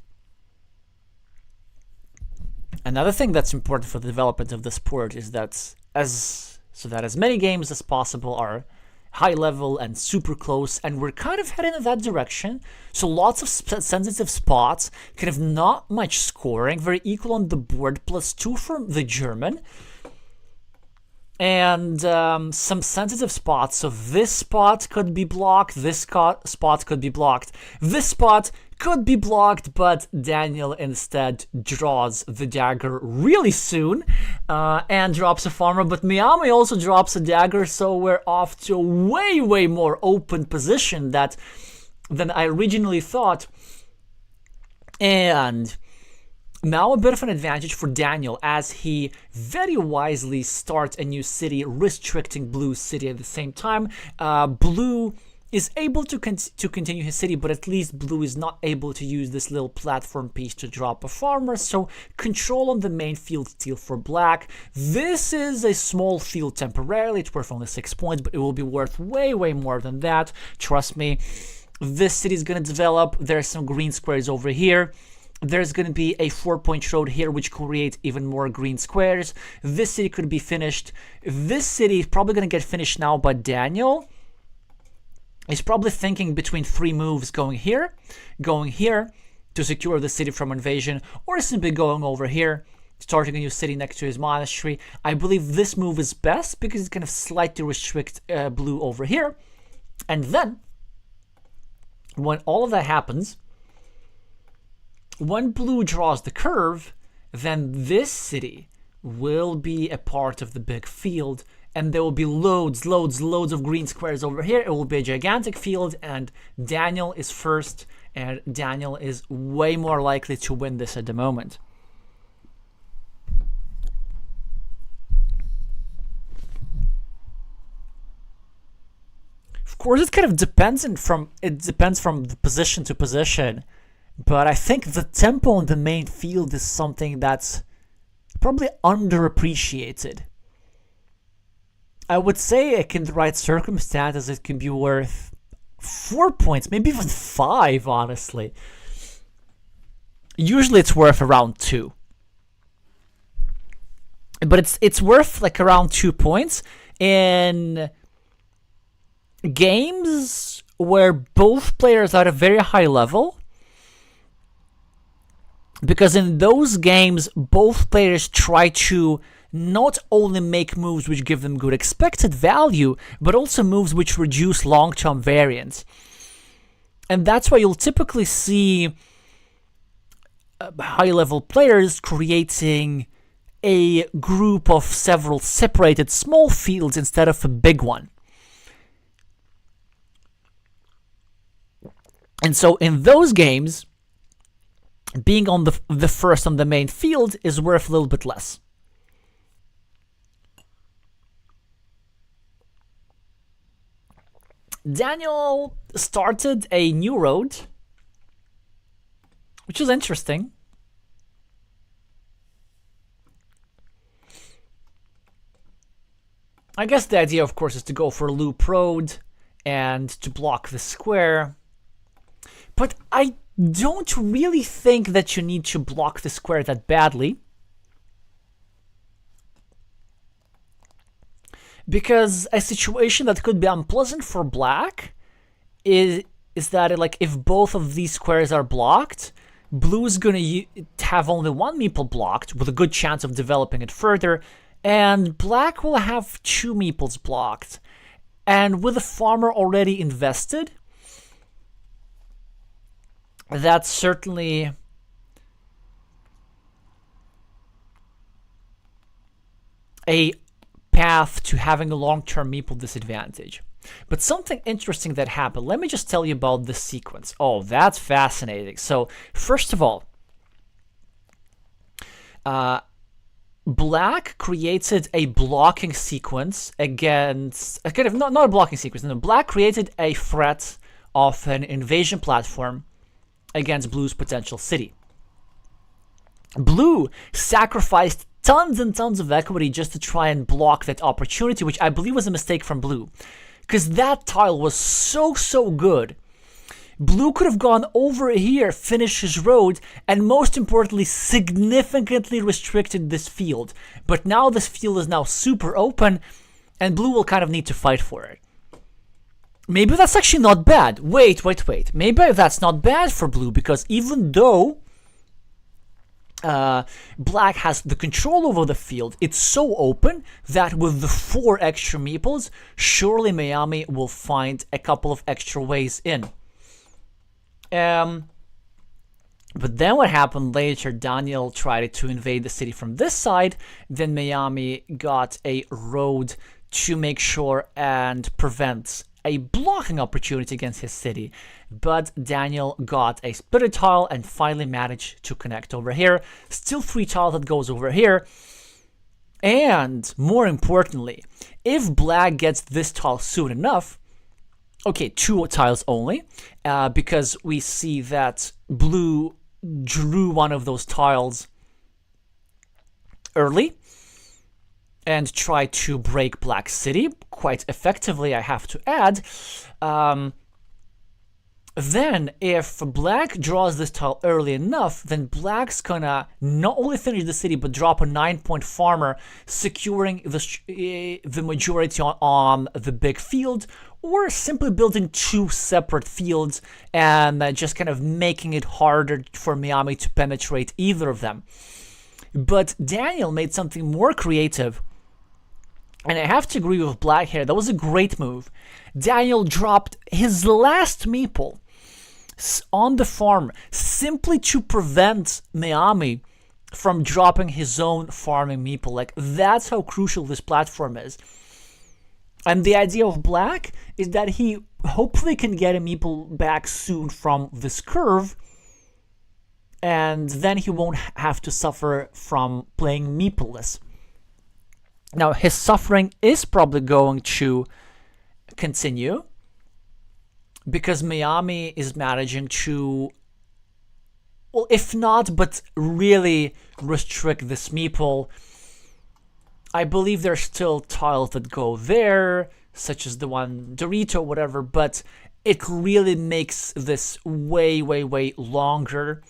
Another thing that's important for the development of the sport is that as many games as possible are high level and super close, and we're kind of heading in that direction. So lots of sensitive spots, kind of not much scoring, very equal on the board, +2 from the German. And some sensitive spots. So this spot could be blocked, this spot could be blocked, this spot could be blocked, but Daniel instead draws the dagger really soon and drops a farmer. But Meami also drops a dagger, so we're off to a way more open position than I originally thought. And now a bit of an advantage for Daniel as he very wisely starts a new city, restricting Blue's city at the same time. Blue is able to continue his city, but at least Blue is not able to use this little platform piece to drop a farmer, so control on the main field steal for Black. This is a small field temporarily, it's worth only 6 points, but it will be worth way more than that. Trust me, this city is going to develop. There's some green squares over here. There's going to be a 4-point road here, which creates even more green squares. This city could be finished. This city is probably going to get finished now, but Daniel is probably thinking between 3 moves: going here to secure the city from invasion, or simply going over here, starting a new city next to his monastery. I believe this move is best because it kind of slightly restricts Blue over here. And then, when all of that happens, when Blue draws the curve, then this city will be a part of the big field, and there will be loads of green squares over here. It will be a gigantic field, and Daniel is first, and Daniel is way more likely to win this at the moment. Of course, it kind of depends from the position to position. But I think the tempo on the main field is something that's probably underappreciated. I would say in the right circumstances it can be worth 4 points, maybe even 5, honestly. Usually it's worth around 2. But it's worth like around 2 points in games where both players are at a very high level. Because in those games, both players try to not only make moves which give them good expected value, but also moves which reduce long-term variance. And that's why you'll typically see high-level players creating a group of several separated small fields instead of a big one. And so in those games, being on the first on the main field is worth a little bit less. Daniel started a new road, which is interesting. I guess the idea, of course, is to go for a loop road and to block the square. But I don't really think that you need to block the square that badly. Because a situation that could be unpleasant for Black is that like if both of these squares are blocked, Blue is going to have only one meeple blocked with a good chance of developing it further, and black will have 2 meeples blocked. And with the farmer already invested, that's certainly a path to having a long-term meeple disadvantage. But something interesting that happened, let me just tell you about this sequence. Oh, that's fascinating. So, first of all, black created a blocking sequence against, kind of not a blocking sequence, no, black created a threat of an invasion platform against blue's potential city. Blue sacrificed tons and tons of equity just to try and block that opportunity, which I believe was a mistake from blue, because that tile was so good. Blue could have gone over here, finished his road, and most importantly, significantly restricted this field. But now this field is now super open, and blue will kind of need to fight for it. Maybe that's actually not bad. Wait. Maybe that's not bad for blue, because even though black has the control over the field, it's so open that with the 4 extra meeples, surely Meami will find a couple of extra ways in. But then what happened later, Daniel tried to invade the city from this side, then Meami got a road to make sure and prevent a blocking opportunity against his city. But Daniel got a splitter tile and finally managed to connect over here. Still 3 tiles that goes over here. And more importantly, if black gets this tile soon enough, okay, 2 tiles only, because we see that blue drew one of those tiles early and tried to break black's city quite effectively, I have to add. Then, if black draws this tile early enough, then black's gonna not only finish the city, but drop a 9-point farmer, securing the majority on the big field, or simply building 2 separate fields and just kind of making it harder for Meami to penetrate either of them. But Daniel made something more creative, and I have to agree with black here. That was a great move. Daniel dropped his last meeple on the farm simply to prevent Meami from dropping his own farming meeple. Like, that's how crucial this platform is. And the idea of black is that he hopefully can get a meeple back soon from this curve, and then he won't have to suffer from playing meepleless. Now, his suffering is probably going to continue, because Meami is managing to, well, if not, but really restrict this meeple. I believe there's still tiles that go there, such as the one Dorito, whatever, but it really makes this way longer.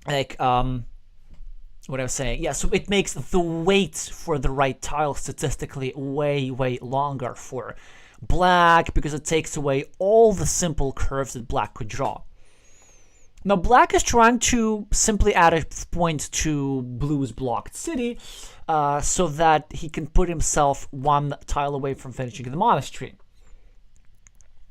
Like, what I was saying, yeah, so it makes the wait for the right tile statistically way longer for black, because it takes away all the simple curves that black could draw. Now, black is trying to simply add a point to blue's blocked city, so that he can put himself 1 tile away from finishing the monastery.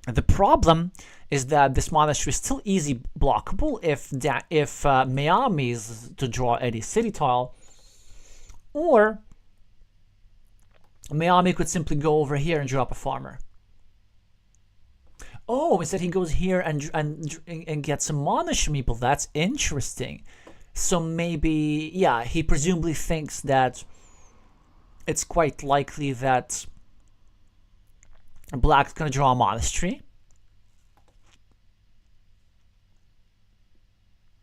The problem is that this monastery is still easy blockable if Meami is to draw any city tile, or Meami could simply go over here and drop a farmer. Oh, instead he goes here and gets a monastery meeple. That's interesting. So maybe, yeah, he presumably thinks that it's quite likely that black's going to draw a monastery.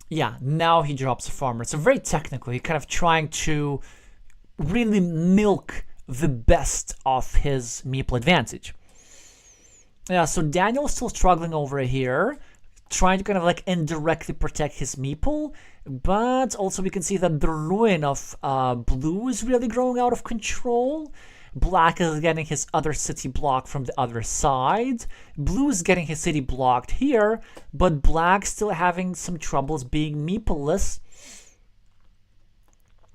Yeah, now he drops a farmer. So very technically, kind of trying to really milk the best of his meeple advantage. Yeah, so Daniel's still struggling over here, trying to kind of like indirectly protect his meeple, but also we can see that the ruin of blue is really growing out of control. Black is getting his other city blocked from the other side. Blue is getting his city blocked here, but Black still having some troubles being meepleless.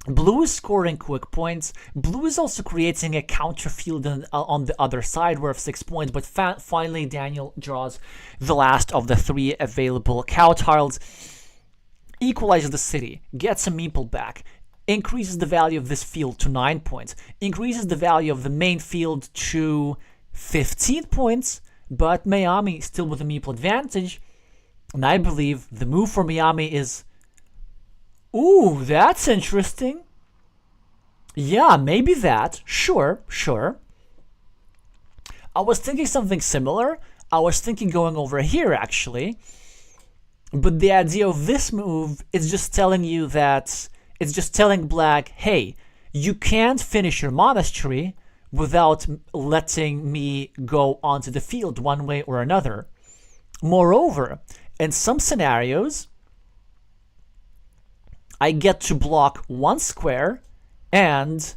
Blue is scoring quick points. Blue is also creating a counter field on the other side worth 6 points, but finally Daniel draws the last of the 3 available cow tiles, equalizes the city, gets a meeple back, increases the value of this field to 9 points, increases the value of the main field to 15 points, but Meami still with a meeple advantage, and I believe the move for Meami is... Ooh, that's interesting. Yeah, maybe that. Sure. I was thinking something similar. I was thinking going over here, actually. But the idea of this move is just telling you that... It's just telling Black, hey, you can't finish your monastery without letting me go onto the field one way or another. Moreover, in some scenarios... I get to block one square and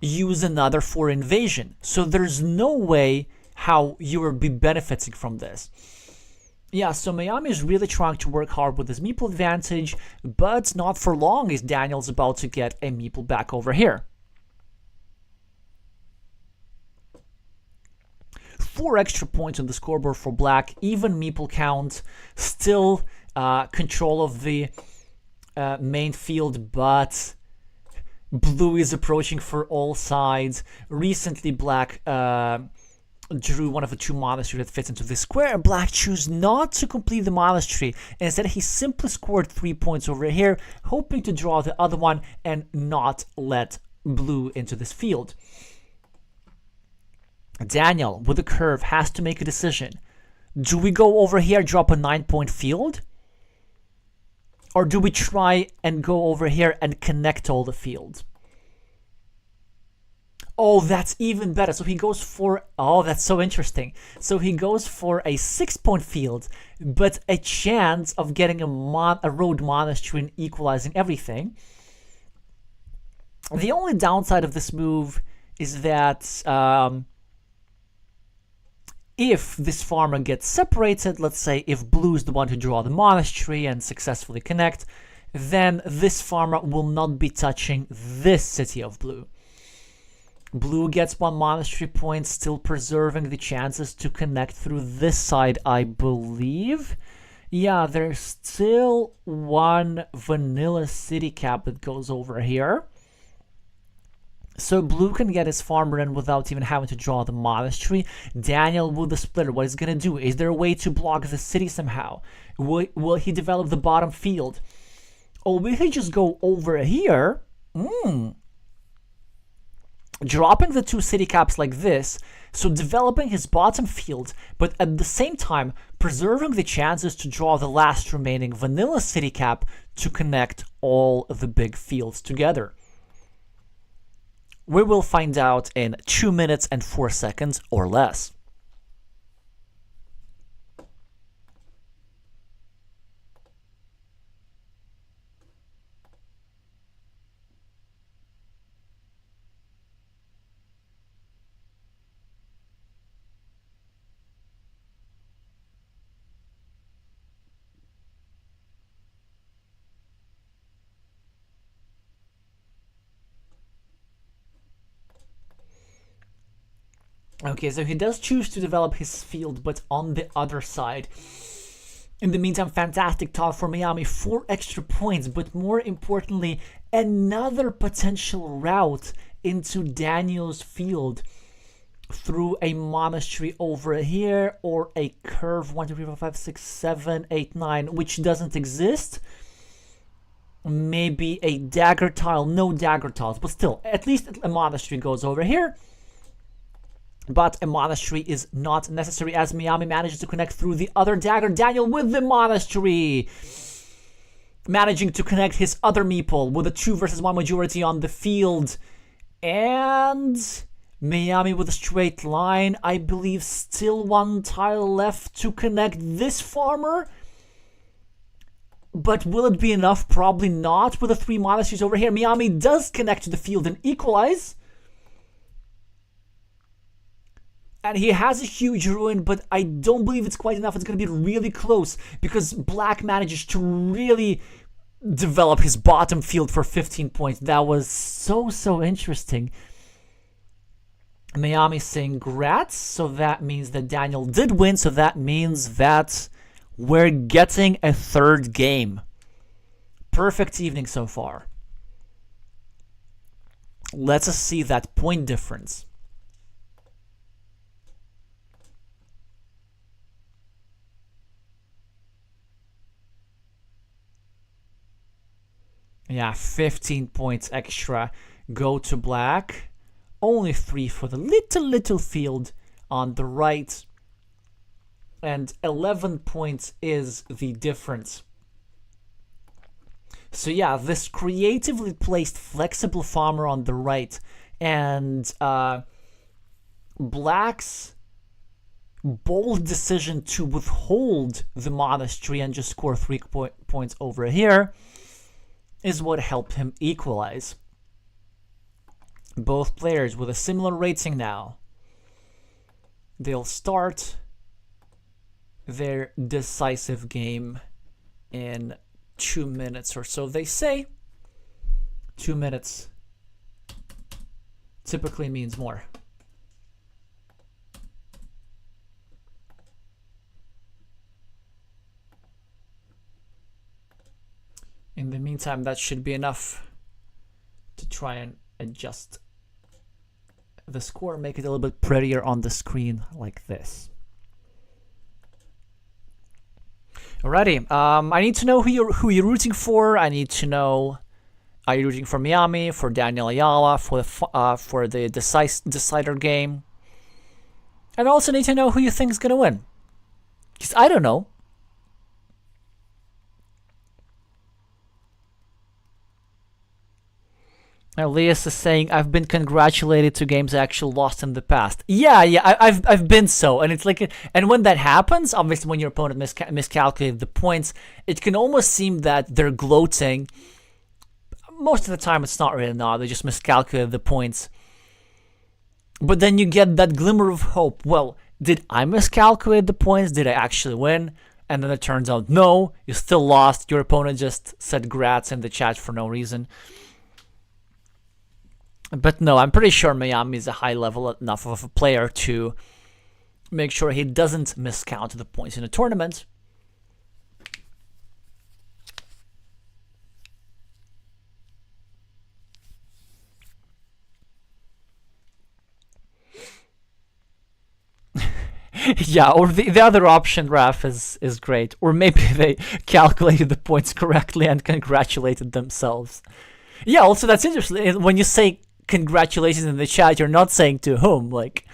use another for invasion. So there's no way how you will be benefiting from this. Yeah, so Meami is really trying to work hard with his meeple advantage, but not for long as Daniel's about to get a meeple back over here. 4 extra points on the scoreboard for Black, even meeple count, still control of the main field, but Blue is approaching for all sides. Recently, Black drew one of the 2 monasteries that fits into this square, and Black chose not to complete the monastery. Instead, he simply scored 3 points over here, hoping to draw the other one and not let Blue into this field. Daniel, with the curve, has to make a decision. Do we go over here, drop a 9-point field? Or do we try and go over here and connect all the fields? Oh, that's even better. So he goes for... Oh, that's so interesting. So he goes for a 6-point field, but a chance of getting a road monastery and equalizing everything. The only downside of this move is that... if this farmer gets separated, let's say if Blue is the one to draw the monastery and successfully connect, then this farmer will not be touching this city of Blue. Blue gets 1 monastery point, still preserving the chances to connect through this side, I believe. Yeah, there's still 1 vanilla city cap that goes over here. So Blue can get his farmer in without even having to draw the monastery. Daniel with the splitter, what is going to do? Is there a way to block the city somehow? Will he develop the bottom field? Or will he just go over here? Dropping the 2 city caps like this, so developing his bottom field, but at the same time preserving the chances to draw the last remaining vanilla city cap to connect all the big fields together. We will find out in 2 minutes and 4 seconds or less. Okay, so he does choose to develop his field, but on the other side. In the meantime, fantastic tile for Meami, 4 extra points, but more importantly, another potential route into Daniel's field through a monastery over here, or a curve 1, 2, 3, 4, 5, 6, 7, 8, 9, which doesn't exist. Maybe a dagger tile, no dagger tiles, but still, at least a monastery goes over here. But a monastery is not necessary as Meami manages to connect through the other dagger. Daniel with the monastery, managing to connect his other meeple with a 2 versus 1 majority on the field. And Meami with a straight line. I believe still 1 tile left to connect this farmer. But will it be enough? Probably not with the 3 monasteries over here. Meami does connect to the field and equalize. And he has a huge ruin, but I don't believe it's quite enough. It's going to be really close because Black manages to really develop his bottom field for 15 points. That was so interesting. Meami saying grats, so that means that Daniel did win, so that means that we're getting a third game. Perfect evening so far. Let's see that point difference. Yeah, 15 points extra go to Black. Only 3 for the little field on the right. And 11 points is the difference. So yeah, this creatively placed flexible farmer on the right and Black's bold decision to withhold the monastery and just score 3 points over here is what helped him equalize. Both players with a similar rating now. They'll start their decisive game in 2 minutes or so. They say 2 minutes typically means more. In the meantime, that should be enough to try and adjust the score, make it a little bit prettier on the screen like this. Alrighty, I need to know who you're rooting for. I need to know, are you rooting for Meami, for danielayala, for the decider game? And I also need to know who you think is gonna win, because I don't know. Elias is saying, I've been congratulated to games I actually lost in the past. Yeah, I've been so. And it's like, and when that happens, obviously when your opponent miscalculated the points, it can almost seem that they're gloating. Most of the time it's not really not, they just miscalculated the points. But then you get that glimmer of hope. Well, did I miscalculate the points? Did I actually win? And then it turns out, no, you still lost. Your opponent just said grats in the chat for no reason. But no, I'm pretty sure Meami is a high level enough of a player to make sure he doesn't miscount the points in a tournament. Yeah, or the other option, Raf, is great. Or maybe they calculated the points correctly and congratulated themselves. Yeah, also that's interesting. When you say congratulations in the chat, you're not saying to whom, like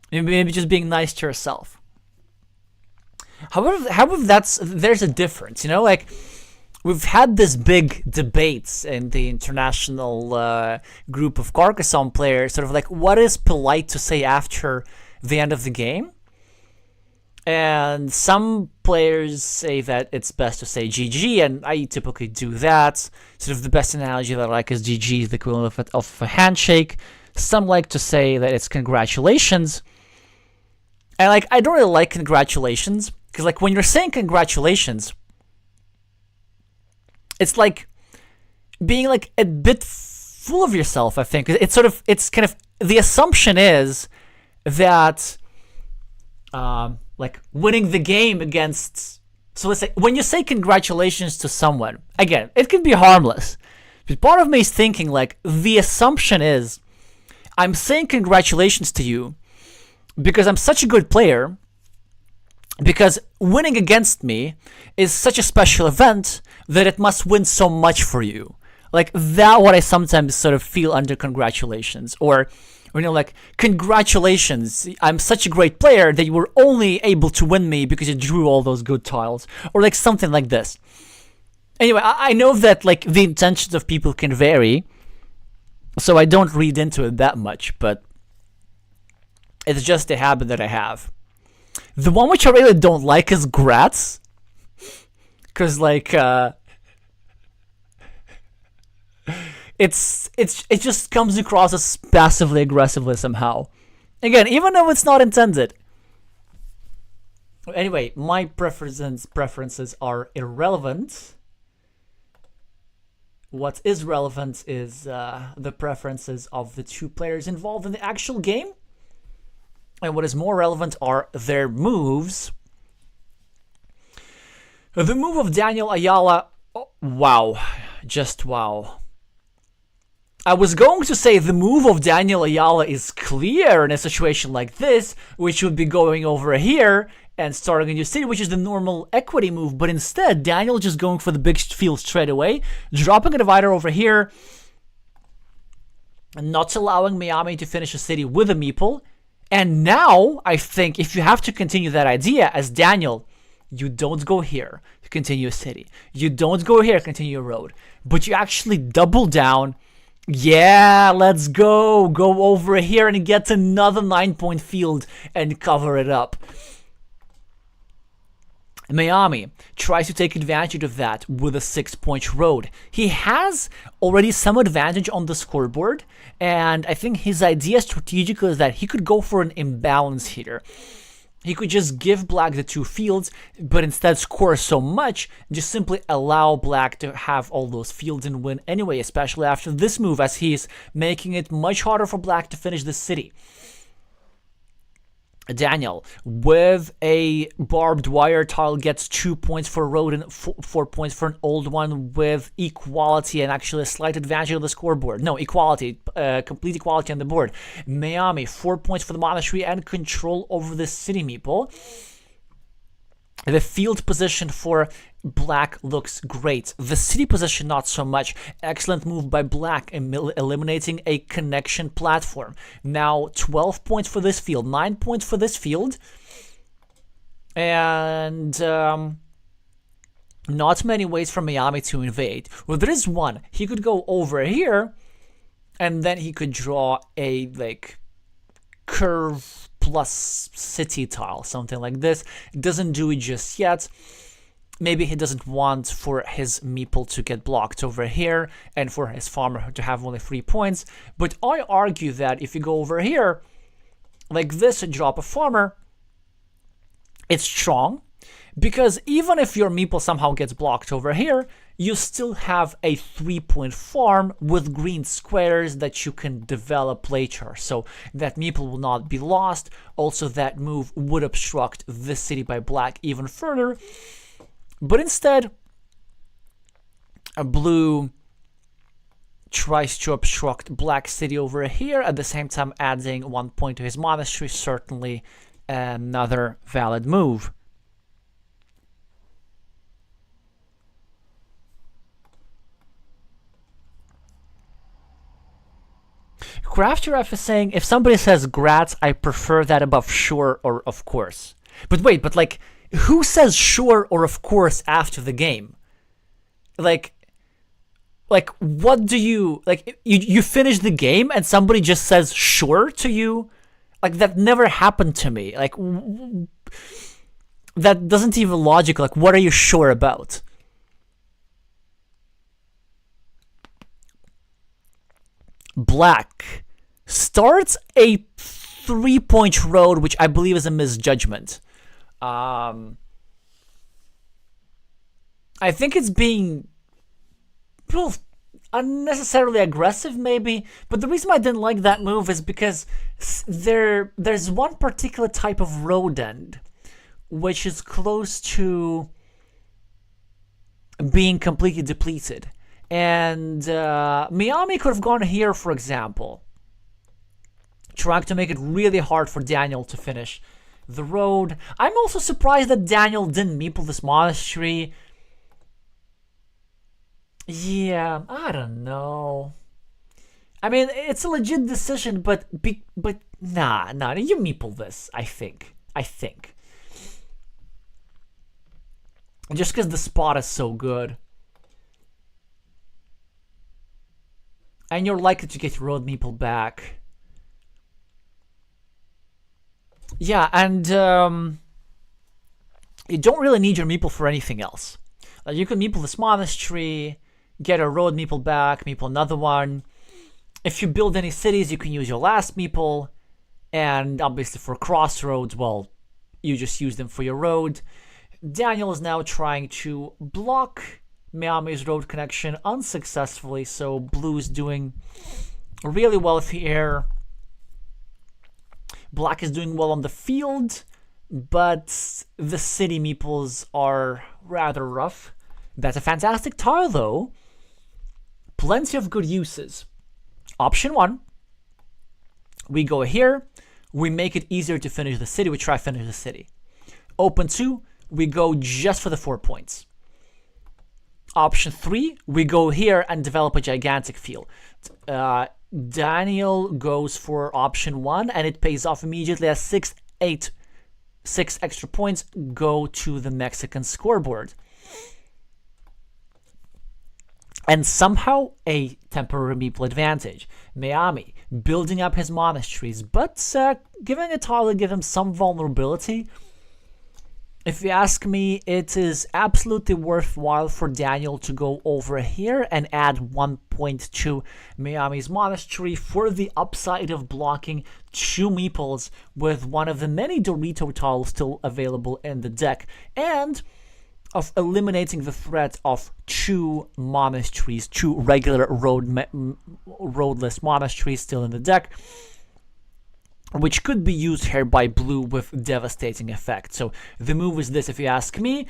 maybe just being nice to yourself. However, there's a difference, you know, like we've had this big debates in the international group of Carcassonne players, sort of like what is polite to say after the end of the game. And some players say that it's best to say GG, and I typically do that. Sort of the best analogy that I like is GG is the equivalent of a handshake. Some like to say that it's congratulations. And like, I don't really like congratulations, because like when you're saying congratulations, it's like being like a bit full of yourself, I think. It's kind of, the assumption is that like winning the game against, so let's say when you say congratulations to someone, again, it can be harmless, but part of me is thinking like the assumption is I'm saying congratulations to you because I'm such a good player, because winning against me is such a special event that it must win so much for you. Like that, what I sometimes sort of feel under congratulations, or you know, like, congratulations, I'm such a great player that you were only able to win me because you drew all those good tiles. Or like something like this. Anyway, I know that like the intentions of people can vary, so I don't read into it that much, but it's just a habit that I have. The one which I really don't like is grats. Because like, it just comes across as passively aggressively somehow. Again, even though it's not intended. Anyway, my preferences are irrelevant. What is relevant is the preferences of the two players involved in the actual game. And what is more relevant are their moves. The move of Danielayala, oh, wow, just wow. I was going to say the move of Danielayala is clear in a situation like this, which would be going over here and starting a new city, which is the normal equity move, but instead, Daniel just going for the big field straight away, dropping a divider over here, and not allowing Meami to finish a city with a meeple. And now, I think, if you have to continue that idea as Daniel, you don't go here to continue a city. You don't go here to continue a road. But you actually double down. Yeah, let's go. Go over here and get another 9-point field and cover it up. Meami tries to take advantage of that with a 6-point road. He has already some advantage on the scoreboard, and I think his idea strategically is that he could go for an imbalance here. He could just give Black the 2 fields, but instead score so much, just simply allow Black to have all those fields and win anyway, especially after this move, as he's making it much harder for Black to finish this city. Daniel, with a barbed wire tile, gets 2 points for a road and 4 points for an old one, with equality and actually a slight advantage on the scoreboard. No, equality, complete equality on the board. Meami, 4 points for the monastery and control over the city meeple. The field position for Black looks great. The city position, not so much. Excellent move by Black, eliminating a connection platform. Now, 12 points for this field, 9 points for this field. And not many ways for Meami to invade. Well, there is one. He could go over here, and then he could draw a, like, curve plus city tile, something like this. It doesn't do it just yet. Maybe he doesn't want for his meeple to get blocked over here and for his farmer to have only 3 points. But I argue that if you go over here like this and drop a farmer, it's strong, because even if your meeple somehow gets blocked over here, you still have a 3-point farm with green squares that you can develop later. So that meeple will not be lost. Also, that move would obstruct this city by Black even further. But instead, Blue tries to obstruct Black city over here, at the same time adding 1 point to his monastery. Certainly another valid move. CrafterF is saying, if somebody says grats, I prefer that above sure or of course. But wait, but like, who says sure or of course after the game? Like what do you, like, you finish the game and somebody just says sure to you? Like, that never happened to me. Like, that doesn't even logical. Like, what are you sure about? Black starts a 3-point road, which I believe is a misjudgment. I think it's being, well, unnecessarily aggressive, maybe. But the reason I didn't like that move is because there's one particular type of road end which is close to being completely depleted. And Meami could have gone here, for example, trying to make it really hard for Daniel to finish the road. I'm also surprised that Daniel didn't meeple this monastery. Yeah, I don't know. I mean, it's a legit decision, but nah, you meeple this, I think. Just because the spot is so good. And you're likely to get your road meeple back. Yeah, and you don't really need your meeple for anything else. Like, you can meeple this monastery, get a road meeple back, meeple another one. If you build any cities, you can use your last meeple, And obviously for crossroads, well, you just use them for your road. Daniel is now trying to block Meami's road connection unsuccessfully, so Blue's doing really well here. Black is doing well on the field, but the city meeples are rather rough. That's a fantastic tile, though. Plenty of good uses. Option 1, we go here, we make it easier to finish the city, we try finish the city. Open 2, we go just for the 4 points. Option 3, we go here and develop a gigantic field. Daniel goes for option 1, and it pays off immediately as 6 extra points go to the Mexican scoreboard. And somehow a temporary meeple advantage. Meami building up his monasteries, but giving a tile to give him some vulnerability. If you ask me, it is absolutely worthwhile for Daniel to go over here and add 1 point to Meami's monastery for the upside of blocking 2 meeples with one of the many Dorito tiles still available in the deck, and of eliminating the threat of 2 monasteries, 2 regular roadless monasteries still in the deck, which could be used here by Blue with devastating effect. So the move is this, if you ask me.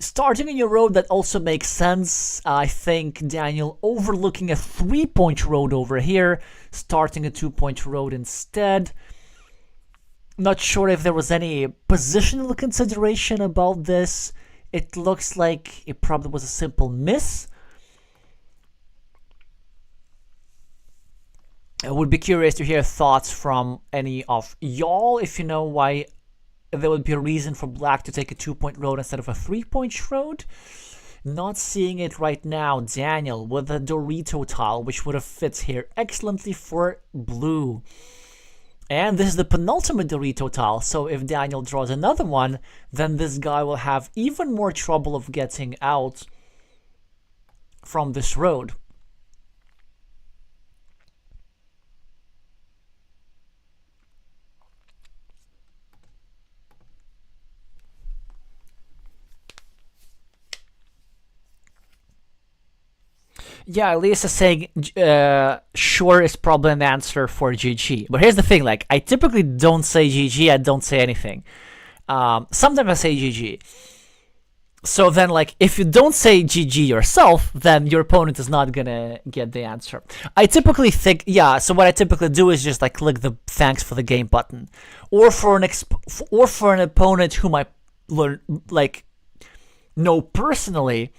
Starting in your road, that also makes sense. I think Daniel overlooking a 3-point road over here, starting a 2-point road instead. Not sure if there was any positional consideration about this. It looks like it probably was a simple miss. I would be curious to hear thoughts from any of y'all, if you know why there would be a reason for Black to take a 2-point road instead of a 3-point road. Not seeing it right now. Daniel with a Dorito tile, which would have fit here excellently for Blue. And this is the penultimate Dorito tile, so if Daniel draws another one, then this guy will have even more trouble of getting out from this road. Yeah, Lisa saying sure is probably an answer for GG. But here's the thing, like, I typically don't say GG, I don't say anything. Sometimes I say GG. So then, like, if you don't say GG yourself, then your opponent is not gonna get the answer. I typically think, yeah, so what I typically do is just, like, click the thanks for the game button. Or for an opponent whom I know personally,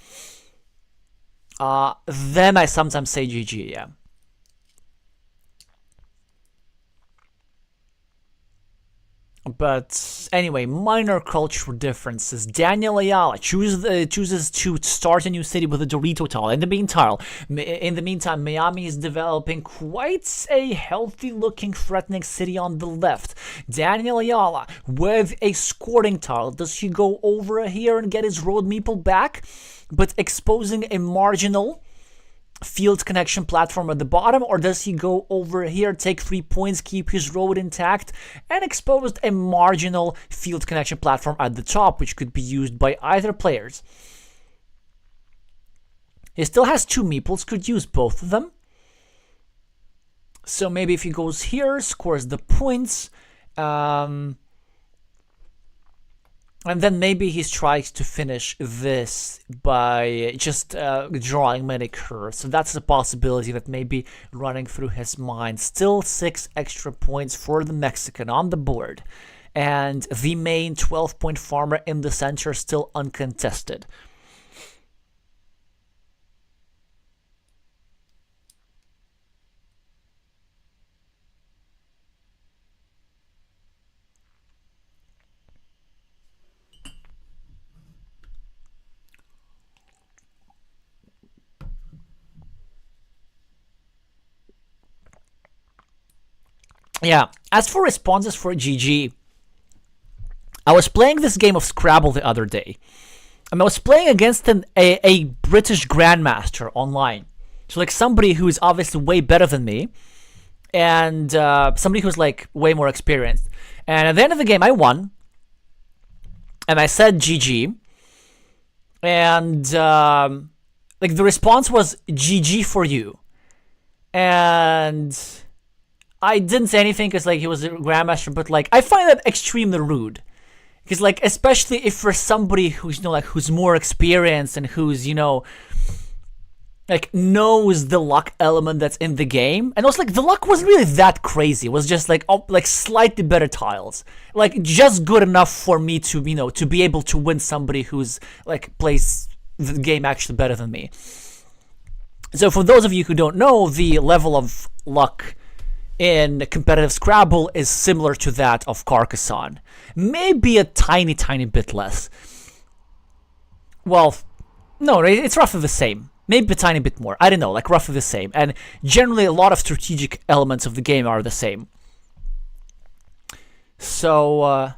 then I sometimes say GG, yeah. But anyway, minor cultural differences. Danielayala chooses to start a new city with a Dorito tile. In the meantime, Meami is developing quite a healthy-looking, threatening city on the left. Danielayala with a scoring tile. Does he go over here and get his road meeple back, but exposing a marginal field connection platform at the bottom, or does he go over here, take 3 points, keep his road intact, and expose a marginal field connection platform at the top, which could be used by either players? He still has 2 meeples, could use both of them. So maybe if he goes here, scores the points, and then maybe he tries to finish this by just drawing many curves. So that's a possibility that may be running through his mind. Still 6 extra points for the Mexican on the board. And the main 12-point farmer in the center still uncontested. Yeah, as for responses for GG, I was playing this game of Scrabble the other day. And I was playing against a British grandmaster online. So like somebody who is obviously way better than me. and somebody who's like way more experienced. And at the end of the game, I won, and I said GG, and like the response was GG for you, and I didn't say anything because like he was a grandmaster, but like I find that extremely rude. Because like, especially if for somebody who's, you know, like who's more experienced and who's, you know, like knows the luck element that's in the game, and also like the luck wasn't really that crazy. It was just like like slightly better tiles, like just good enough for me to, you know, to be able to win somebody who's like plays the game actually better than me. So for those of you who don't know, the level of luck in competitive Scrabble is similar to that of Carcassonne. Maybe a tiny bit less. Well, no, it's roughly the same. Maybe a tiny bit more. I don't know, like roughly the same. And generally a lot of strategic elements of the game are the same. So,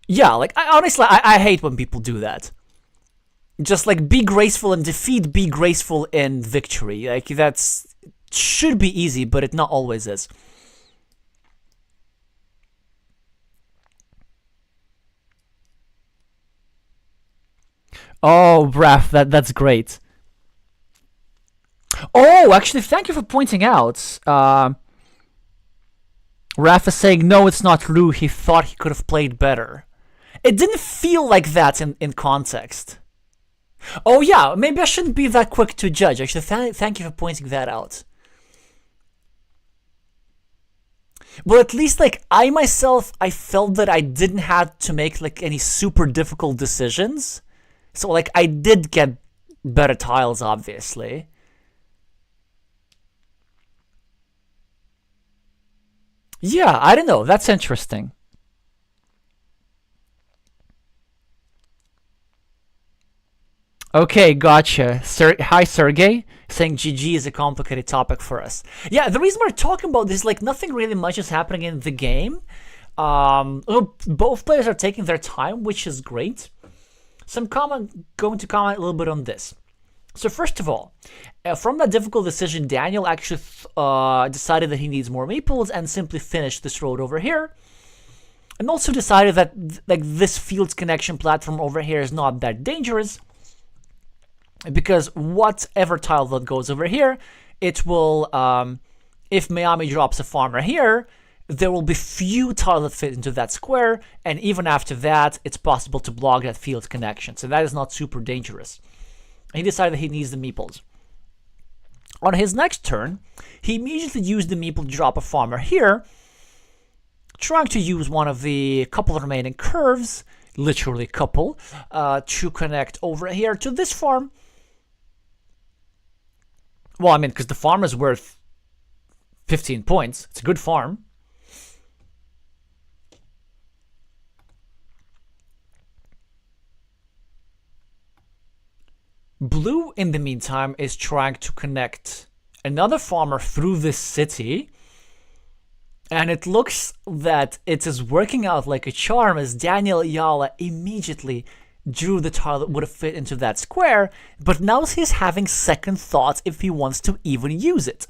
yeah, like honestly, I hate when people do that. Just like be graceful in defeat, be graceful in victory. Like that's should be easy, but it not always is. Oh, Braf, that's great. Oh, actually, thank you for pointing out. Raf is saying, no, it's not true. He thought he could have played better. It didn't feel like that in context. Oh, yeah, maybe I shouldn't be that quick to judge. Actually, thank you for pointing that out. Well, at least, like, I myself, I felt that I didn't have to make, like, any super difficult decisions. So, like, I did get better tiles, obviously. Yeah, I don't know. That's interesting. Okay, gotcha. Hi, Sergey. Saying GG is a complicated topic for us. Yeah, the reason we're talking about this, like, nothing really much is happening in the game. Both players are taking their time, which is great. So I'm going to comment a little bit on this. So first of all, from that difficult decision, Daniel actually decided that he needs more meeples and simply finished this road over here. And also decided that like this fields connection platform over here is not that dangerous, because whatever tile that goes over here, it will, if Meami drops a farmer here, there will be few tiles that fit into that square, and even after that, it's possible to block that field connection. So that is not super dangerous. He decided he needs the meeples. On his next turn, he immediately used the meeple to drop a farmer here, trying to use one of the couple remaining curves, literally couple, to connect over here to this farm. Well, I mean, because the farm is worth 15 points. It's a good farm. Blue, in the meantime, is trying to connect another farmer through this city. And it looks that it is working out like a charm, as Danielayala immediately drew the tile that would have fit into that square, but now he's having second thoughts if he wants to even use it.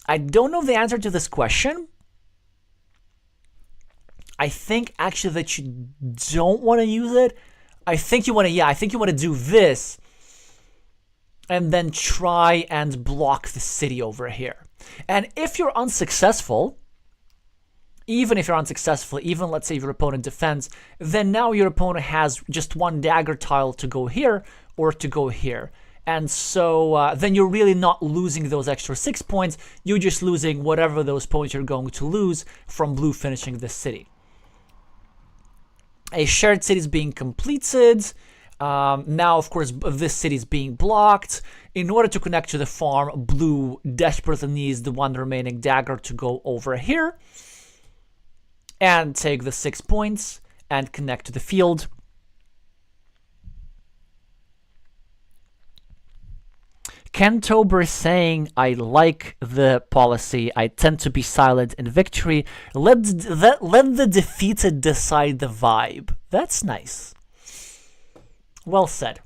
I don't know the answer to this question. I think actually that you don't want to use it. I think you want to, I think you want to do this and then try and block the city over here. And if you're unsuccessful, even if you're unsuccessful, even let's say your opponent defends, then now your opponent has just one dagger tile to go here or to go here. And so then you're really not losing those extra 6 points. You're just losing whatever those points you're going to lose from blue finishing this city. A shared city is being completed. Now, of course, this city is being blocked. In order to connect to the farm, blue desperately needs the one remaining dagger to go over here and take the 6 points and connect to the field. Ken Tober saying, I like the policy. I tend to be silent in victory. Let the defeated decide the vibe. That's nice. Well said.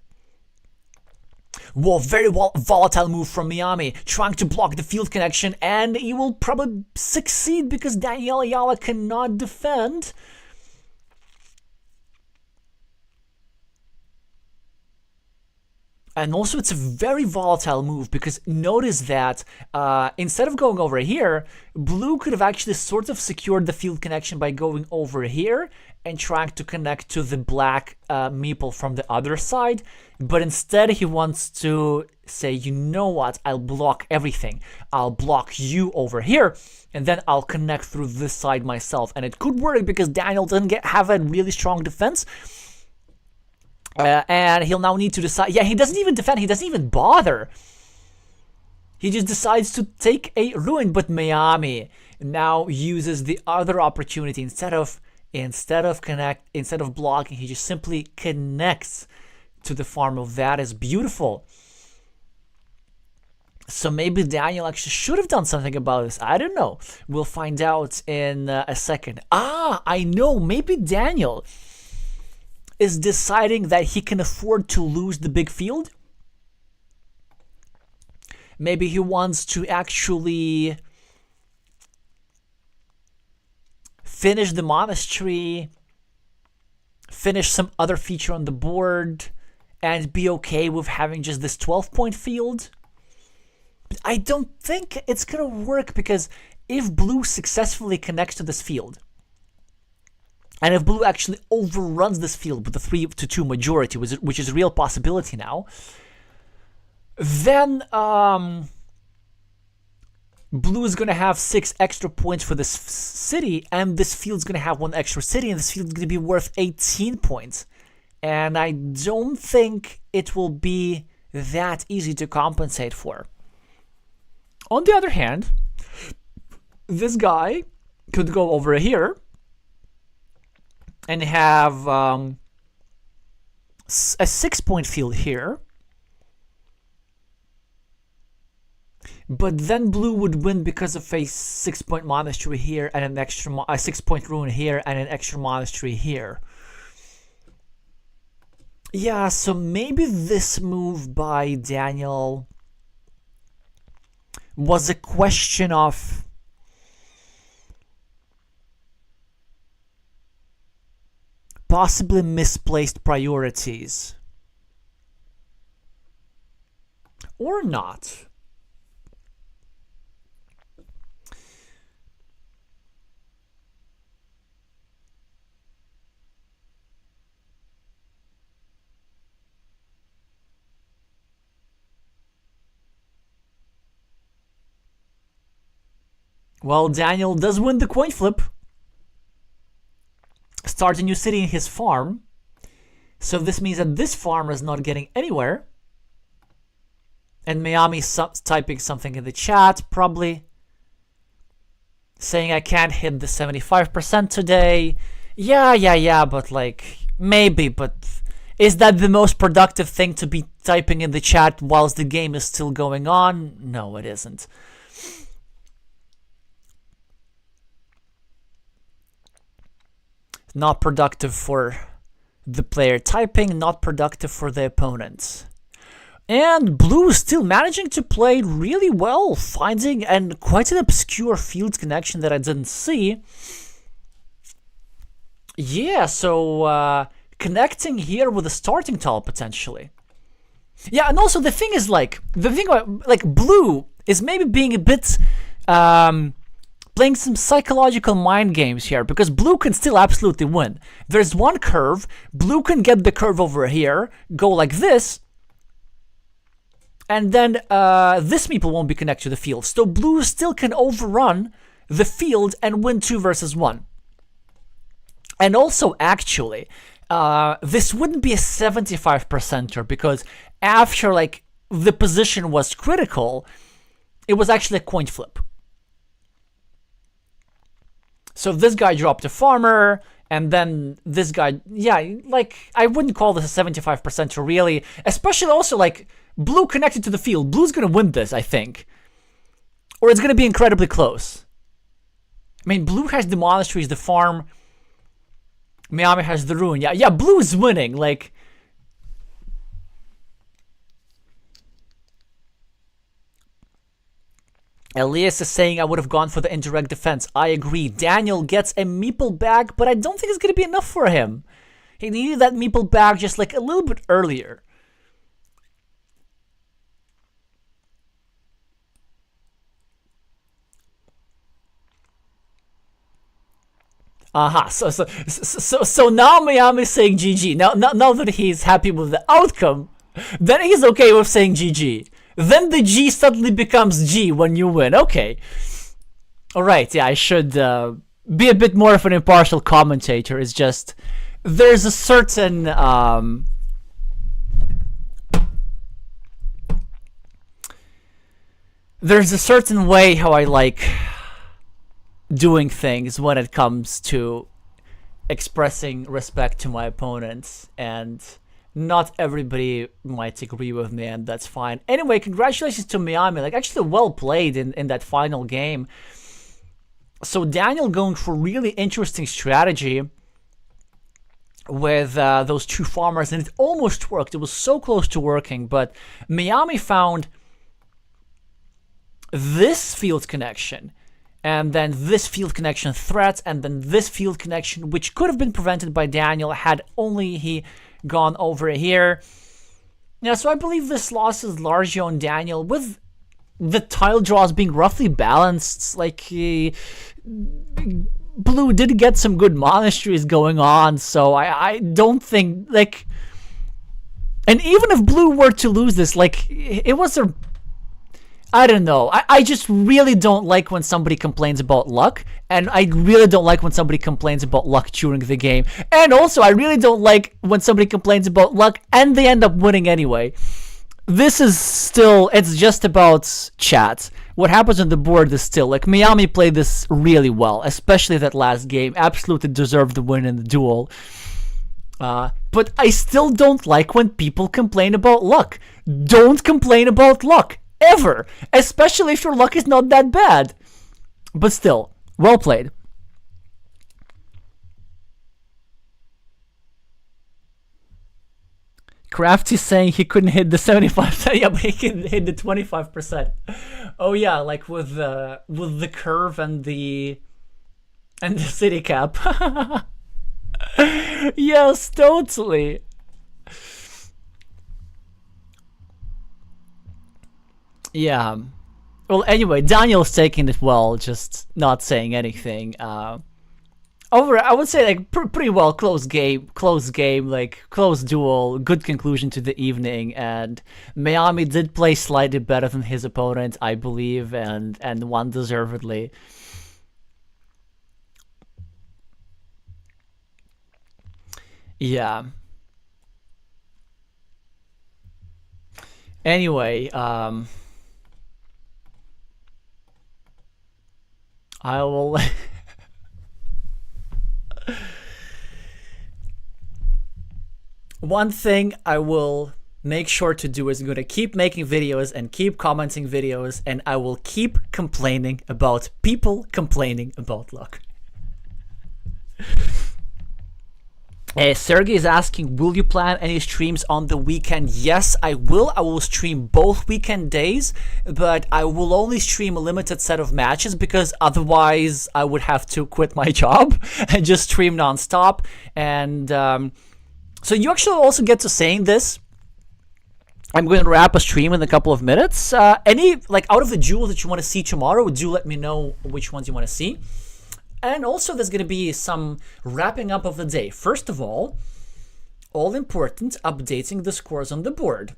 Whoa, very volatile move from Meami, trying to block the field connection, and he will probably succeed because danielayala cannot defend. And also, it's a very volatile move because notice that instead of going over here, blue could have actually sort of secured the field connection by going over here and trying to connect to the black meeple from the other side. But instead, he wants to say, you know what, I'll block everything. I'll block you over here, and then I'll connect through this side myself. And it could work because Daniel doesn't have a really strong defense. And he'll now need to decide. Yeah, he doesn't even defend. He doesn't even bother. He just decides to take a ruin. But Meami now uses the other opportunity. Instead of blocking, he just simply connects to the farmer. That is beautiful. So maybe Daniel actually should have done something about this. I don't know. We'll find out in a second. I know. Maybe Daniel is deciding that he can afford to lose the big field. Maybe he wants to actually finish the monastery, finish some other feature on the board, and be okay with having just this 12-point field. But I don't think it's going to work because if blue successfully connects to this field, and if blue actually overruns this field with a 3-2 majority, which is a real possibility now, then blue is going to have 6 extra points for this city, and this field's going to have 1 extra city, and this field's going to be worth 18 points. And I don't think it will be that easy to compensate for. On the other hand, this guy could go over here and have a 6-point field here. But then blue would win because of a 6-point monastery here and an extra a 6-point ruin here and an extra monastery here. Yeah, so maybe this move by Daniel was a question of possibly misplaced priorities. Or not. Well, Daniel does win the coin flip. Start a new city in his farm. So this means that this farmer is not getting anywhere. And Meami's typing something in the chat, probably saying I can't hit the 75% today. Yeah, but like, maybe, but is that the most productive thing to be typing in the chat whilst the game is still going on? No, it isn't. Not productive for the player typing, not productive for the opponent. And blue is still managing to play really well, finding quite an obscure field connection that I didn't see. Yeah, so connecting here with a starting tile potentially. Yeah, and also the thing is like blue is maybe being a bit playing some psychological mind games here, because blue can still absolutely win. There's one curve, blue can get the curve over here, go like this, and then this meeple won't be connected to the field. So blue still can overrun the field and win 2 versus 1. And also, actually, this wouldn't be a 75%er, because after like the position was critical, it was actually a coin flip. So this guy dropped a farmer, and then this guy, yeah, like, I wouldn't call this a 75%er really, especially also, like, blue connected to the field. Blue's going to win this, I think. Or it's going to be incredibly close. I mean, blue has the monasteries, the farm. Meami has the ruin. Yeah, blue is winning, like. Elias is saying I would have gone for the indirect defense. I agree. Daniel gets a meeple bag, but I don't think it's going to be enough for him. He needed that meeple bag just like a little bit earlier. Aha, so now Meami is saying GG. Now that he's happy with the outcome, then he's okay with saying GG. Then the G suddenly becomes G when you win. Okay. Alright, yeah, I should be a bit more of an impartial commentator. It's just, there's a certain... there's a certain way how I like doing things when it comes to expressing respect to my opponents, and not everybody might agree with me, and that's fine. Anyway, congratulations to Meami, like actually well played in that final game. So Daniel going for really interesting strategy with those two farmers, and it almost worked. It was so close to working, but Meami found this field connection, and then this field connection threat, and then this field connection, which could have been prevented by Daniel had only he gone over here. Yeah, so I believe this loss is largely on Daniel, with the tile draws being roughly balanced. Like, Blue did get some good monasteries going on, so I don't think, like... And even if Blue were to lose this, like, it was a... I don't know. I just really don't like when somebody complains about luck, and I really don't like when somebody complains about luck during the game. And also, I really don't like when somebody complains about luck and they end up winning anyway. This is still, it's just about chat. What happens on the board is still, like, Meami played this really well, especially that last game. Absolutely deserved the win in the duel. But I still don't like when people complain about luck. Don't complain about luck. Ever, especially if your luck is not that bad. But still, well played. Crafty saying he couldn't hit the 75%. Yeah, but he can hit the 25%. Oh yeah, like with the curve and the city cap. Yes, totally. Yeah. Well, anyway, Daniel's taking it well, just not saying anything. Over, I would say, like, pretty well, close game, like, close duel, good conclusion to the evening, and Meami did play slightly better than his opponent, I believe, and won deservedly. Yeah. Anyway, I will... One thing I will make sure to do is I'm going to keep making videos and keep commenting videos, and I will keep complaining about people complaining about luck. Sergey is asking, will you plan any streams on the weekend? Yes, I will. I will stream both weekend days, but I will only stream a limited set of matches because otherwise I would have to quit my job and just stream non-stop. And so you actually also get to saying this. I'm going to wrap a stream in a couple of minutes. Any, like, out of the duels that you want to see tomorrow, do let me know which ones you want to see. And also there's going to be some wrapping up of the day. First of all important, updating the scores on the board.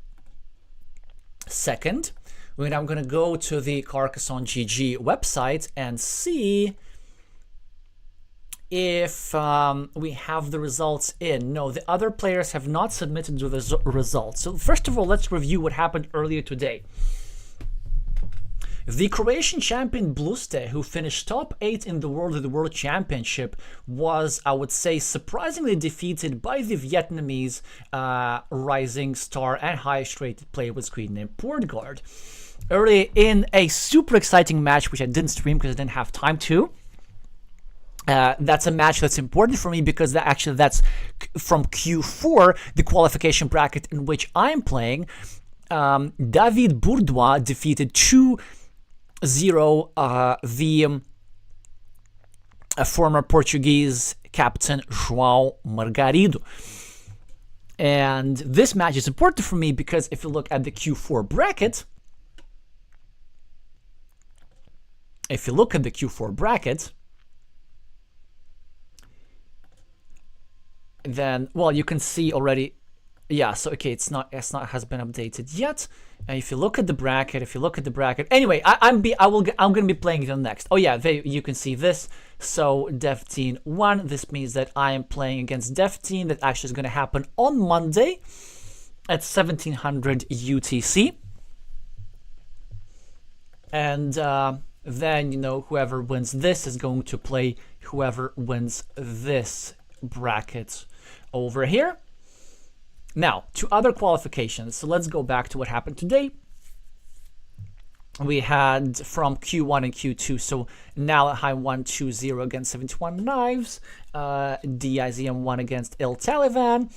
Second, I'm going to go to the Carcassonne GG website and see if we have the results in. No, the other players have not submitted the results. So first of all, let's review what happened earlier today. The Croatian champion Bluste, who finished top 8 in the world at the World Championship, was, I would say, surprisingly defeated by the Vietnamese rising star and highest rated player with screen name Portugal. Early in a super exciting match, which I didn't stream because I didn't have time to. That's a match that's important for me because that's from Q4, the qualification bracket in which I'm playing. David Bourdois defeated two 0, the former Portuguese captain João Margarido. And this match is important for me because if you look at the Q4 bracket, then, well, you can see already, yeah, so okay, it's not has been updated yet. And if you look at the bracket, anyway, I'm gonna be playing it on next. Oh yeah, you can see this. So Dev-Teen won. This means that I am playing against Dev-Teen. That actually is gonna happen on Monday at 1700 UTC. And then, you know, whoever wins this is going to play whoever wins this bracket over here. Now, to other qualifications. So let's go back to what happened today. We had from Q1 and Q2, so Nallerheim 1-2-0 against 71 Knives, deeizm won against eltalivan,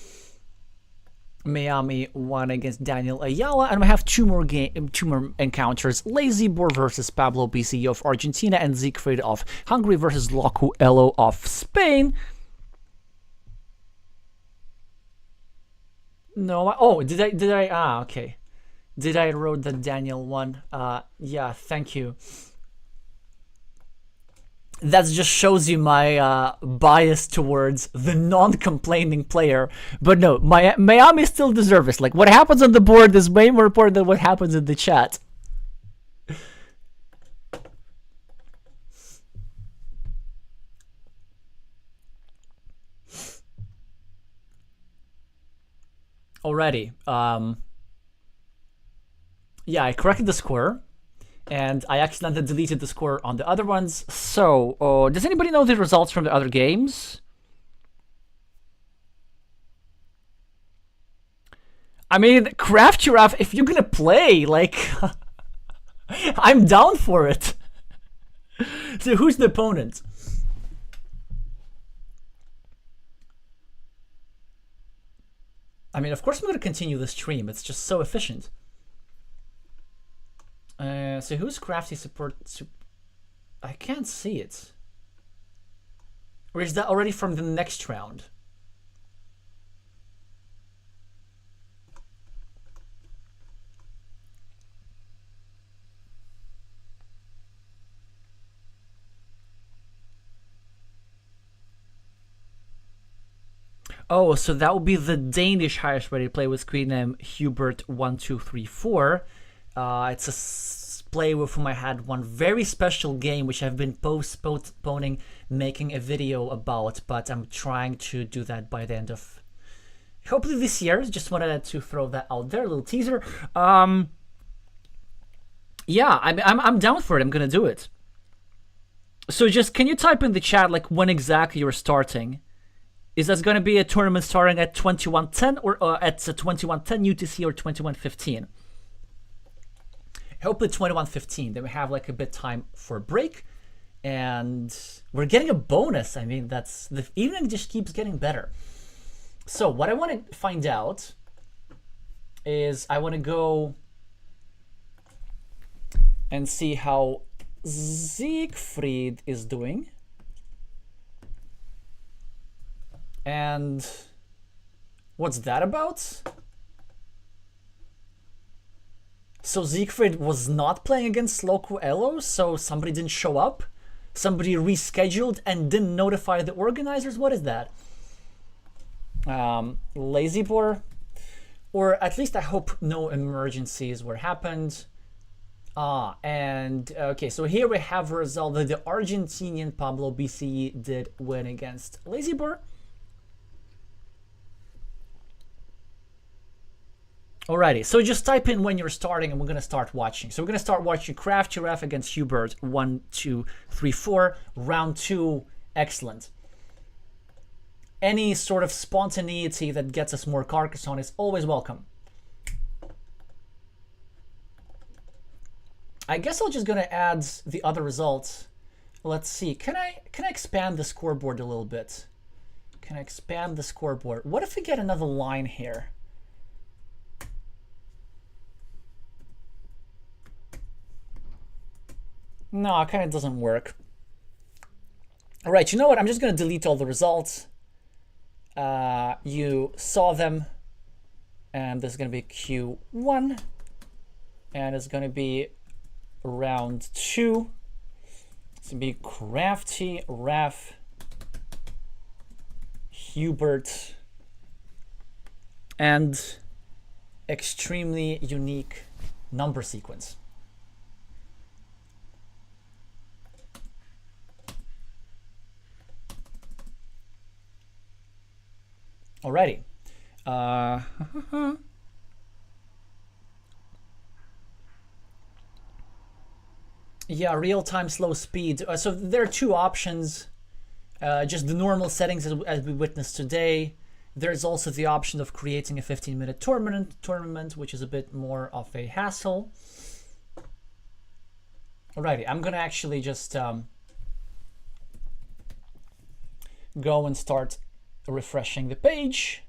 Meami won against danielayala, and we have two more encounters: Lazybor versus Pablo BC of Argentina, and Siegfried of Hungary versus Locuelo of Spain. No, oh, did I, okay. Did I wrote the Daniel one? Yeah, thank you. That just shows you my bias towards the non-complaining player. But no, Miami still deserves it. Like, what happens on the board is way more important than what happens in the chat. Already. Yeah, I corrected the score. And I accidentally deleted the score on the other ones. So, does anybody know the results from the other games? I mean, Craft Giraffe, if you're gonna play, like, I'm down for it. So, who's the opponent? I mean, of course I'm gonna continue the stream. It's just so efficient. So who's Crafty support? I can't see it. Or is that already from the next round? Oh, so that would be the Danish highest rated play with screen name Hubert1234. It's a player with whom I had one very special game, which I've been postponing making a video about, but I'm trying to do that by the end of hopefully this year. Just wanted to throw that out there, a little teaser. Yeah, I'm down for it. I'm gonna do it. So just can you type in the chat like when exactly you're starting? Is that going to be a tournament starting at 21:10 or at 21:10 UTC or 21:15? Hopefully 21:15. Then we have like a bit time for a break, and we're getting a bonus. I mean, that's the evening just keeps getting better. So what I want to find out is I want to go and see how Siegfried is doing. And what's that about? So Siegfried was not playing against Locuelo, so somebody didn't show up? Somebody rescheduled and didn't notify the organizers? What is that? Lazybor? Or at least I hope no emergencies were happened. And okay, so here we have a result that the Argentinian Pablo BCE did win against Lazybor. Alrighty, so just type in when you're starting and we're gonna start watching. So we're gonna start watching Craft Giraffe against Hubert 1, 2, 3, 4, round 2. Excellent. Any sort of spontaneity that gets us more Carcassonne is always welcome. I guess I'm just gonna add the other results. Let's see. Can I expand the scoreboard a little bit? Can I expand the scoreboard? What if we get another line here? No, it kind of doesn't work. All right, you know what? I'm just going to delete all the results. You saw them. And this is going to be Q1. And it's going to be round 2. It's going to be Crafty, Raf, Hubert, and extremely unique number sequence. Alrighty. Yeah, real-time slow speed. So there are 2 options. Just the normal settings as we witnessed today. There's also the option of creating a 15-minute tournament, which is a bit more of a hassle. Alrighty, I'm gonna actually just go and start refreshing the page.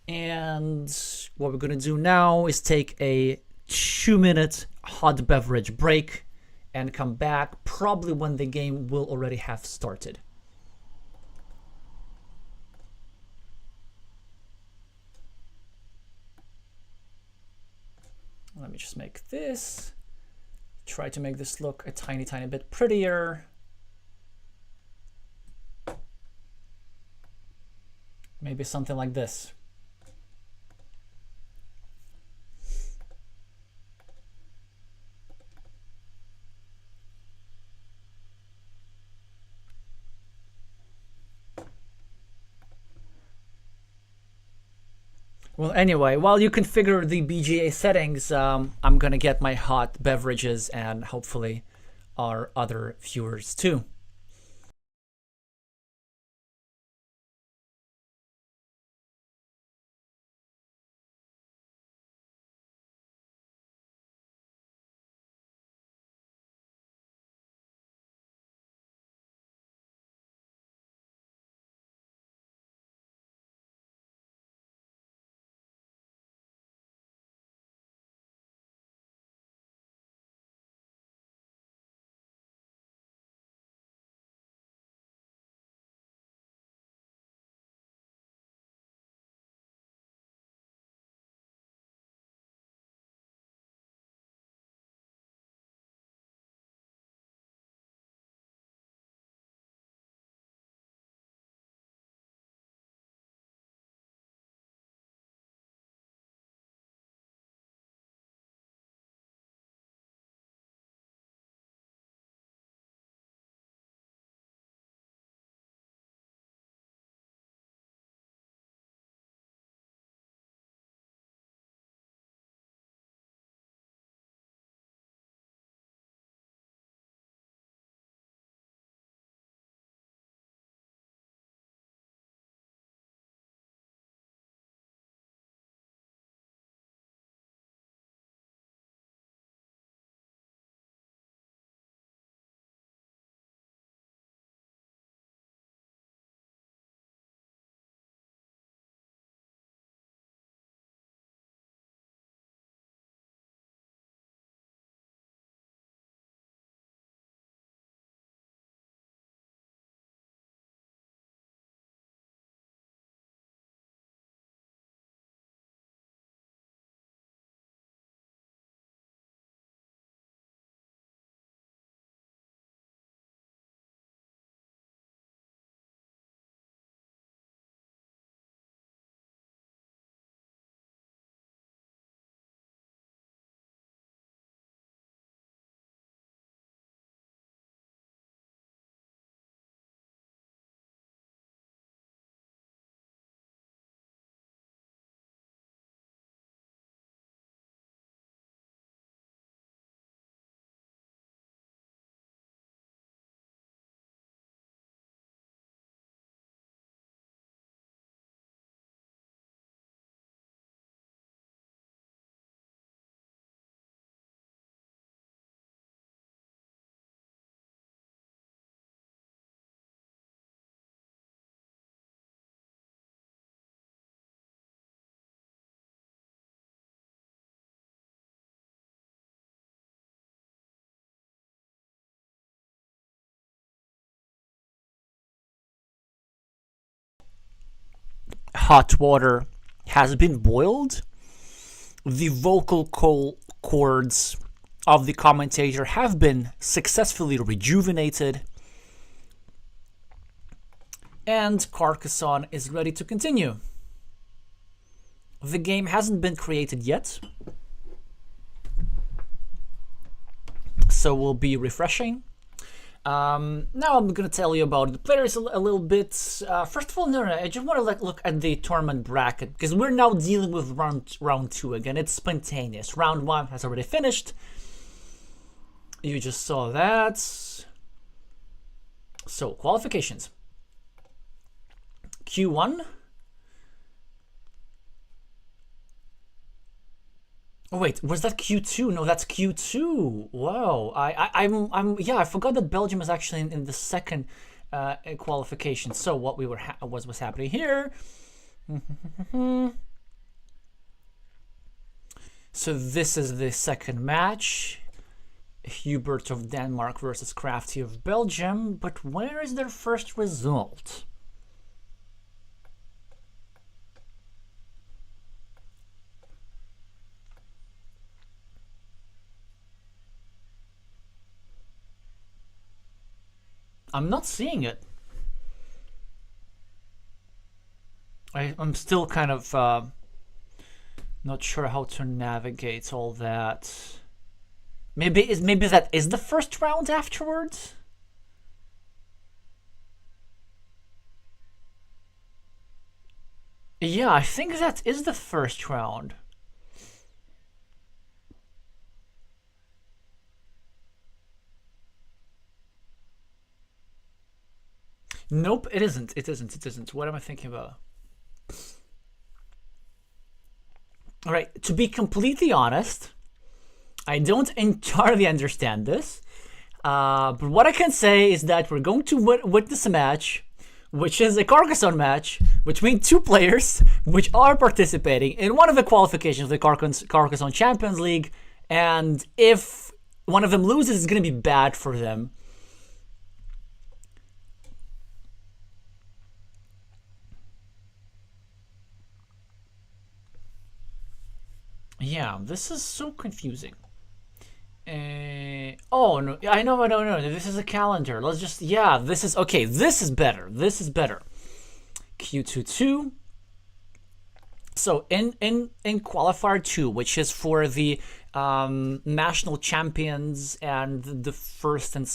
And what we're gonna do now is take a 2-minute hot beverage break and come back probably when the game will already have started. Let me just make this, try to make this look a tiny bit prettier. Maybe something like this. Well, anyway, while you configure the BGA settings, I'm gonna get my hot beverages and hopefully our other viewers too. hot water has been boiled. The vocal cords of the commentator have been successfully rejuvenated. And Carcassonne is ready to continue. The game hasn't been created yet, so we'll be refreshing. Now I'm going to tell you about the players a little bit. First of all, no, I just want to look at the tournament bracket, because we're now dealing with round 2 again. It's spontaneous. Round 1 has already finished. You just saw that. So, qualifications. Q1. Oh wait, was that Q2? No, that's Q2. Wow, I forgot that Belgium is actually in the second qualification. So what was happening here? So this is the second match. Hubert of Denmark versus Crafty of Belgium. But where is their first result? I'm not seeing it. I'm still kind of not sure how to navigate all that. Maybe that is the first round afterwards? Yeah, I think that is the first round. Nope, it isn't. It isn't. What am I thinking about? All right, to be completely honest, I don't entirely understand this. But what I can say is that we're going to witness a match, which is a Carcassonne match between two players which are participating in one of the qualifications of the Carcassonne Champions League. And if one of them loses, it's going to be bad for them. Yeah, this is so confusing. Oh, no, I know. This is a calendar. Let's just, yeah, this is, okay, this is better. This is better. Q22. So in Qualifier 2, which is for the national champions and the first and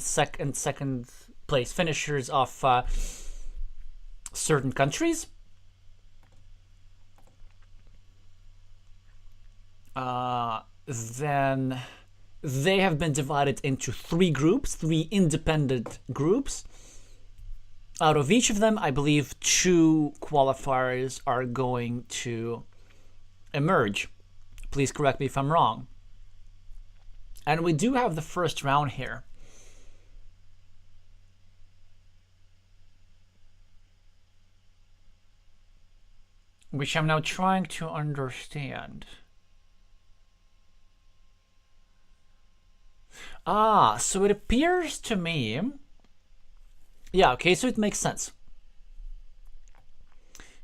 second place finishers of certain countries, then they have been divided into three independent groups. Out of each of them, I believe 2 qualifiers are going to emerge. Please correct me if I'm wrong. And we do have the first round here. Which I'm now trying to understand. So it appears to me, yeah, okay, so it makes sense.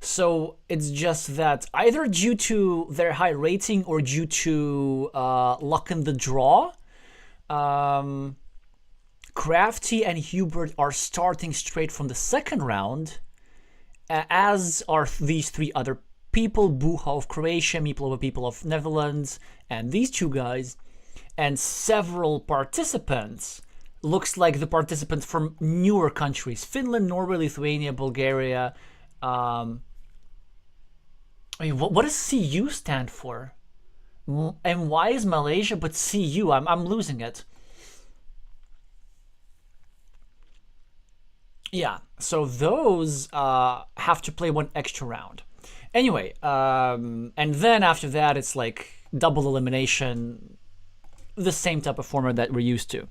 So it's just that either due to their high rating or due to luck in the draw, Crafty and Hubert are starting straight from the second round, as are these 3 other people, Buha of Croatia, people of Netherlands, and these 2 guys. And several participants, looks like the participants from newer countries, Finland, Norway, Lithuania, Bulgaria. I mean, what does CU stand for? And why is Malaysia but CU? I'm losing it. Yeah, so those have to play 1 extra round. Anyway, and then after that, it's like double elimination, the same type of format that we're used to.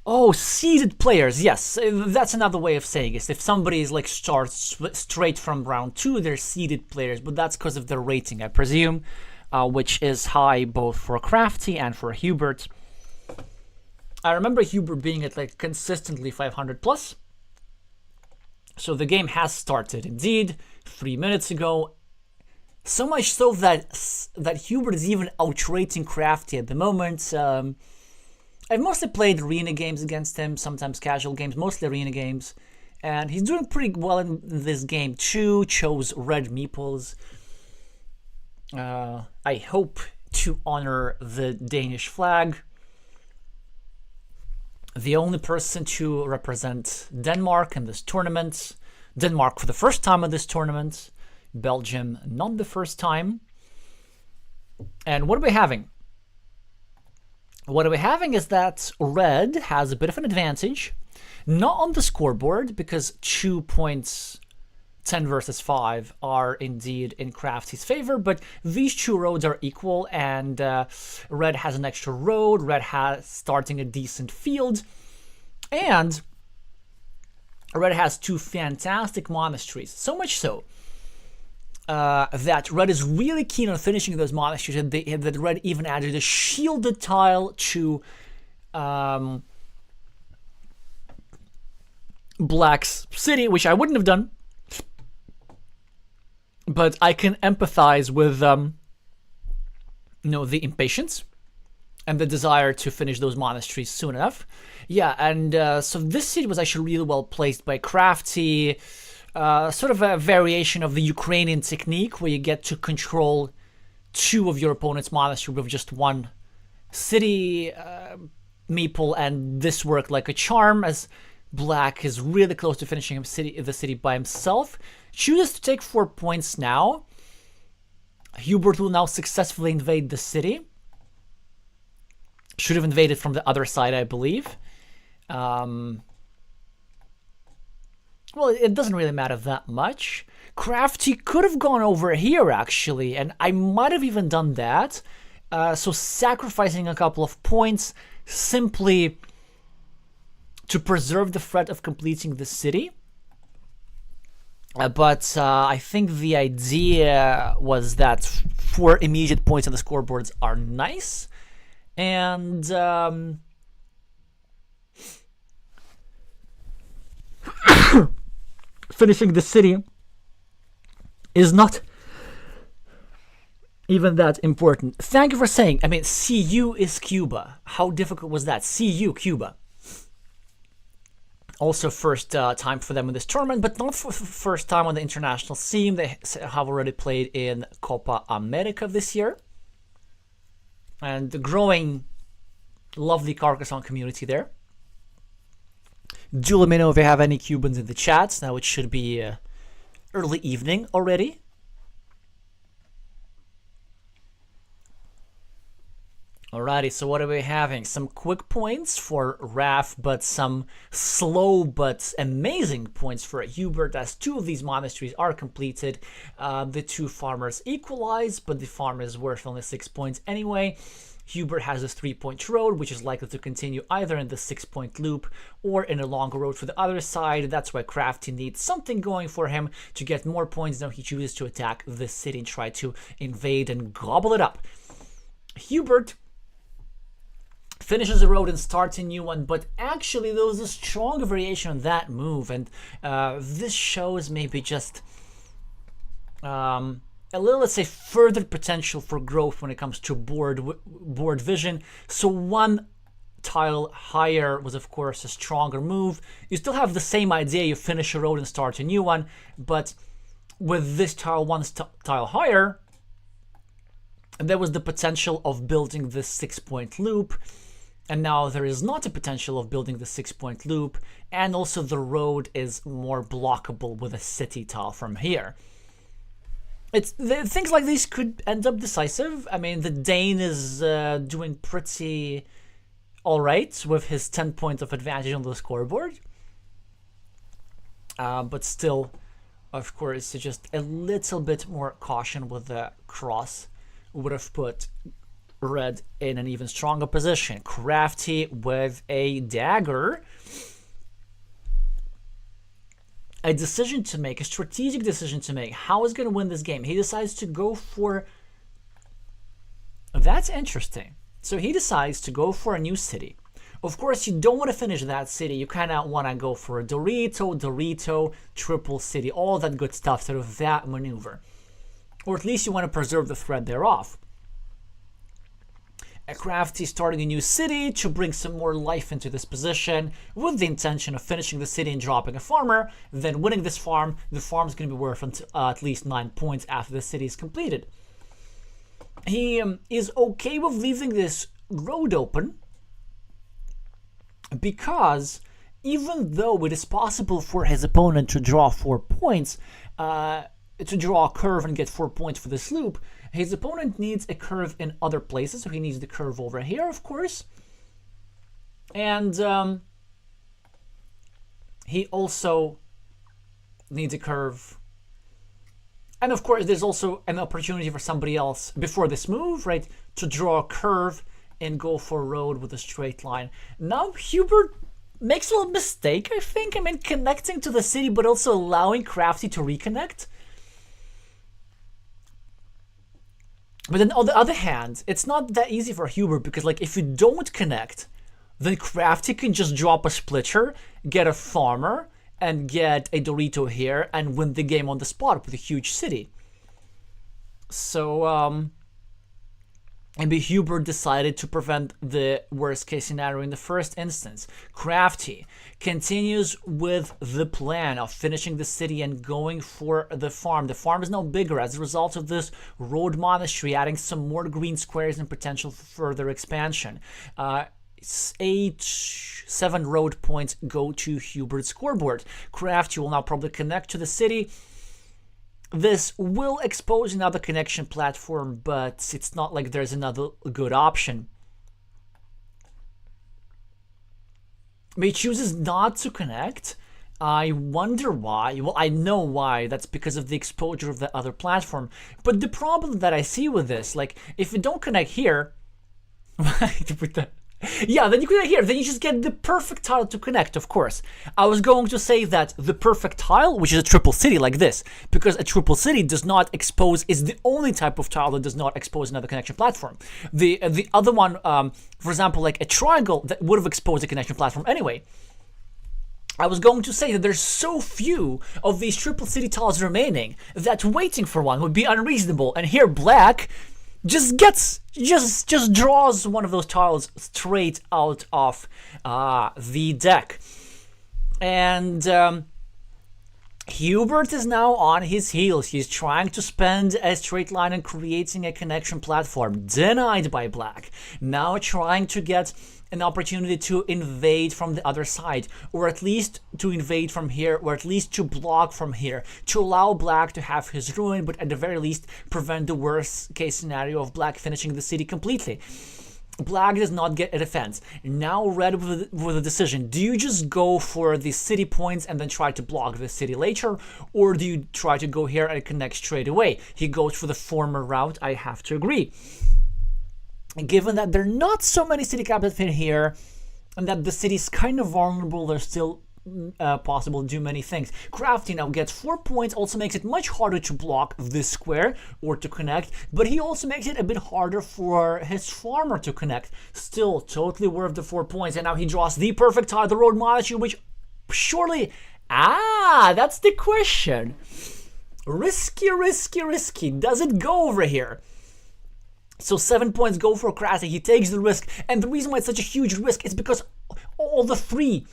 Oh, seeded players. Yes, that's another way of saying it. If somebody is like starts straight from round 2, they're seeded players, but that's because of their rating, I presume, which is high both for Crafty and for Hubert. I remember Huber being at like consistently 500 plus. So the game has started indeed 3 minutes ago. So much so that Hubert is even outrating Crafty at the moment. I've mostly played arena games against him, sometimes casual games, mostly arena games. And he's doing pretty well in this game too. Chose red meeples. I hope to honor the Danish flag. The only person to represent Denmark in this tournament. Denmark for the first time in this tournament. Belgium not the first time. And what are we having? What are we having is that red has a bit of an advantage. Not on the scoreboard, because 2 points, 10 versus 5, are indeed in Crafty's favor, but these two roads are equal, and red has an extra road, red has starting a decent field, and red has 2 fantastic monasteries. So much so that red is really keen on finishing those monasteries, and that red even added a shielded tile to Black's city, which I wouldn't have done, but I can empathize with the impatience and the desire to finish those monasteries soon enough. Yeah, and so this city was actually really well placed by Crafty, sort of a variation of the Ukrainian technique where you get to control 2 of your opponent's monastery with just 1 city meeple, and this worked like a charm as Black is really close to finishing the city by himself. Chooses to take 4 points now. Hubert will now successfully invade the city. Should have invaded from the other side, I believe. Well, it doesn't really matter that much. Crafty could have gone over here, actually, and I might have even done that. So sacrificing a couple of points simply to preserve the threat of completing the city. But I think the idea was that 4 immediate points on the scoreboards are nice. And finishing the city is not even that important. Thank you for saying. I mean, CU is Cuba. How difficult was that? CU, Cuba. Also first time for them in this tournament, but not for the first time on the international scene. They have already played in Copa America this year. And the growing lovely Carcassonne community there. Do let me know if you have any Cubans in the chat. Now it should be early evening already. Alrighty, so what are we having? Some quick points for Raf, but some slow but amazing points for Hubert, as 2 of these monasteries are completed. The 2 farmers equalize, but the farm is worth only 6 points anyway. Hubert has this 3-point road, which is likely to continue either in the 6-point loop or in a longer road for the other side. That's why Crafty needs something going for him to get more points. Now he chooses to attack this city and try to invade and gobble it up. Hubert finishes a road and starts a new one, but actually there was a strong variation on that move, and this shows maybe just a little, let's say, further potential for growth when it comes to board vision. So 1 tile higher was, of course, a stronger move. You still have the same idea, you finish a road and start a new one, but with this tile 1 tile higher, there was the potential of building this 6-point loop. And now there is not a potential of building the 6-point loop, and also the road is more blockable with a city tile from here. Things like these could end up decisive. I mean, the Dane is doing pretty alright with his 10 points of advantage on the scoreboard. But still, of course, just a little bit more caution with the cross would have put red in an even stronger position. Crafty with a dagger. A decision to make, a strategic decision to make. How is going to win this game? He decides to go for... That's interesting. So he decides to go for a new city. Of course, you don't want to finish that city. You kind of want to go for a Dorito, triple city, all that good stuff, sort of that maneuver. Or at least you want to preserve the threat thereof. A Crafty starting a new city to bring some more life into this position with the intention of finishing the city and dropping a farmer, then winning this farm. The farm's going to be worth at least 9 points after the city is completed. He is okay with leaving this road open because even though it is possible for his opponent to draw 4 points, to draw a curve and get 4 points for this loop, his opponent needs a curve in other places, so he needs the curve over here, of course. And he also needs a curve. And of course, there's also an opportunity for somebody else before this move, right, to draw a curve and go for a road with a straight line. Now, Hubert makes a little mistake, I think. I mean, connecting to the city, but also allowing Crafty to reconnect. But then on the other hand, it's not that easy for Hubert because, like, if you don't connect, then Crafty can just drop a splitter, get a farmer, and get a Dorito here and win the game on the spot with a huge city. So, maybe Hubert decided to prevent the worst case scenario in the first instance. Crafty continues with the plan of finishing the city and going for the farm. The farm is now bigger as a result of this road monastery, adding some more green squares and potential for further expansion. 7 road points go to Hubert's scoreboard. Crafty will now probably connect to the city. This will expose another connection platform, but it's not like there's another good option. But he chooses not to connect. I wonder why. Well, I know why. That's because of the exposure of the other platform. But the problem that I see with this, like, if you don't connect here, yeah, then you connect here. Then you just get the perfect tile to connect, of course. I was going to say that the perfect tile, which is a triple city like this, because a triple city does not expose, is the only type of tile that does not expose another connection platform. The other one, for example, like a triangle, that would have exposed a connection platform anyway. I was going to say that there's so few of these triple city tiles remaining that waiting for one would be unreasonable. And here, black just draws one of those tiles straight out of the deck. And Hubert is now on his heels. He's trying to spend a straight line and creating a connection platform. Denied by black. Now trying to get an opportunity to invade from the other side, or at least to invade from here, or at least to block from here, to allow black to have his ruin, but at the very least prevent the worst case scenario of black finishing the city completely. Black does not get a defense. Now red with a decision. Do you just go for the city points and then try to block the city later, or do you try to go here and connect straight away? He goes for the former route, I have to agree. Given that there are not so many city capitals in here, and that the city is kind of vulnerable, there's still possible to do many things. Crafty now gets 4 points, also makes it much harder to block this square or to connect, but he also makes it a bit harder for his farmer to connect. Still totally worth the 4 points, and now he draws the perfect tile, the road monastery, which surely... that's the question. Risky, risky, risky. Does it go over here? So 7 points go for Crafty. He takes the risk. And the reason why it's such a huge risk is because all the 3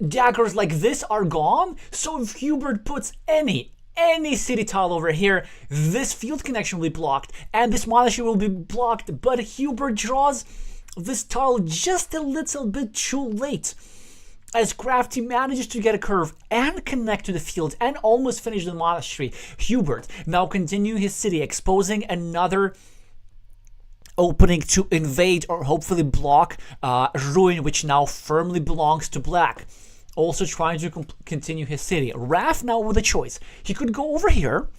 daggers like this are gone. So if Hubert puts any city tile over here, this field connection will be blocked. And this monastery will be blocked. But Hubert draws this tile just a little bit too late, as Crafty manages to get a curve and connect to the field and almost finish the monastery. Hubert now continue his city, exposing another opening to invade or hopefully block ruin, which now firmly belongs to black. Also trying to continue his city. Raf now with a choice. He could go over here,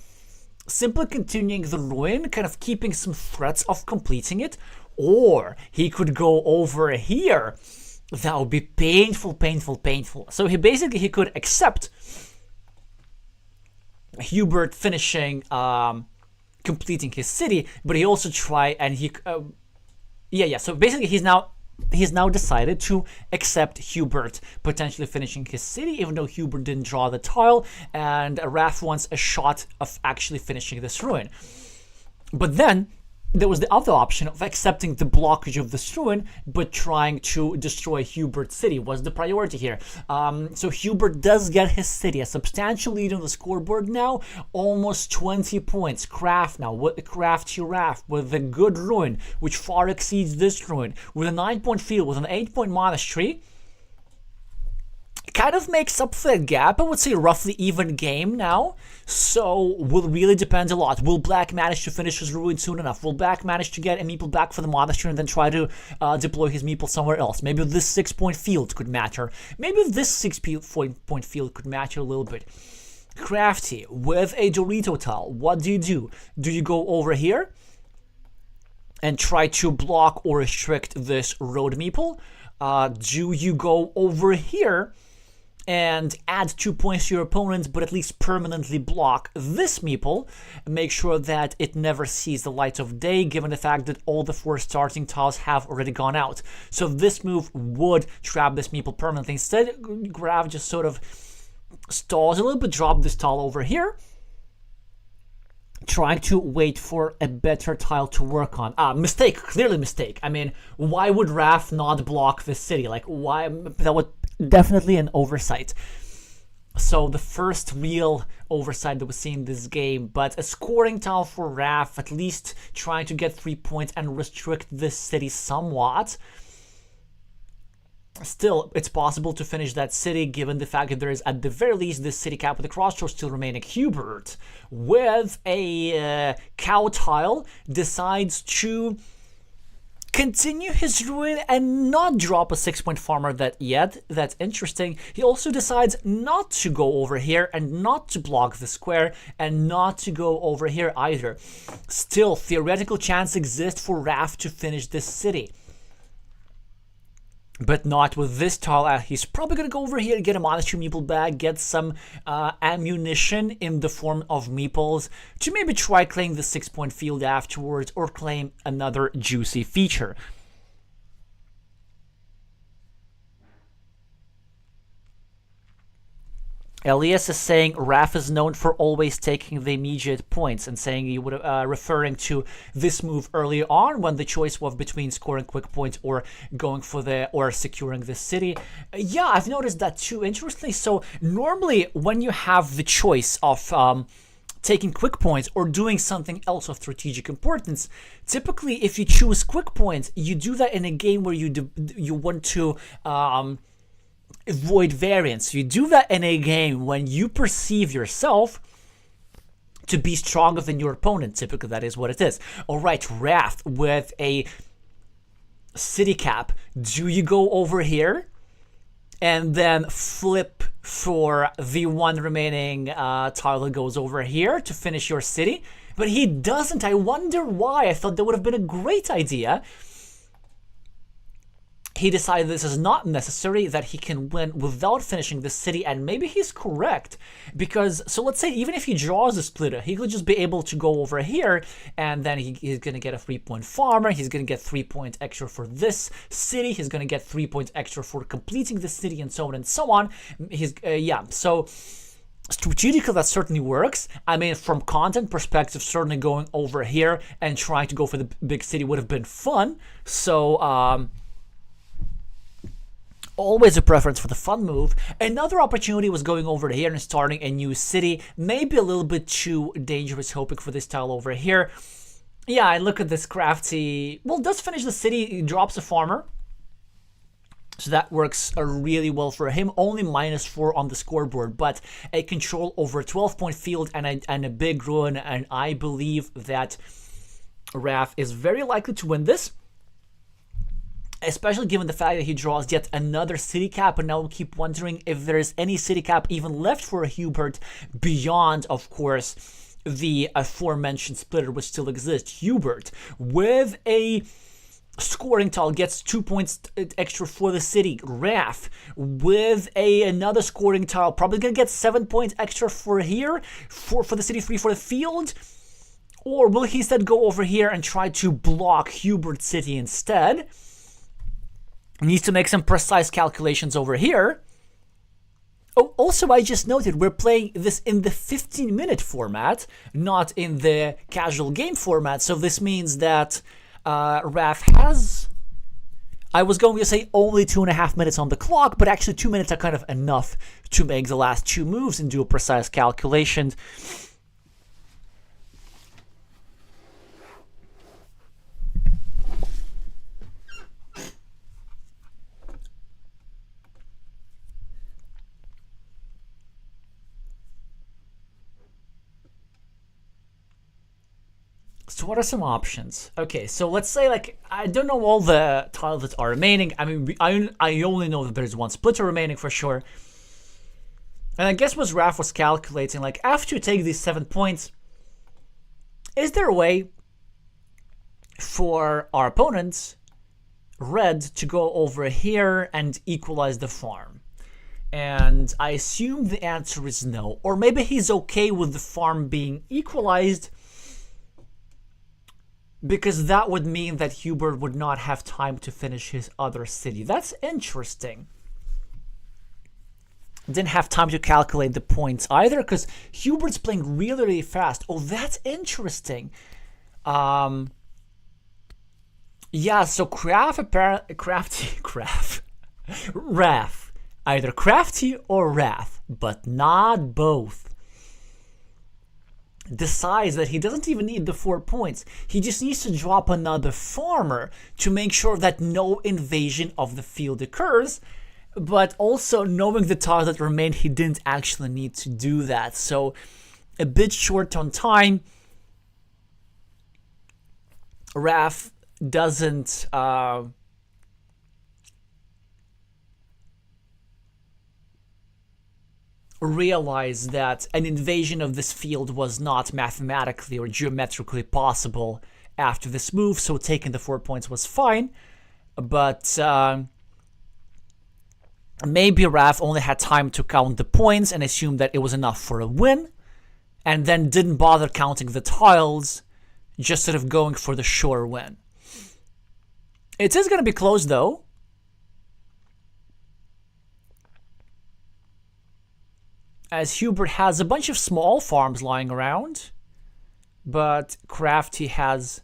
simply continuing the ruin, kind of keeping some threats of completing it, or he could go over here. That would be painful, painful, painful. So he could accept Hubert finishing completing his city, but he also try and he so basically he's now he's now decided to accept Hubert potentially finishing his city, even though Hubert didn't draw the tile, and Raf wants a shot of actually finishing this ruin. But then there was the other option of accepting the blockage of this ruin, but trying to destroy Hubert's city was the priority here. So Hubert does get his city, a substantial lead on the scoreboard now, almost 20 points. Craft now, with Crafty Raf, with a good ruin, which far exceeds this ruin, with a 9-point field, with an 8-point monastery. Kind of makes up for that gap. I would say roughly even game now. So will really depend a lot. Will Black manage to finish his ruin soon enough? Will Black manage to get a meeple back for the monastery and then try to deploy his meeple somewhere else? Maybe this 6-point field could matter. Maybe this 6-point field could matter a little bit. Crafty, with a Dorito tile, what do you do? Do you go over here and try to block or restrict this road meeple? Do you go over here and add 2 points to your opponent, but at least permanently block this meeple, make sure that it never sees the light of day, given the fact that all the 4 starting tiles have already gone out. So this move would trap this meeple permanently. Instead, Grav just sort of stalls a little bit, drop this tile over here, trying to wait for a better tile to work on. Mistake, clearly mistake. I mean, why would Raf not block this city? Like, why? That would definitely an oversight. So the first real oversight that we see in this game, but a scoring tile for Raf, at least trying to get 3 points and restrict this city somewhat. Still, it's possible to finish that city, given the fact that there is, at the very least, this city cap with the crossroads still remaining. Hubert, with a cow tile, decides to continue his ruin and not drop a 6-point farmer yet. That's interesting. He also decides not to go over here and not to block the square and not to go over here either. Still, theoretical chance exists for Raf to finish this city, but not with this tile. He's probably going to go over here, get a monastery meeple bag, get some ammunition in the form of meeples to maybe try claim the 6-point field afterwards or claim another juicy feature. Elias is saying Raf is known for always taking the immediate points, and saying he would referring to this move early on when the choice was between scoring quick points or going for or securing the city. Yeah, I've noticed that too. Interestingly, so normally when you have the choice of taking quick points or doing something else of strategic importance, typically if you choose quick points, you do that in a game where you want to avoid variance. You do that in a game when you perceive yourself to be stronger than your opponent. Typically, that is what it is. All right, Raft with a city cap. Do you go over here and then flip for the one remaining tile that goes over here to finish your city? But he doesn't. I wonder why. I thought that would have been a great idea. He decided this is not necessary, that he can win without finishing the city, and maybe he's correct, because, so let's say even if he draws a splitter, he could just be able to go over here, and then he's going to get a 3-point farmer, he's going to get 3 points extra for this city, he's going to get 3 points extra for completing the city, and so on and so on. Yeah, so strategically, that certainly works. I mean, from content perspective, certainly going over here and trying to go for the big city would have been fun, so, always a preference for the fun move. Another opportunity was going over here and starting a new city. Maybe a little bit too dangerous, hoping for this tile over here. Yeah, I look at this crafty. Well, does finish the city, he drops a farmer. So that works really well for him. Only -4 on the scoreboard, but a control over a 12-point field and a big ruin. And I believe that Raf is very likely to win this, especially given the fact that he draws yet another city cap, and now we'll keep wondering if there is any city cap even left for Hubert beyond, of course, the aforementioned splitter which still exists. Hubert, with a scoring tile, gets 2 points extra for the city. Raf, with another scoring tile, probably gonna get 7 points extra for here, for the city, 3 for the field. Or will he instead go over here and try to block Hubert's city instead? Needs to make some precise calculations over here. Oh, also, I just noted we're playing this in the 15-minute format, not in the casual game format. So this means that Raf has, I was going to say only 2.5 minutes on the clock, but actually 2 minutes are kind of enough to make the last two moves and do a precise calculation. So what are some options? Okay, so let's say, like, I don't know all the tiles that are remaining. I mean, I only know that there's one splitter remaining for sure. And I guess what Raf was calculating, like, after you take these 7 points, is there a way for our opponents, red, to go over here and equalize the farm? And I assume the answer is no. Or maybe he's okay with the farm being equalized, because that would mean that Hubert would not have time to finish his other city. That's interesting. Didn't have time to calculate the points either, because Hubert's playing really, really fast. Oh, that's interesting. Yeah, so Raf, either Crafty or Wrath, but not both, decides that he doesn't even need the 4 points. He just needs to drop another farmer to make sure that no invasion of the field occurs. But also, knowing the tiles that remain, he didn't actually need to do that. So, a bit short on time. Raf doesn't realize that an invasion of this field was not mathematically or geometrically possible after this move, so taking the 4 points was fine. But maybe Raf only had time to count the points and assumed that it was enough for a win, and then didn't bother counting the tiles, just sort of going for the sure win. It is going to be close, though. As Hubert has a bunch of small farms lying around, but Crafty has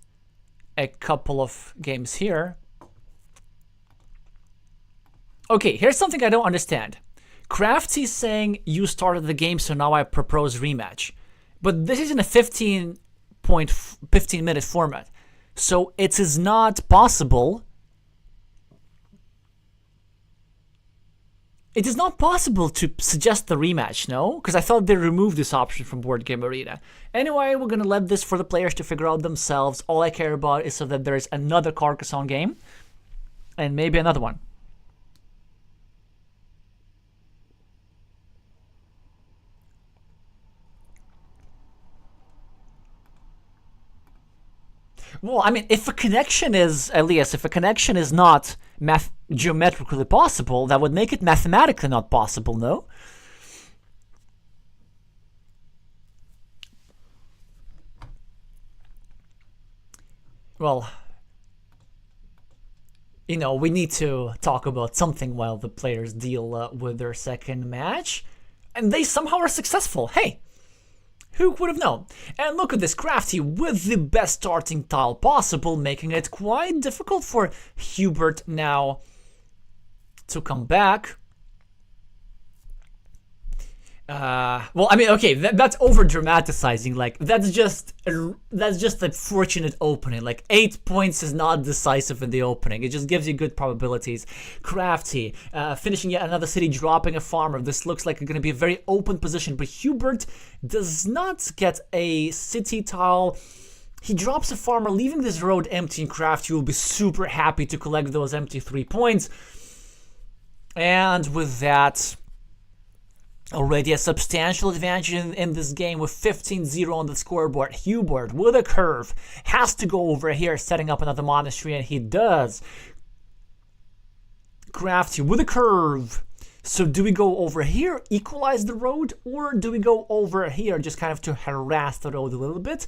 a couple of games here. Okay, here's something I don't understand. Crafty's saying you started the game, so now I propose rematch. But this is in a 15-minute format. So it is not possible. It is not possible to suggest the rematch, no? Because I thought they removed this option from Board Game Arena. Anyway, we're going to let this for the players to figure out themselves. All I care about is so that there is another Carcassonne game. And maybe another one. Well, I mean, if a connection is, Elias, if a connection is not geometrically possible, that would make it mathematically not possible, no? Well, you know, we need to talk about something while the players deal with their second match. And they somehow are successful. Hey! Who would have known? And look at this, Crafty with the best starting tile possible, making it quite difficult for Hubert now to come back. Well, I mean, okay, that's over dramatizing. Like, that's just a fortunate opening. Like, 8 points is not decisive in the opening. It just gives you good probabilities. Crafty finishing yet another city, dropping a farmer. This looks like it's going to be a very open position, but Hubert does not get a city tile. He drops a farmer, leaving this road empty, and Crafty will be super happy to collect those empty 3 points. And with that, already a substantial advantage in this game with 15-0 on the scoreboard. Hubert, with a curve, has to go over here, setting up another monastery, and he does. Crafty with a curve. So do we go over here, equalize the road, or do we go over here just kind of to harass the road a little bit?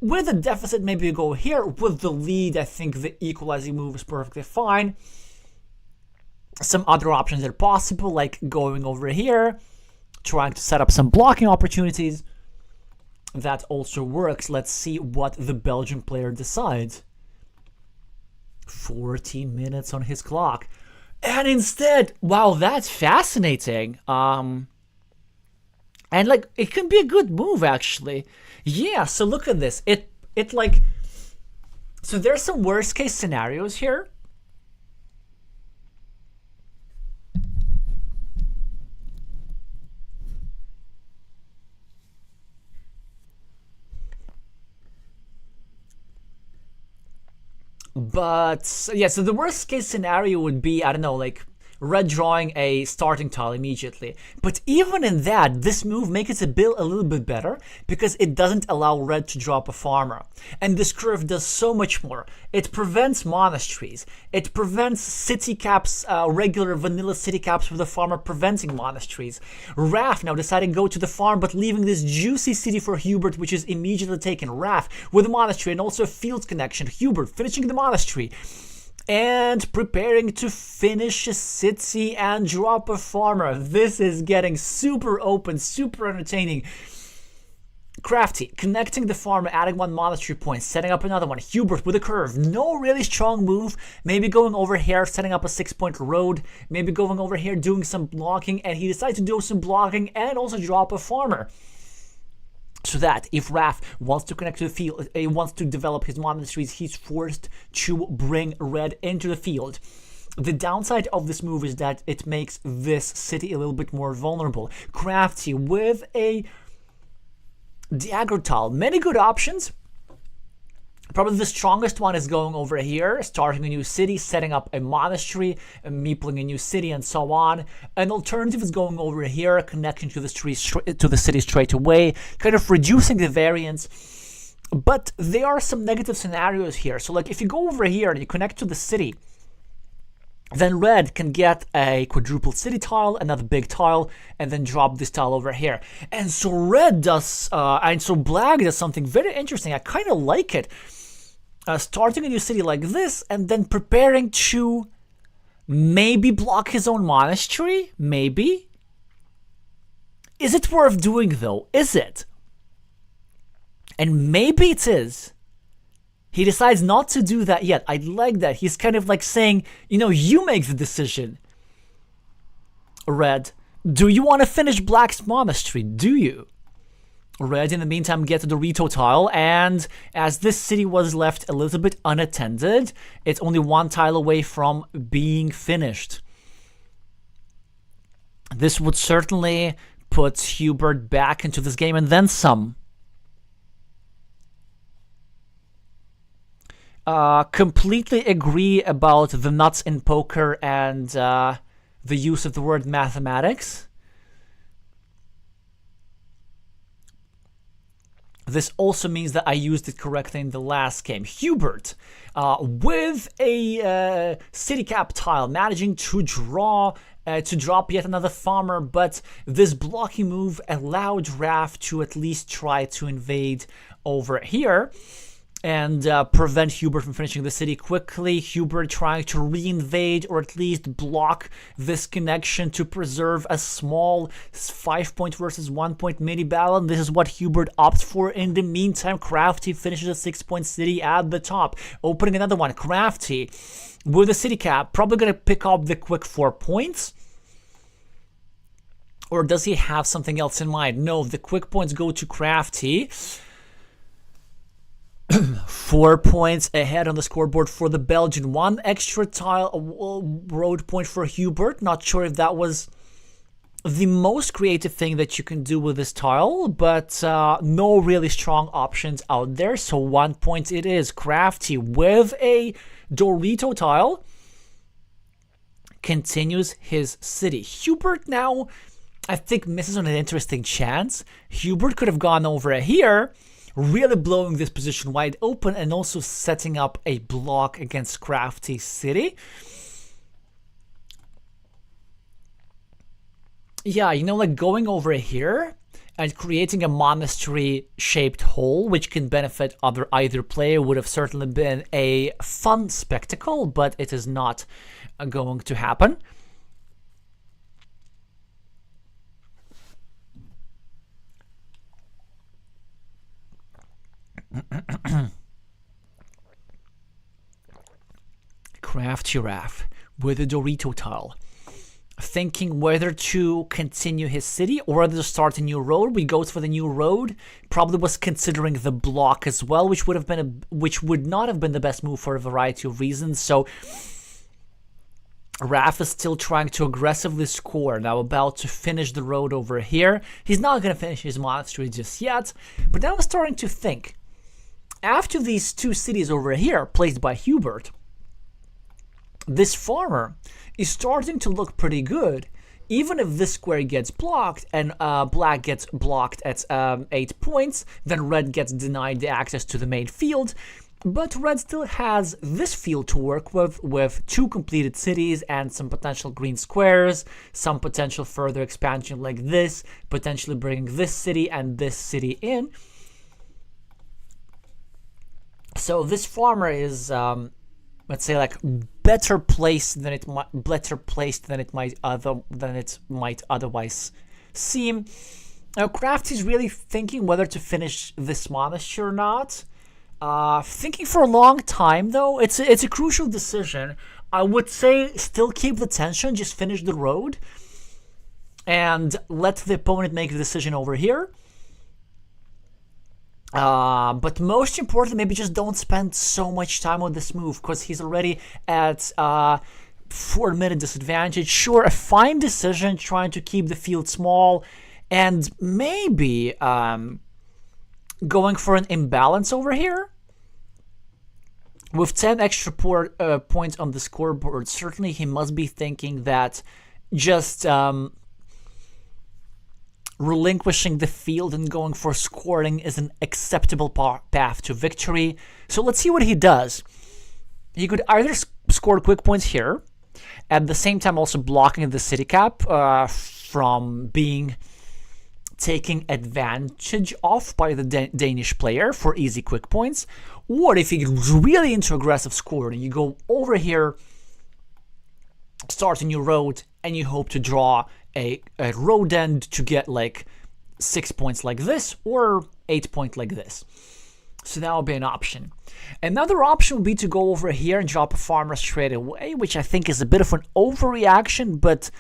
With the deficit, maybe you go here. With the lead, I think the equalizing move is perfectly fine. Some other options are possible, like going over here, trying to set up some blocking opportunities. That also works. Let's see what the Belgian player decides. 14 minutes on his clock. And instead, wow, that's fascinating. And like, it can be a good move, actually. Yeah, so look at this. It like, so there's some worst case scenarios here. But yeah, so the worst case scenario would be, I don't know, like red drawing a starting tile immediately. But even in that, this move makes it a little bit better because it doesn't allow red to drop a farmer. And this curve does so much more. It prevents monasteries. It prevents city caps, regular vanilla city caps with a farmer preventing monasteries. Raf now deciding to go to the farm, but leaving this juicy city for Hubert, which is immediately taken. Raf with a monastery and also a field connection. Hubert finishing the monastery. And preparing to finish a city and drop a farmer. This is getting super open, super entertaining. Crafty, connecting the farmer, adding one monastery point, setting up another one. Hubert with a curve, no really strong move. Maybe going over here, setting up a 6-point road. Maybe going over here, doing some blocking. And he decides to do some blocking and also drop a farmer. So that if Raf wants to connect to the field, he wants to develop his monasteries, he's forced to bring red into the field. The downside of this move is that it makes this city a little bit more vulnerable. Crafty with a dagger tile. Many good options. Probably the strongest one is going over here, starting a new city, setting up a monastery, meepling a new city, and so on. An alternative is going over here, connecting to the city straight away, kind of reducing the variance. But there are some negative scenarios here. So like if you go over here and you connect to the city, then red can get a quadruple city tile, another big tile, and then drop this tile over here. And so red does, and so black does something very interesting. I kind of like it. Starting a new city like this, and then preparing to maybe block his own monastery? Maybe? Is it worth doing though? Is it? And maybe it is. He decides not to do that yet. I like that. He's kind of like saying, you know, you make the decision. Red, do you want to finish black's monastery? Do you? Red, in the meantime, get the Dorito tile, and as this city was left a little bit unattended, it's only one tile away from being finished. This would certainly put Hubert back into this game, and then some. Completely agree about the nuts in poker and the use of the word mathematics. This also means that I used it correctly in the last game. Hubert, with a city cap tile, managing to drop yet another farmer, but this blocking move allowed Raf to at least try to invade over here and prevent Hubert from finishing the city quickly. Hubert trying to reinvade or at least block this connection to preserve a small 5-point versus 1-point mini battle. And this is what Hubert opts for. In the meantime, Crafty finishes a 6-point city at the top, opening another one. Crafty with a city cap, probably going to pick up the quick 4 points. Or does he have something else in mind? No, the quick points go to Crafty. 4 points ahead on the scoreboard for the Belgian. One extra tile, road point for Hubert. Not sure if that was the most creative thing that you can do with this tile, but no really strong options out there. So 1 point it is. Crafty with a Dorito tile continues his city. Hubert now, I think, misses on an interesting chance. Hubert could have gone over here, really blowing this position wide open and also setting up a block against Crafty City. Yeah, you know, like going over here and creating a monastery-shaped hole, which can benefit either player, would have certainly been a fun spectacle, but it is not going to happen. Craft Giraffe with a Dorito tile, thinking whether to continue his city or whether to start a new road. We goes for the new road. Probably was considering the block as well, which would not have been the best move for a variety of reasons. So Raf is still trying to aggressively score. Now about to finish the road over here. He's not going to finish his monastery just yet, but now I'm starting to think. After these two cities over here, placed by Hubert, this farmer is starting to look pretty good. Even if this square gets blocked and black gets blocked at 8 points, then red gets denied the access to the main field. But red still has this field to work with 2 completed cities and some potential green squares, some potential further expansion like this, potentially bringing this city and this city in. So this farmer is, let's say, like better placed than it might otherwise seem. Now, Craft is really thinking whether to finish this monastery or not. Thinking for a long time though. It's a crucial decision. I would say still keep the tension, just finish the road, and let the opponent make the decision over here. But most importantly, maybe just don't spend so much time on this move, because he's already at 4-minute disadvantage. Sure, a fine decision trying to keep the field small, and maybe going for an imbalance over here. With 10 extra points on the scoreboard, certainly he must be thinking that just relinquishing the field and going for scoring is an acceptable path to victory. So let's see what he does. He could either score quick points here, at the same time also blocking the city cap from being taken advantage of by the Danish player for easy quick points. Or if you get really into aggressive scoring, you go over here, start a new road, and you hope to draw a road end to get like 6 points like this or 8 points like this. So that would be an option. Another option would be to go over here and drop a farmer straight away, which I think is a bit of an overreaction, but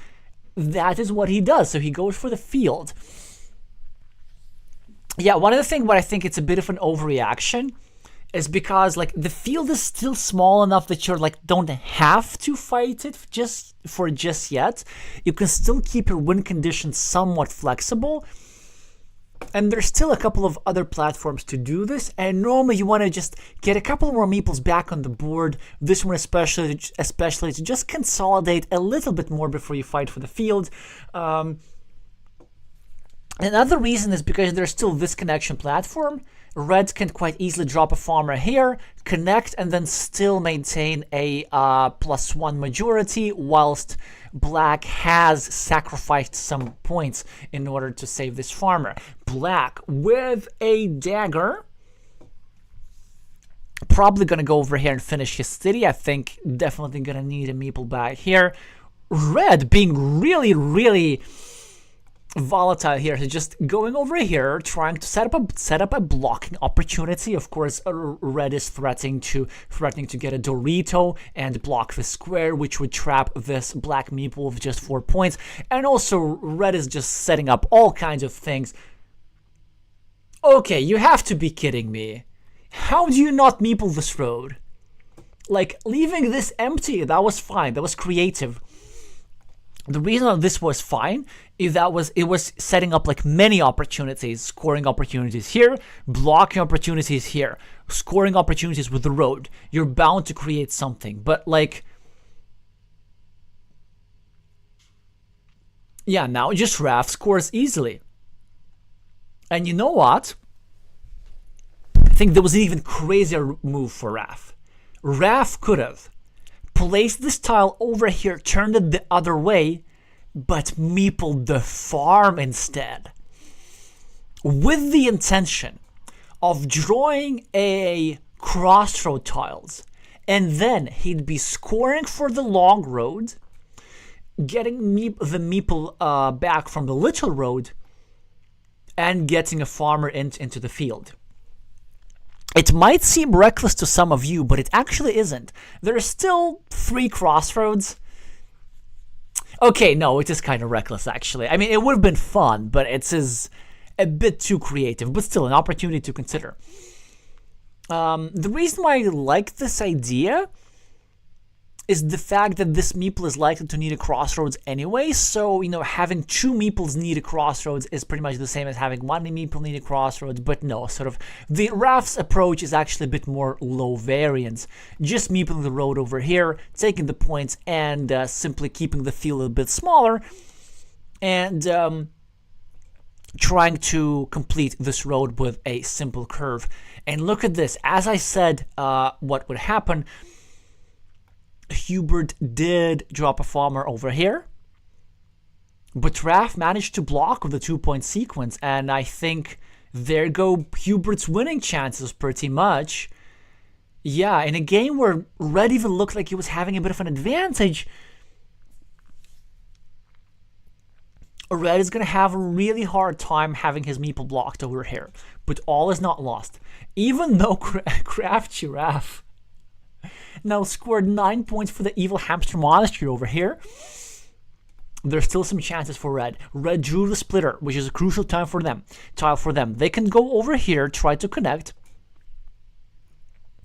that is what he does. So he goes for the field. Yeah, one of the things why I think it's a bit of an overreaction is because like the field is still small enough that you're like don't have to fight it just yet. You can still keep your win conditions somewhat flexible, and there's still a couple of other platforms to do this. And normally you want to just get a couple more meeples back on the board. This one especially to just consolidate a little bit more before you fight for the field. Another reason is because there's still this connection platform. Red can quite easily drop a farmer here, connect, and then still maintain a +1 majority, whilst black has sacrificed some points in order to save this farmer. Black with a dagger, probably going to go over here and finish his city. I think definitely going to need a meeple back here. Red being really, really volatile here, so just going over here, trying to set up a blocking opportunity. Of course, red is threatening to get a Dorito and block the square, which would trap this black meeple with just 4 points. And also, red is just setting up all kinds of things. Okay, you have to be kidding me. How do you not meeple this road? Like, leaving this empty, that was fine, that was creative. The reason this was fine is that it was setting up like many opportunities, scoring opportunities here, blocking opportunities here, scoring opportunities with the road. You're bound to create something, but like, yeah, now just Raf scores easily. And you know what? I think there was an even crazier move for Raf. Raf could have placed this tile over here, turned it the other way, but meepled the farm instead. with the intention of drawing a crossroad tiles, and then he'd be scoring for the long road, getting the meeple back from the little road, and getting a farmer into the field. It might seem reckless to some of you, but it actually isn't. There are still 3 crossroads. Okay, no, it is kind of reckless, actually. I mean, it would have been fun, but it's a bit too creative, but still an opportunity to consider. The reason why I like this idea is the fact that this meeple is likely to need a crossroads anyway, so, having 2 meeples need a crossroads is pretty much the same as having 1 meeple need a crossroads, but no, sort of, the Raf's approach is actually a bit more low variance. Just meepling the road over here, taking the points, and simply keeping the field a bit smaller, and trying to complete this road with a simple curve. And look at this, as I said, what would happen, Hubert did drop a farmer over here, but Raf managed to block with the 2-point sequence, and I think there go Hubert's winning chances pretty much. Yeah, in a game where Red even looked like he was having a bit of an advantage, Red is going to have a really hard time having his meeple blocked over here, but all is not lost. Even though Crafty Raf now scored 9 points for the Evil Hamster Monastery over here, there's still some chances for Red. Red drew the splitter, which is a crucial tile for them. They can go over here, try to connect,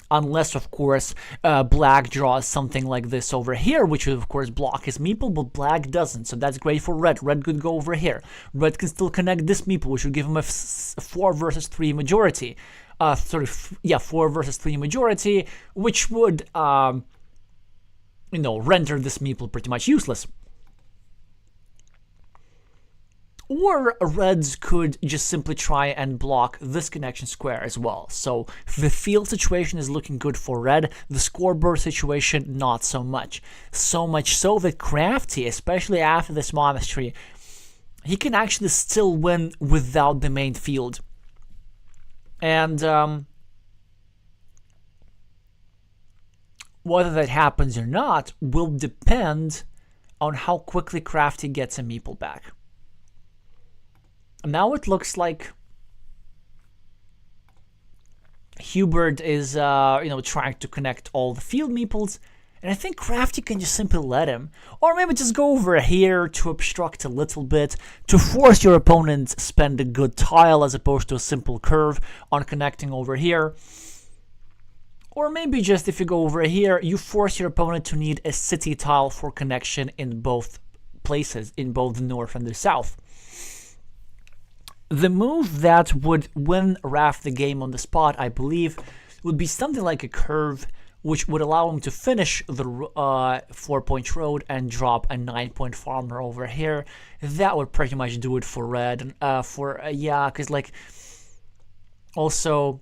unless, of course, Black draws something like this over here, which would, of course, block his meeple, but Black doesn't, so that's great for Red. Red could go over here. Red can still connect this meeple, which would give him a 4 versus 3 majority. 4 versus 3 majority, which would, render this meeple pretty much useless. Or Reds could just simply try and block this connection square as well. So the field situation is looking good for Red, the scoreboard situation not so much. So much so that Crafty, especially after this monastery, he can actually still win without the main field. And whether that happens or not will depend on how quickly Crafty gets a meeple back. Now it looks like Hubert is, trying to connect all the field meeples, and I think Crafty can just simply let him. Or maybe just go over here to obstruct a little bit, to force your opponent to spend a good tile as opposed to a simple curve on connecting over here. Or maybe just if you go over here, you force your opponent to need a city tile for connection in both places, in both the north and the south. The move that would win Raf the game on the spot, I believe, would be something like a curve, which would allow him to finish the 4-point road and drop a 9-point farmer over here. That would pretty much do it for Red. Because, also,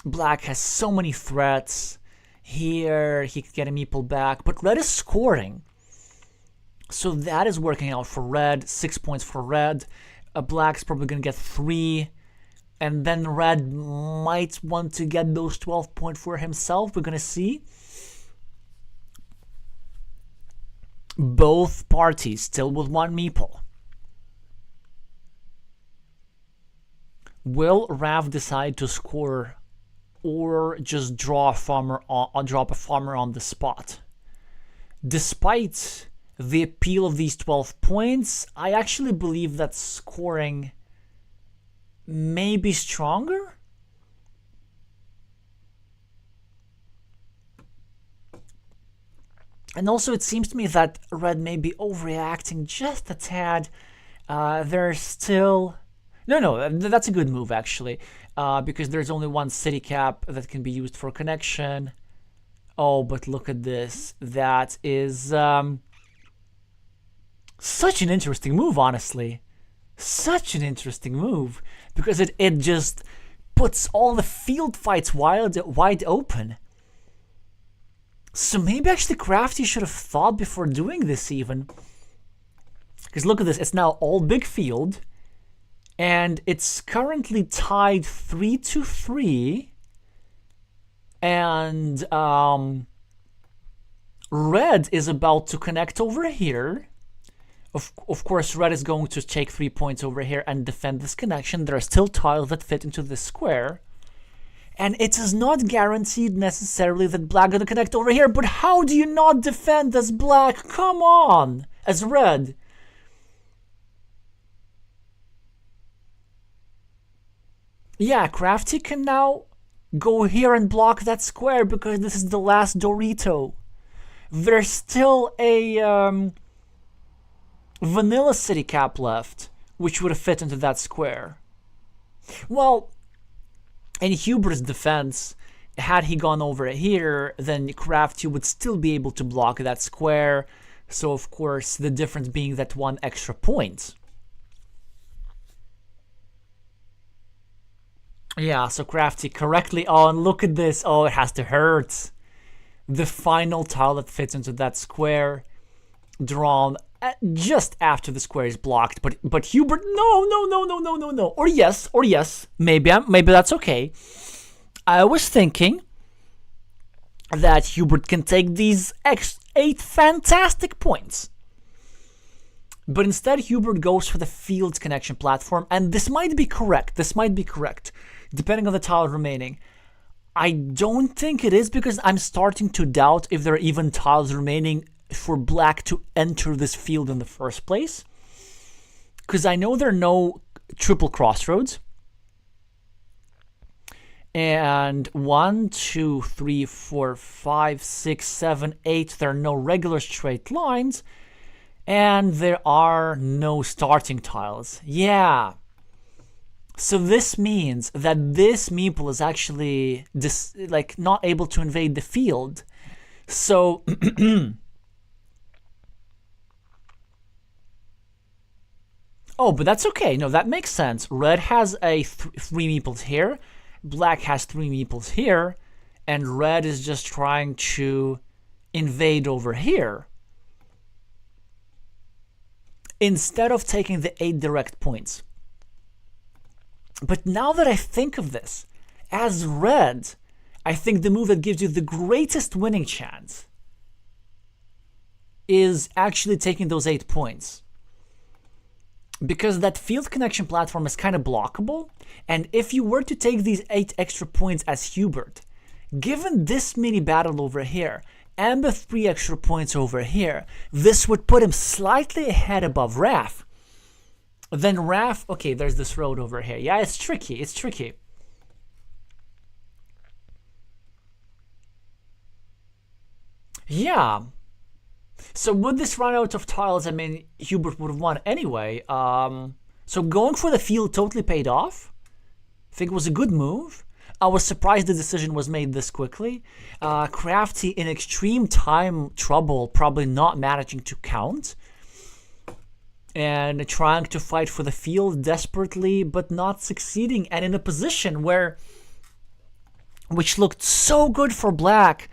Black has so many threats. Here, he could get a meeple back, but Red is scoring. So that is working out for Red. 6 points for Red. Black's probably going to get 3. And then Red might want to get those 12 points for himself. We're going to see. Both parties still with 1 meeple. Will Raf decide to score or just drop a farmer on the spot? Despite the appeal of these 12 points, I actually believe that scoring may be stronger. And also it seems to me that Red may be overreacting just a tad. There's still... No, that's a good move actually, because there's only 1 city cap that can be used for connection. Oh, but look at this. That is... such an interesting move, honestly. Such an interesting move, because it just puts all the field fights wide open. So maybe actually Crafty should have thought before doing this even. Because look at this, it's now all big field, and it's currently tied 3-3, and red is about to connect over here. Of course, red is going to take 3 points over here and defend this connection. There are still tiles that fit into this square. And it is not guaranteed necessarily that black going to connect over here. But how do you not defend as black? Come on! As red. Yeah, Crafty can now go here and block that square because this is the last Dorito. There's still a vanilla city cap left, which would have fit into that square. Well, in Hubert's defense, had he gone over here, then Crafty would still be able to block that square. So, of course, the difference being that 1 extra point. Yeah, so Crafty correctly. Oh, and look at this. Oh, it has to hurt. The final tile that fits into that square, drawn just after the square is blocked. But Hubert, no. Or yes. Maybe that's okay. I was thinking that Hubert can take these 8 fantastic points. But instead, Hubert goes for the field connection platform, and this might be correct. Depending on the tile remaining. I don't think it is, because I'm starting to doubt if there are even tiles remaining for black to enter this field in the first place. Because I know there are no triple crossroads. And 1, 2, 3, 4, 5, 6, 7, 8, there are no regular straight lines. And there are no starting tiles. Yeah. So this means that this meeple is actually not able to invade the field. So oh, but that's okay. No, that makes sense. Red has a 3 meeples here. Black has 3 meeples here. And red is just trying to invade over here, instead of taking the 8 direct points. But now that I think of this, as red, I think the move that gives you the greatest winning chance is actually taking those 8 points. Because that field connection platform is kind of blockable, and if you were to take these 8 extra points as Hubert, given this mini battle over here, and the 3 extra points over here, this would put him slightly ahead above Raf. Then Raf, okay, there's this road over here. Yeah, it's tricky. Yeah. So with this run out of tiles, I mean, Hubert would have won anyway. So going for the field totally paid off. I think it was a good move. I was surprised the decision was made this quickly. Crafty in extreme time trouble, probably not managing to count. And trying to fight for the field desperately, but not succeeding. And in a position which looked so good for black,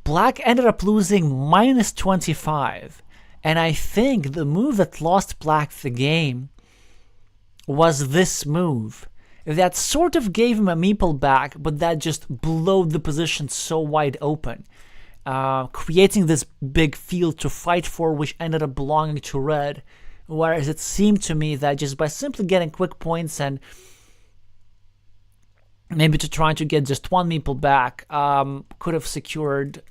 black ended up losing -25. And I think the move that lost black the game was this move. That sort of gave him a meeple back, but that just blowed the position so wide open. Creating this big field to fight for, which ended up belonging to red. Whereas it seemed to me that just by simply getting quick points and maybe to trying to get just 1 meeple back, could have secured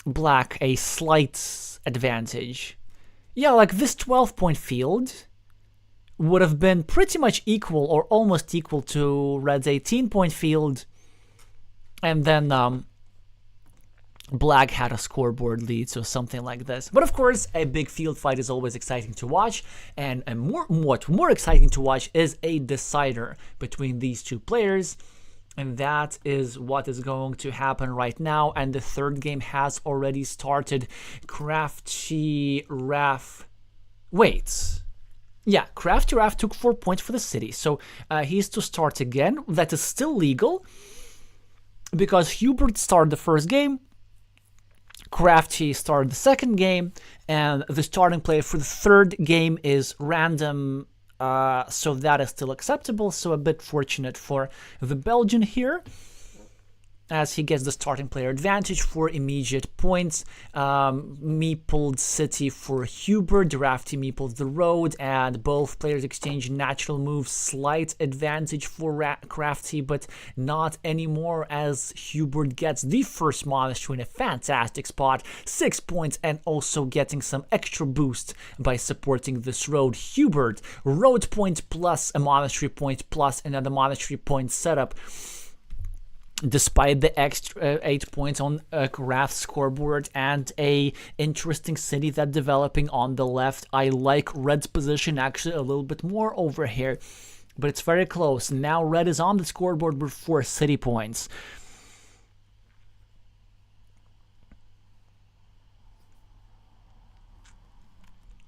black a slight advantage. Yeah, like this 12-point field would have been pretty much equal or almost equal to red's 18-point field, and then black had a scoreboard lead, so something like this. But of course, a big field fight is always exciting to watch, and what's more exciting to watch is a decider between these 2 players, and that is what is going to happen right now. And the third game has already started. Crafty Raf, Crafty Raf took 4 points for the city, so he's to start again. That is still legal because Hubert started the first game. Crafty started the second game, and the starting player for the third game is random, so that is still acceptable. So a bit fortunate for the Belgian here, as he gets the starting player advantage for immediate points. Meepled City for Hubert, Drafty meepled the road, and both players exchange natural moves. Slight advantage for Crafty, but not anymore, as Hubert gets the first monastery in a fantastic spot, 6 points, and also getting some extra boost by supporting this road. Hubert, road point plus a monastery point plus another monastery point setup. Despite the extra 8 points on Graf's scoreboard and a interesting city that developing on the left. I like Red's position actually a little bit more over here, but it's very close. Now Red is on the scoreboard with 4 city points.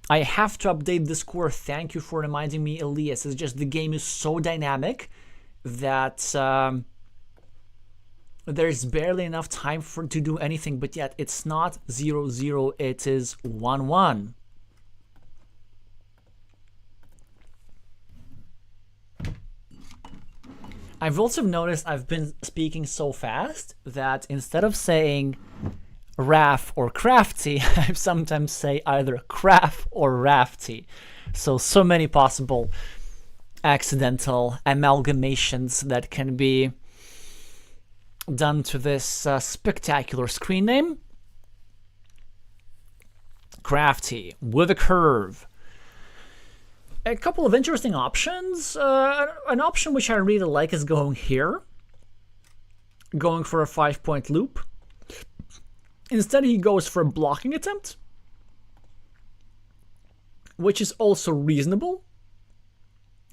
I have to update the score. Thank you for reminding me, Elias. It's just the game is so dynamic that there's barely enough time to do anything, but yet it's not 0-0, it is 1-1. I've also noticed I've been speaking so fast that instead of saying Raff or Crafty, I sometimes say either Craft or Rafty. So many possible accidental amalgamations that can be done to this spectacular screen name. Crafty with a curve. A couple of interesting options. An option which I really like is going here, going for a 5-point loop. Instead he goes for a blocking attempt, which is also reasonable,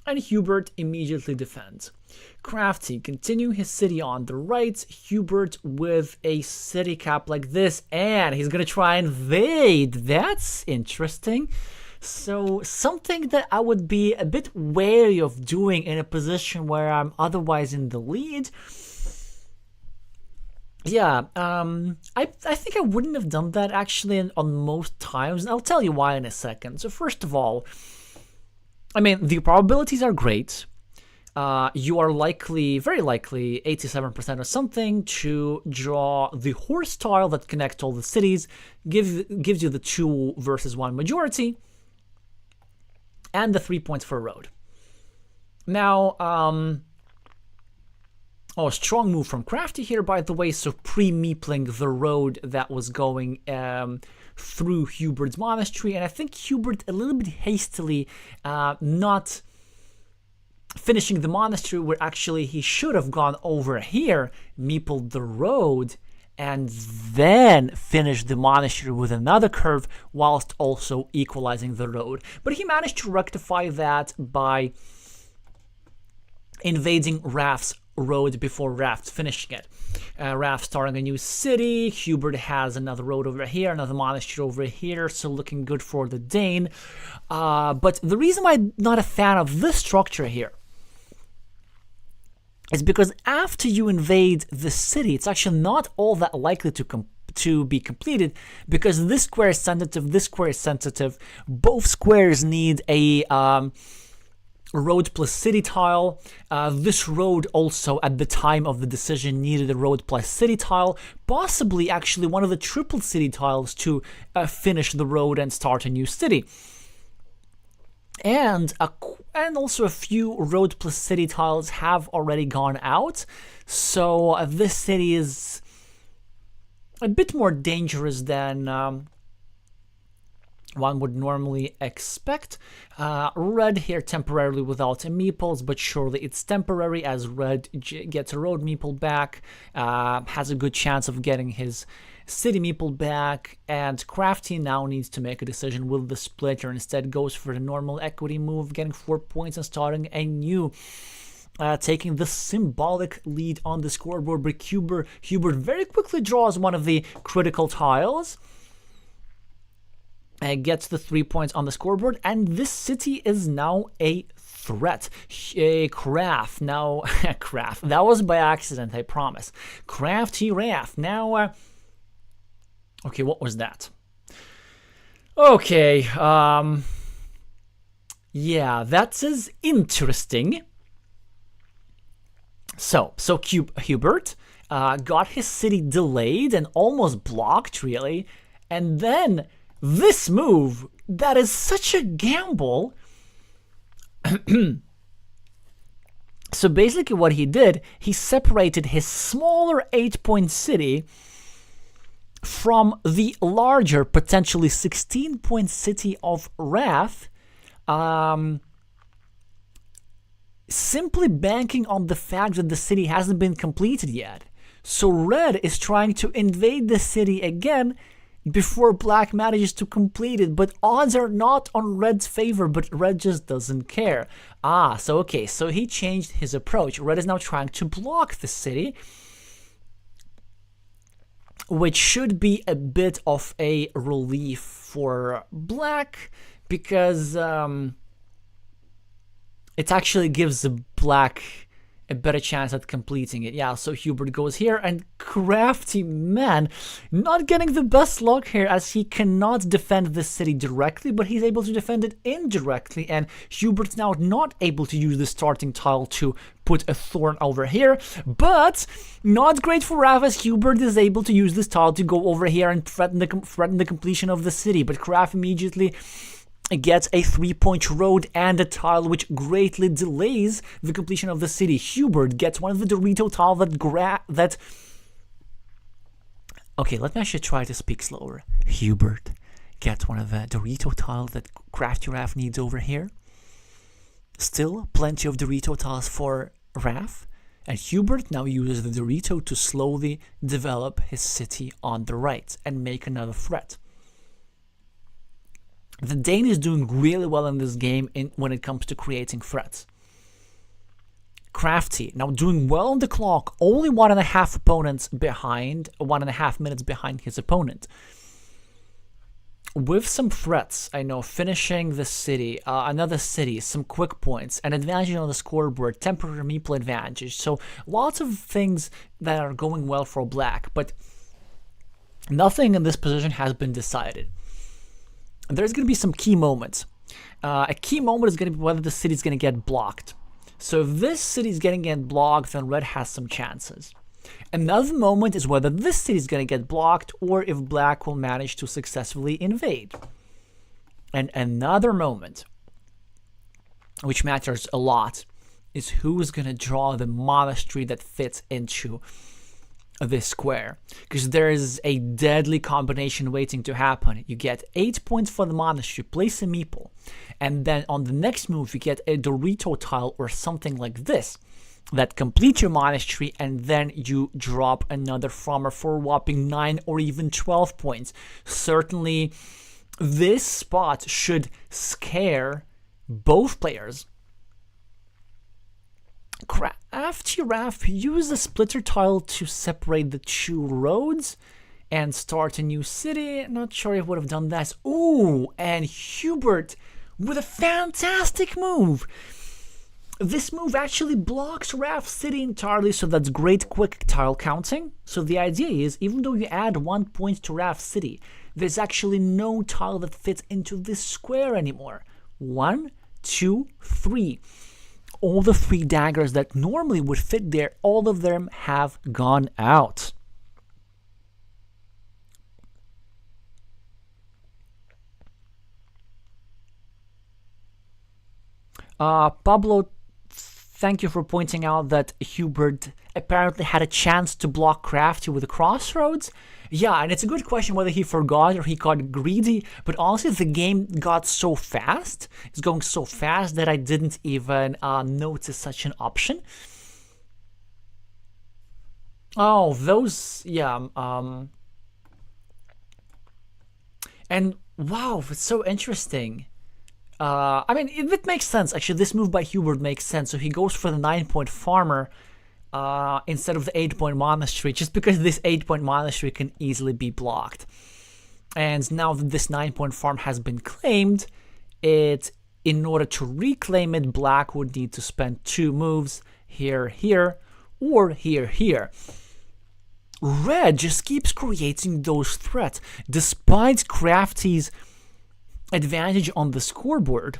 and Hubert immediately defends. Crafty continue his city on the right, Hubert with a city cap like this, and he's gonna try and invade. That's interesting. So something that I would be a bit wary of doing in a position where I'm otherwise in the lead. Yeah, I think I wouldn't have done that actually on most times, and I'll tell you why in a second. So first of all, I mean, the probabilities are great. You are likely, very likely, 87% or something to draw the horse tile that connects all the cities, gives you the 2 versus 1 majority, and the 3 points for a road. Now, oh, strong move from Crafty here, by the way, so pre-meepling the road that was going through Hubert's monastery, and I think Hubert a little bit hastily not finishing the monastery, where actually he should have gone over here, meepled the road, and then finished the monastery with another curve whilst also equalizing the road. But he managed to rectify that by invading Raff's road before Raft finishing it. Raft starting a new city, Hubert has another road over here, another monastery over here, so looking good for the Dane. But the reason why I'm not a fan of this structure here is because after you invade the city, it's actually not all that likely to be completed, because this square is sensitive, this square is sensitive. Both squares need a road plus city tile. This road also at the time of the decision needed a road plus city tile, possibly actually one of the triple city tiles to finish the road and start a new city. And also a few road plus city tiles have already gone out, so this city is a bit more dangerous than one would normally expect. Red here temporarily without meeples, but surely it's temporary, as Red gets a road meeple back, has a good chance of getting his city meeple back, and Crafty now needs to make a decision with the split, or instead goes for the normal equity move, getting 4 points and starting a new, taking the symbolic lead on the scoreboard. But Hubert very quickly draws one of the critical tiles, gets the 3 points on the scoreboard, and this city is now a threat. Craft now, Craft, that was by accident, I promise. Crafty Raft now Okay, what was that? Okay, yeah, that is interesting. So Hubert got his city delayed and almost blocked, really. And then this move, that is such a gamble. So basically what he did, he separated his smaller 8-point city from the larger, potentially 16-point city of Wrath, simply banking on the fact that the city hasn't been completed yet. So Red is trying to invade the city again before Black manages to complete it, but odds are not on Red's favor, but Red just doesn't care. So he changed his approach. Red is now trying to block the city, which should be a bit of a relief for Black, because it actually gives Black a better chance at completing it. Yeah, so Hubert goes here, and Crafty Man not getting the best luck here, as he cannot defend the city directly, but he's able to defend it indirectly, and Hubert's now not able to use the starting tile to put a thorn over here, but not great for Rav, as Hubert is able to use this tile to go over here and threaten the completion of the city, but Craft immediately gets a 3-point road and a tile, which greatly delays the completion of the city. Hubert gets one of the Dorito tile that okay, let me actually try to speak slower. Hubert gets one of the Dorito tile that Crafty Raph needs over here. Still plenty of Dorito tiles for Raph, and Hubert now uses the Dorito to slowly develop his city on the right and make another threat. The Dane is doing really well in this game when it comes to creating threats. Crafty now doing well on the clock, only 1.5 minutes behind his opponent. With some threats, I know, finishing the city, another city, some quick points, an advantage on the scoreboard, temporary meeple advantage. So lots of things that are going well for Black, but nothing in this position has been decided. There's going to be some key moments. A key moment is going to be whether the city is going to get blocked. So if this city is going to get blocked, then Red has some chances. Another moment is whether this city is going to get blocked, or if Black will manage to successfully invade. And another moment, which matters a lot, is who is going to draw the monastery that fits into this square, because there is a deadly combination waiting to happen. You get 8 points for the monastery, place a meeple, and then on the next move you get a Dorito tile or something like this that completes your monastery, and then you drop another farmer for a whopping 9 or even 12 points. Certainly this spot should scare both players. Crafty Raph used the splitter tile to separate the two roads and start a new city. Not sure if would have done that. Ooh, and Hubert with a fantastic move. This move actually blocks Raph's city entirely, so that's great quick tile counting. So the idea is, even though you add 1 point to Raph's city, there's actually no tile that fits into this square anymore. 1, 2, 3. All the 3 daggers that normally would fit there, all of them have gone out. Pablo, thank you for pointing out that Hubert apparently had a chance to block Crafty with the crossroads. Yeah, and it's a good question whether he forgot or he got greedy, but honestly the game got so fast, it's going so fast that I didn't even notice such an option. Oh, those, yeah, and wow, it's so interesting. I mean, it makes sense, actually. This move by Hubert makes sense. So he goes for the 9-point farmer instead of the 8-point monastery, just because this 8-point monastery can easily be blocked. And now that this 9-point farm has been claimed, in order to reclaim it, Black would need to spend 2 moves, here, here, or here, here. Red just keeps creating those threats despite Crafty's advantage on the scoreboard.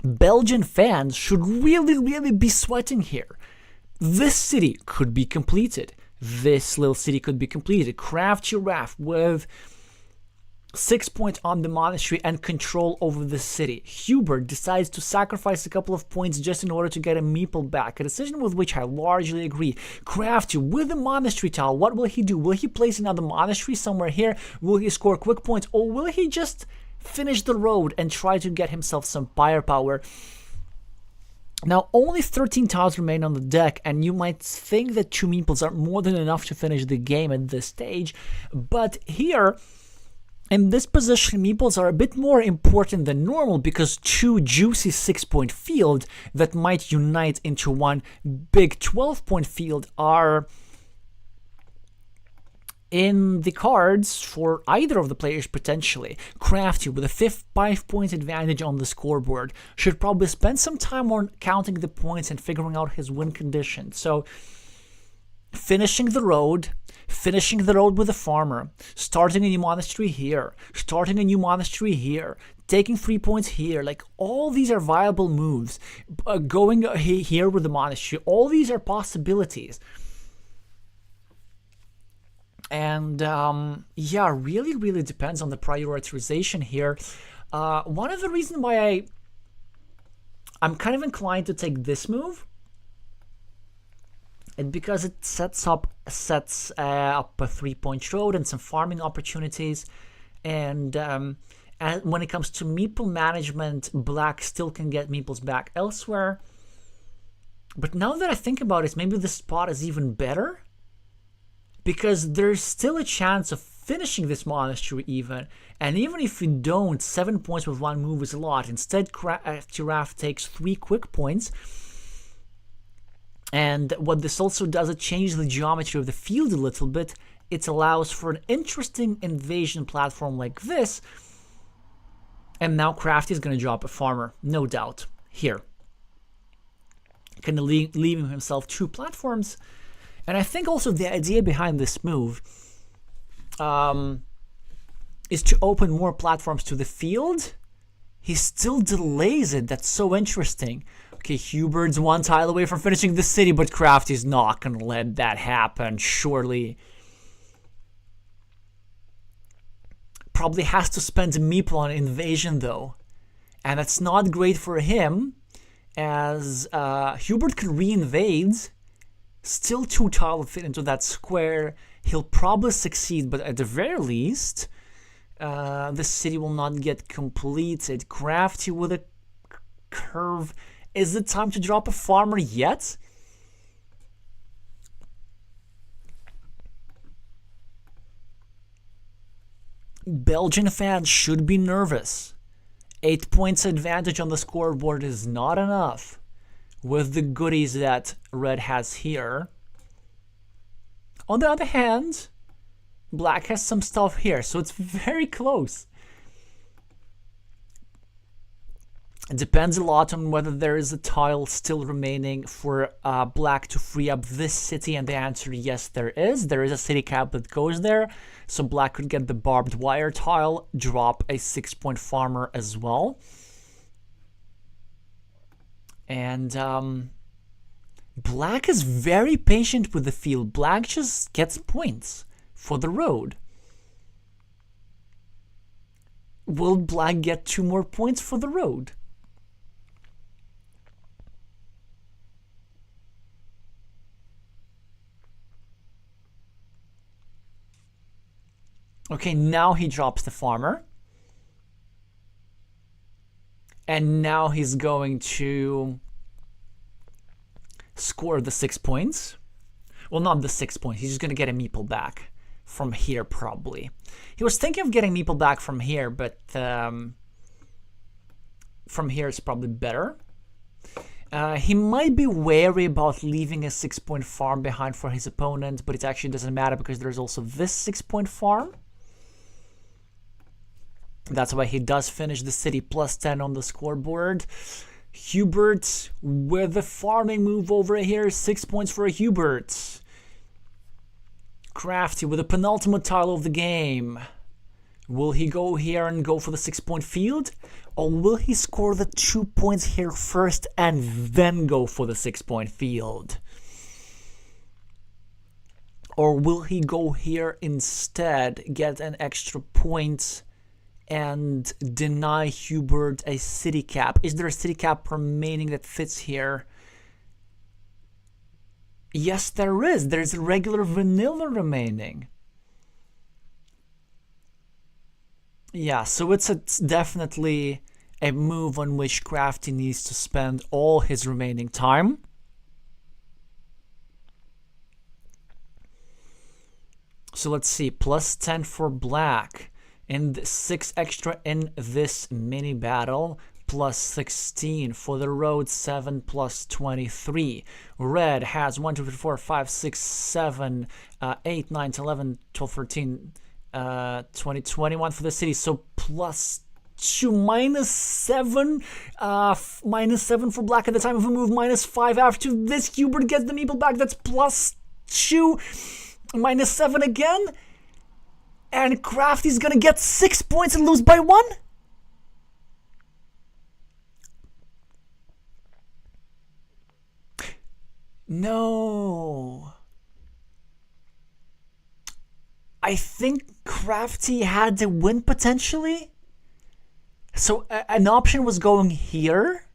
Belgian fans should really be sweating here. This city could be completed. This little city could be completed. Craft Giraffe with 6 points on the monastery and control over the city. Hubert decides to sacrifice a couple of points just in order to get a meeple back, a decision with which I largely agree. Crafty with the monastery tile, what will he do? Will he place another monastery somewhere here? Will he score quick points? Or will he just finish the road and try to get himself some firepower? Now, only 13 tiles remain on the deck, and you might think that 2 meeples are more than enough to finish the game at this stage, but here, in this position, meeples are a bit more important than normal because 2 juicy 6-point field that might unite into one big 12-point field are in the cards for either of the players potentially. Crafty with a 5-point advantage on the scoreboard should probably spend some time on counting the points and figuring out his win condition. So finishing the road with a farmer, starting a new monastery here, starting a new monastery here, taking 3 points here, like all these are viable moves. Going here with the monastery, all these are possibilities. And yeah, really depends on the prioritization here. One of the reasons why I'm kind of inclined to take this move, and because it sets up a 3-point road and some farming opportunities, and when it comes to meeple management, black still can get meeples back elsewhere. But now that I think about it, maybe this spot is even better, because there's still a chance of finishing this monastery even, and even if you don't, 7 points with one move is a lot. Instead, Giraffe takes 3 quick points, and what this also does, it changes the geometry of the field a little bit. It allows for an interesting invasion platform like this, and now Crafty is going to drop a farmer, no doubt, here. Kind of leaving himself 2 platforms. And I think also the idea behind this move is to open more platforms to the field. He still delays it. That's so interesting. Okay, Hubert's 1 tile away from finishing the city, but Crafty's not going to let that happen, surely. Probably has to spend a meeple on invasion, though. And that's not great for him, as Hubert can re-invade. Still 2 tiles fit into that square. He'll probably succeed, but at the very least, the city will not get completed. Crafty with a curve. Is it time to drop a farmer yet? Belgian fans should be nervous. 8 points advantage on the scoreboard is not enough with the goodies that red has here. On the other hand, black has some stuff here, so it's very close. It depends a lot on whether there is a tile still remaining for black to free up this city, and the answer yes, there is. There is a city cap that goes there, so black could get the barbed wire tile, drop a 6-point farmer as well. And black is very patient with the field. Black just gets points for the road. Will black get 2 more points for the road? Okay, now he drops the farmer. And now he's going to score the 6 points. Well, not the 6 points. He's just going to get a meeple back from here, probably. He was thinking of getting meeple back from here, but from here is probably better. He might be wary about leaving a 6-point farm behind for his opponent, but it actually doesn't matter because there's also this 6-point farm. That's why he does finish the city plus 10 on the scoreboard. Hubert with the farming move over here. 6 points for Hubert. Crafty with the penultimate tile of the game. Will he go here and go for the 6-point field? Or will he score the 2 points here first and then go for the 6-point field? Or will he go here instead, get an extra point, and deny Hubert a city cap? Is there a city cap remaining that fits here? Yes, there is. There's a regular vanilla remaining. Yeah, so it's definitely a move on which Crafty needs to spend all his remaining time. So let's see, plus 10 for black, and 6 extra in this mini battle, plus 16 for the road, 7 plus 23. Red has 1, 2, 3, 4, 5, 6, 7, 8, 9, 10, 11, 12, 13, 20, 21 for the city, so plus 2, minus 7, minus 7 for black at the time of a move, minus 5 after this. Hubert gets the meeple back, that's plus 2, minus 7 again, and Crafty's gonna get 6 points and lose by 1? No. I think Crafty had the win potentially. So an option was going here.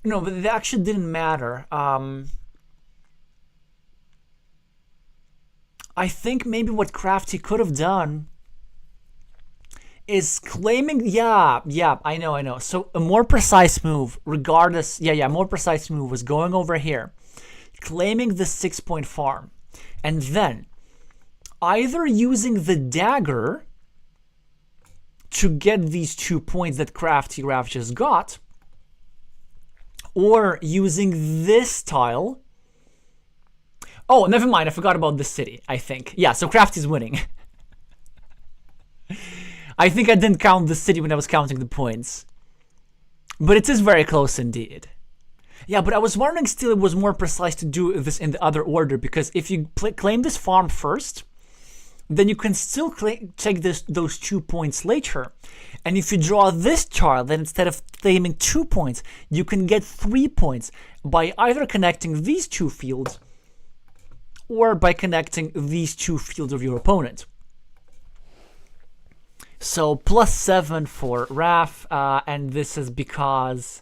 No, but it actually didn't matter. I think maybe what Crafty could have done is claiming, yeah, I know. So a more precise move, regardless, more precise move was going over here, claiming the 6-point farm, and then either using the dagger to get these 2 points that Crafty Raph just got, or using this tile. Oh, never mind, I forgot about the city, I think. Yeah, so Crafty's winning. I think I didn't count the city when I was counting the points. But it is very close indeed. Yeah, but I was wondering still it was more precise to do this in the other order, because if you claim this farm first, then you can still take those 2 points later. And if you draw this tile, then instead of claiming 2 points, you can get 3 points by either connecting these 2 fields or by connecting these 2 fields of your opponent. So plus 7 for Raph, and this is because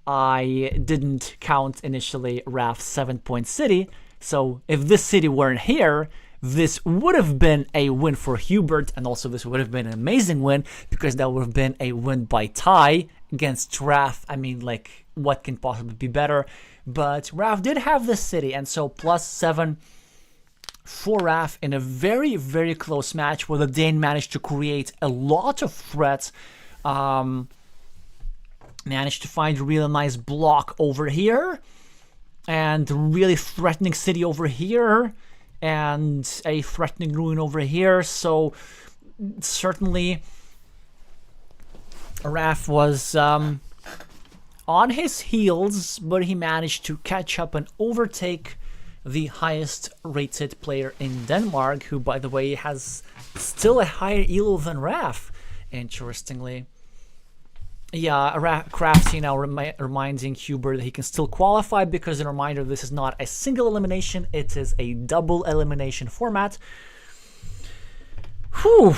I didn't count initially Raph's 7-point city. So if this city weren't here, this would have been a win for Hubert, and also this would have been an amazing win because that would have been a win by tie against Raph. I mean, like, what can possibly be better? But Raph did have this city, and so plus 7 for Raph in a very, very close match where the Dane managed to create a lot of threats. Managed to find a really nice block over here, and a really threatening city over here, and a threatening ruin over here. So certainly Raph was on his heels, but he managed to catch up and overtake the highest rated player in Denmark, who, by the way, has still a higher elo than Raph, interestingly. Yeah, Crafty now reminding Hubert that he can still qualify, because, a reminder, this is not a single elimination, it is a double elimination format. Whew,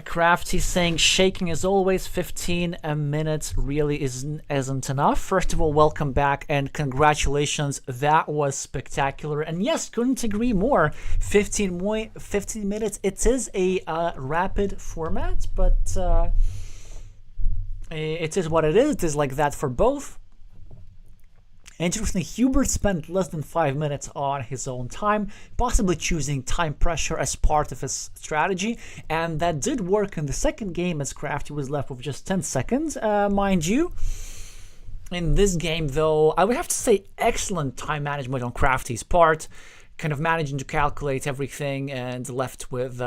Crafty saying, shaking as always, 15 minutes really isn't enough. First of all, welcome back and congratulations, that was spectacular. And yes, couldn't agree more. 15 minutes, it is a rapid format, but it is what it is. It is like that for both. Interestingly, Hubert spent less than 5 minutes on his own time, possibly choosing time pressure as part of his strategy, and that did work in the second game as Crafty was left with just 10 seconds, mind you. In this game, though, I would have to say excellent time management on Crafty's part, kind of managing to calculate everything and left with,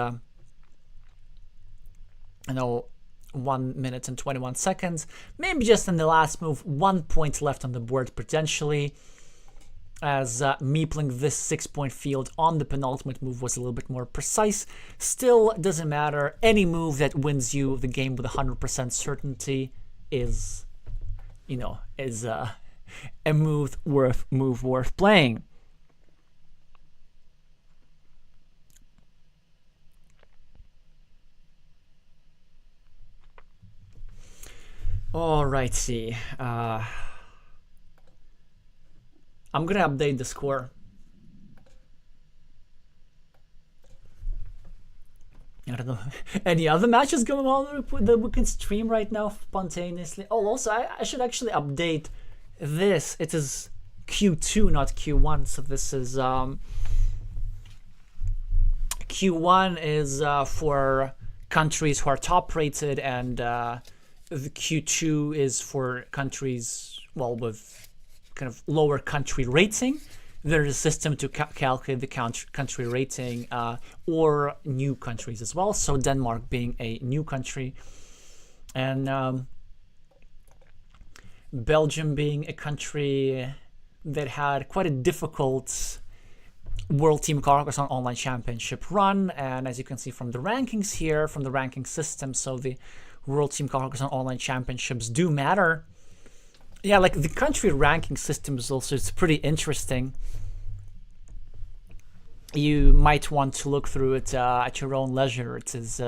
1 minute and 21 seconds. Maybe just in the last move, 1 point left on the board potentially. as meepling this 6-point field on the penultimate move was a little bit more precise. Still, doesn't matter. Any move that wins you the game with 100% certainty is, you know, is a move worth playing. Alrighty. I'm gonna update the score. I don't know. Any other matches going on that we can stream right now spontaneously? Oh, also, I should actually update this. It is Q2, not Q1. So this is Q1 is for countries who are top rated, and the Q2 is for countries, well, with kind of lower country rating. There's a system to calculate the country rating, or new countries as well. So Denmark being a new country, and Belgium being a country that had quite a difficult World Team Carcassonne Online Championship run. And as you can see from the rankings here, from the ranking system, so the World Team Carcassonne Online Championships do matter. Yeah, like the country ranking system is also, it's pretty interesting. You might want to look through it at your own leisure. It is,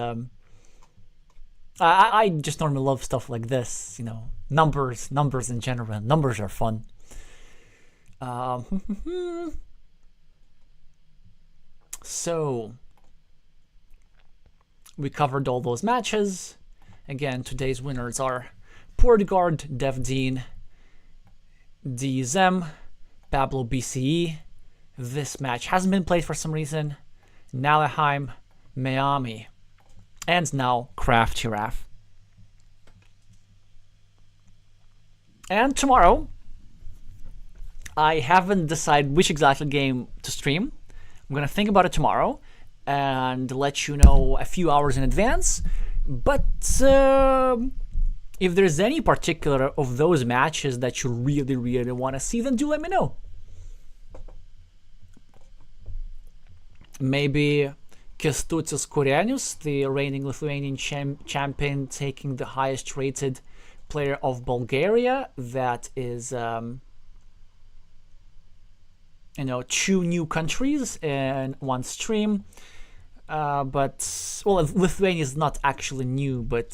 I just normally love stuff like this, you know, numbers in general. Numbers are fun. So we covered all those matches. Again, today's winners are Portugal, Devdean, deeizm, Pablo BCE. This match hasn't been played for some reason. Nallerheim, Meami, and now Craft Giraffe. And tomorrow, I haven't decided which exactly game to stream. I'm gonna think about it tomorrow and let you know a few hours in advance. But if there's any particular of those matches that you really want to see, then do let me know. Maybe Kęstutis Kurenius, the reigning Lithuanian champion, taking the highest rated player of Bulgaria. That is, you know, 2 new countries in one stream. But, well, Lithuania is not actually new, but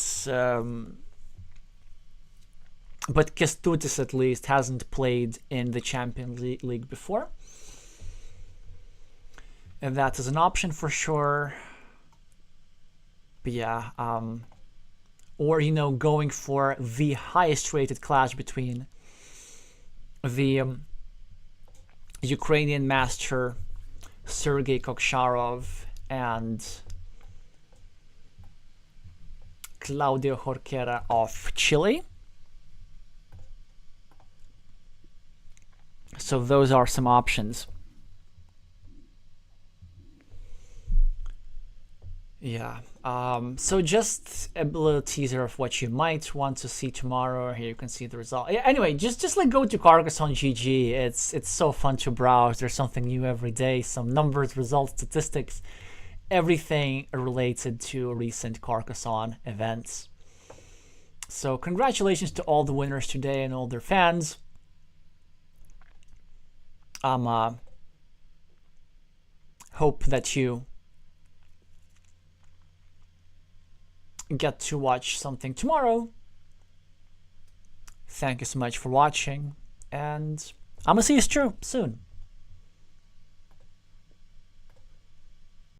Kęstutis at least hasn't played in the Champions League before. And that is an option for sure. But yeah, or, you know, going for the highest rated clash between the Ukrainian master Sergei Koksharov and Claudio Jorquera of Chile. So those are some options. Yeah, so just a little teaser of what you might want to see tomorrow. Here you can see the result. Yeah, anyway, just like go to Carcassonne GG. It's so fun to browse. There's something new every day. Some numbers, results, statistics, everything related to recent Carcassonne events. So congratulations to all the winners today and all their fans. Hope that you get to watch something tomorrow. Thank you so much for watching, and I'm gonna see you soon.